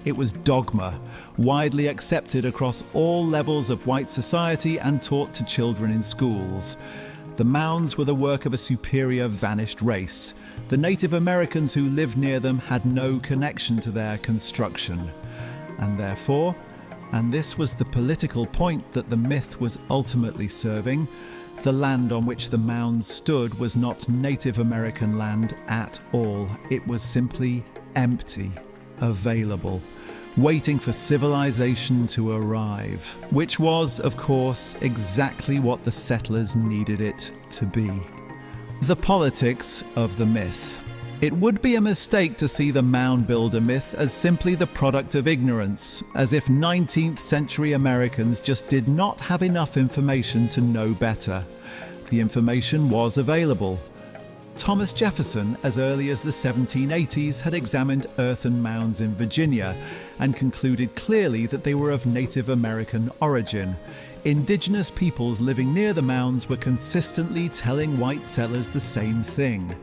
S1: It was dogma, widely accepted across all levels of white society and taught to children in schools. The mounds were the work of a superior vanished race. The Native Americans who lived near them had no connection to their construction. And therefore, and this was the political point that the myth was ultimately serving, the land on which the mounds stood was not Native American land at all. It was simply empty, available, waiting for civilization to arrive, which was, of course, exactly what the settlers needed it to be. The politics of the myth. It would be a mistake to see the mound builder myth as simply the product of ignorance, as if 19th century Americans just did not have enough information to know better. The information was available. Thomas Jefferson, as early as the 1780s, had examined earthen mounds in Virginia and concluded clearly that they were of Native American origin. Indigenous peoples living near the mounds were consistently telling white settlers the same thing,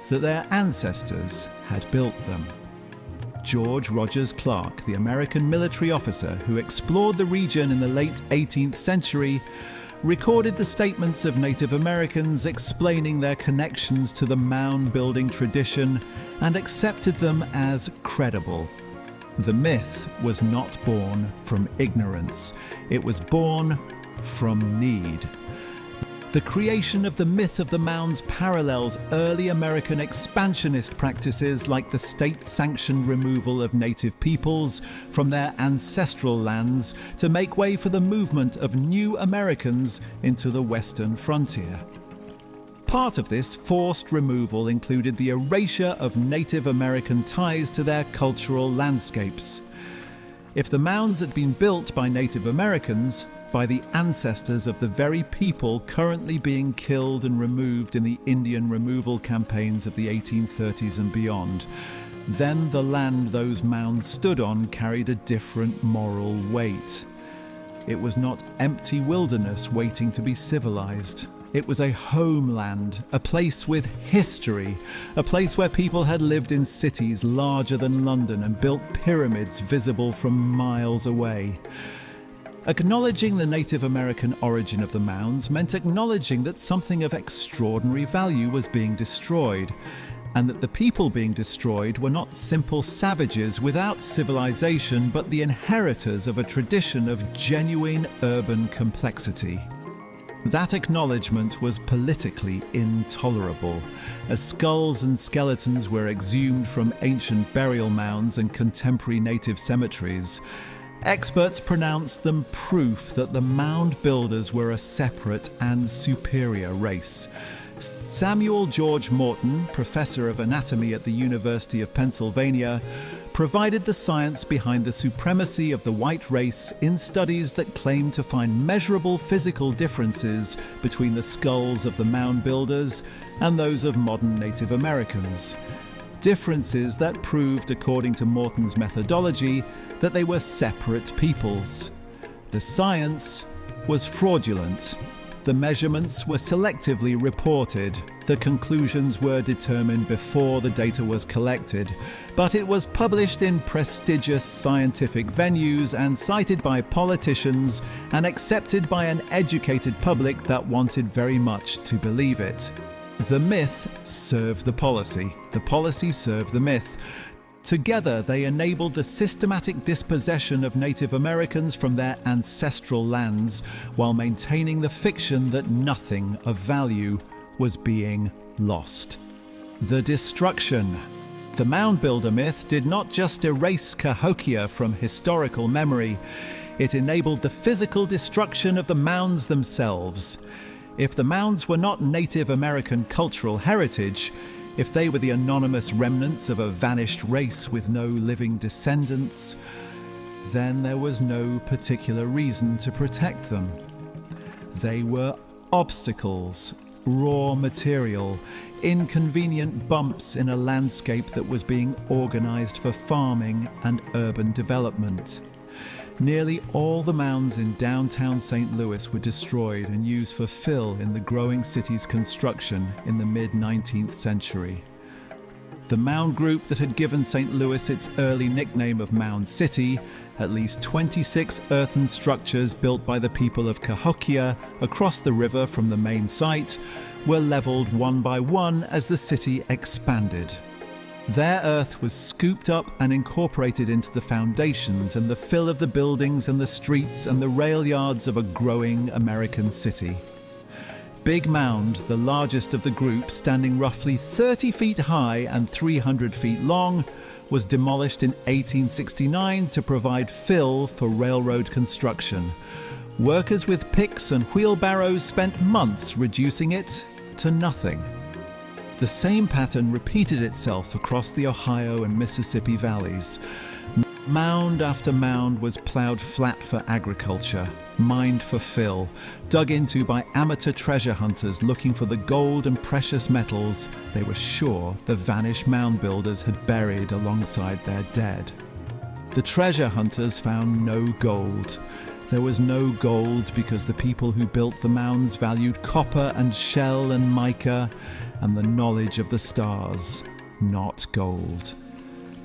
S1: that their ancestors had built them. George Rogers Clark, the American military officer who explored the region in the late 18th century, recorded the statements of Native Americans explaining their connections to the mound building tradition and accepted them as credible. The myth was not born from ignorance. It was born from need. The creation of the myth of the mounds parallels early American expansionist practices like the state-sanctioned removal of native peoples from their ancestral lands to make way for the movement of new Americans into the western frontier. Part of this forced removal included the erasure of Native American ties to their cultural landscapes. If the mounds had been built by Native Americans, by the ancestors of the very people currently being killed and removed in the Indian removal campaigns of the 1830s and beyond, then the land those mounds stood on carried a different moral weight. It was not empty wilderness waiting to be civilized. It was a homeland, a place with history, a place where people had lived in cities larger than London and built pyramids visible from miles away. Acknowledging the Native American origin of the mounds meant acknowledging that something of extraordinary value was being destroyed, and that the people being destroyed were not simple savages without civilization, but the inheritors of a tradition of genuine urban complexity. That acknowledgement was politically intolerable, as skulls and skeletons were exhumed from ancient burial mounds and contemporary native cemeteries. Experts pronounced them proof that the mound builders were a separate and superior race. Samuel George Morton, professor of anatomy at the University of Pennsylvania, provided the science behind the supremacy of the white race in studies that claimed to find measurable physical differences between the skulls of the mound builders and those of modern Native Americans. Differences that proved, according to Morton's methodology, that they were separate peoples. The science was fraudulent. The measurements were selectively reported. The conclusions were determined before the data was collected, but it was published in prestigious scientific venues and cited by politicians and accepted by an educated public that wanted very much to believe it. The myth served the policy served the myth. Together, they enabled the systematic dispossession of Native Americans from their ancestral lands while maintaining the fiction that nothing of value was being lost. The destruction. The mound builder myth did not just erase Cahokia from historical memory, it enabled the physical destruction of the mounds themselves. If the mounds were not Native American cultural heritage, if they were the anonymous remnants of a vanished race with no living descendants, then there was no particular reason to protect them. They were obstacles, raw material, inconvenient bumps in a landscape that was being organized for farming and urban development. Nearly all the mounds in downtown St. Louis were destroyed and used for fill in the growing city's construction in the mid-19th century. The mound group that had given St. Louis its early nickname of Mound City, at least 26 earthen structures built by the people of Cahokia across the river from the main site, were leveled one by one as the city expanded. Their earth was scooped up and incorporated into the foundations and the fill of the buildings and the streets and the rail yards of a growing American city. Big Mound, the largest of the group, standing roughly 30 feet high and 300 feet long, was demolished in 1869 to provide fill for railroad construction. Workers with picks and wheelbarrows spent months reducing it to nothing. The same pattern repeated itself across the Ohio and Mississippi valleys. Mound after mound was plowed flat for agriculture, mined for fill, dug into by amateur treasure hunters looking for the gold and precious metals they were sure the vanished mound builders had buried alongside their dead. The treasure hunters found no gold. There was no gold because the people who built the mounds valued copper and shell and mica and the knowledge of the stars, not gold.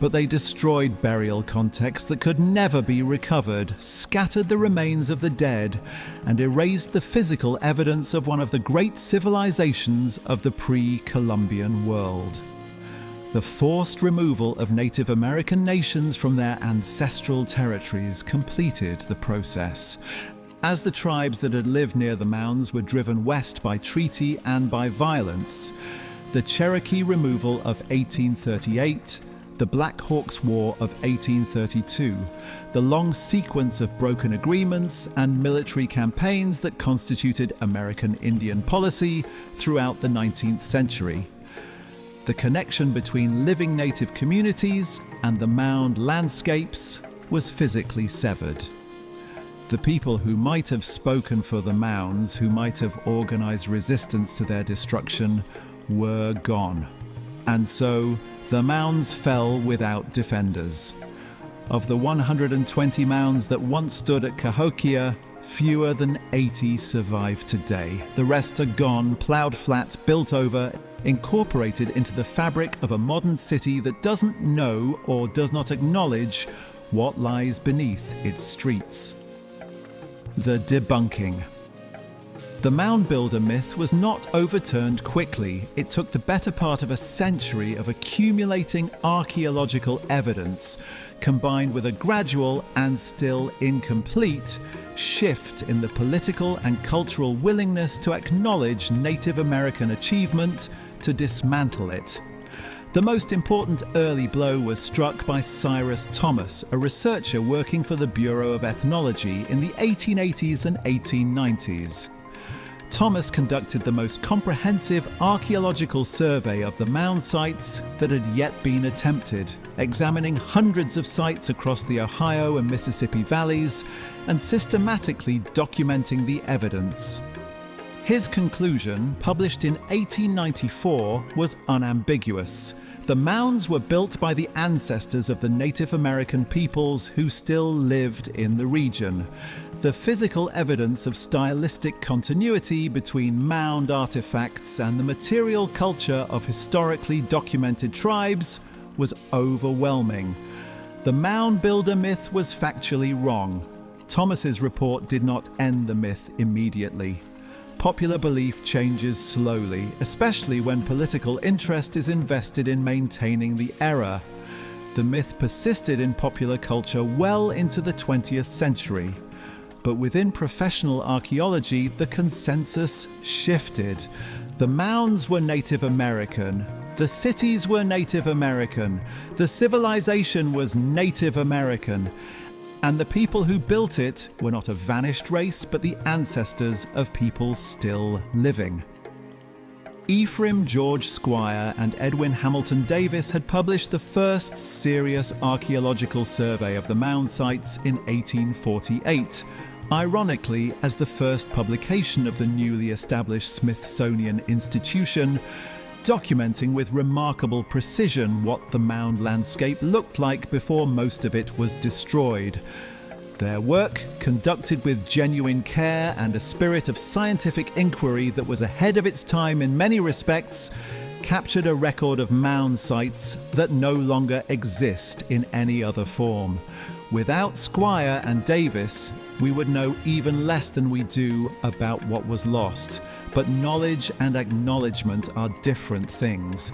S1: But they destroyed burial contexts that could never be recovered, scattered the remains of the dead, and erased the physical evidence of one of the great civilizations of the pre-Columbian world. The forced removal of Native American nations from their ancestral territories completed the process. As the tribes that had lived near the mounds were driven west by treaty and by violence, the Cherokee removal of 1838, the Black Hawk's War of 1832, the long sequence of broken agreements and military campaigns that constituted American Indian policy throughout the 19th century. The connection between living native communities and the mound landscapes was physically severed. The people who might have spoken for the mounds, who might have organized resistance to their destruction, were gone. And so, the mounds fell without defenders. Of the 120 mounds that once stood at Cahokia, fewer than 80 survive today. The rest are gone, plowed flat, built over, incorporated into the fabric of a modern city that doesn't know or does not acknowledge what lies beneath its streets. The debunking. The mound builder myth was not overturned quickly. It took the better part of a century of accumulating archaeological evidence, combined with a gradual and still incomplete shift in the political and cultural willingness to acknowledge Native American achievement, to dismantle it. The most important early blow was struck by Cyrus Thomas, a researcher working for the Bureau of Ethnology in the 1880s and 1890s. Thomas conducted the most comprehensive archaeological survey of the mound sites that had yet been attempted, examining hundreds of sites across the Ohio and Mississippi valleys and systematically documenting the evidence. His conclusion, published in 1894, was unambiguous. The mounds were built by the ancestors of the Native American peoples who still lived in the region. The physical evidence of stylistic continuity between mound artifacts and the material culture of historically documented tribes was overwhelming. The mound builder myth was factually wrong. Thomas's report did not end the myth immediately. Popular belief changes slowly, especially when political interest is invested in maintaining the error. The myth persisted in popular culture well into the 20th century. But within professional archaeology, the consensus shifted. The mounds were Native American. The cities were Native American. The civilization was Native American. And the people who built it were not a vanished race, but the ancestors of people still living. Ephraim George Squire and Edwin Hamilton Davis had published the first serious archaeological survey of the mound sites in 1848, ironically as the first publication of the newly established Smithsonian Institution, documenting with remarkable precision what the mound landscape looked like before most of it was destroyed. Their work, conducted with genuine care and a spirit of scientific inquiry that was ahead of its time in many respects, captured a record of mound sites that no longer exist in any other form. Without Squire and Davis, we would know even less than we do about what was lost. But knowledge and acknowledgement are different things.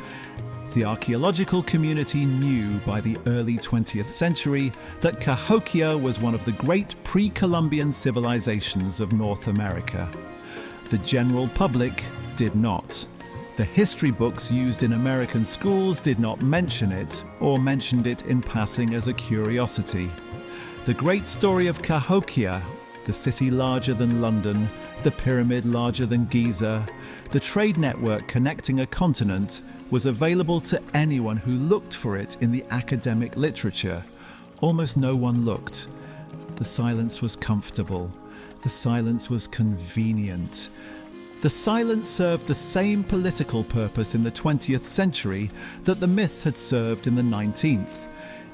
S1: The archaeological community knew by the early 20th century that Cahokia was one of the great pre-Columbian civilizations of North America. The general public did not. The history books used in American schools did not mention it, or mentioned it in passing as a curiosity. The great story of Cahokia, the city larger than London, the pyramid larger than Giza, the trade network connecting a continent, was available to anyone who looked for it in the academic literature. Almost no one looked. The silence was comfortable. The silence was convenient. The silence served the same political purpose in the 20th century that the myth had served in the 19th.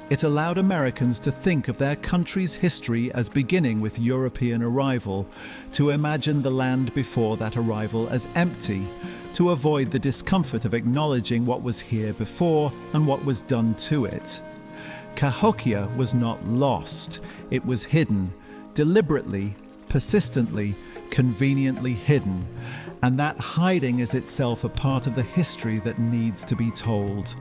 S1: It allowed Americans to think of their country's history as beginning with European arrival, to imagine the land before that arrival as empty, to avoid the discomfort of acknowledging what was here before and what was done to it. Cahokia was not lost. It was hidden, deliberately, persistently, conveniently hidden, and that hiding is itself a part of the history that needs to be told.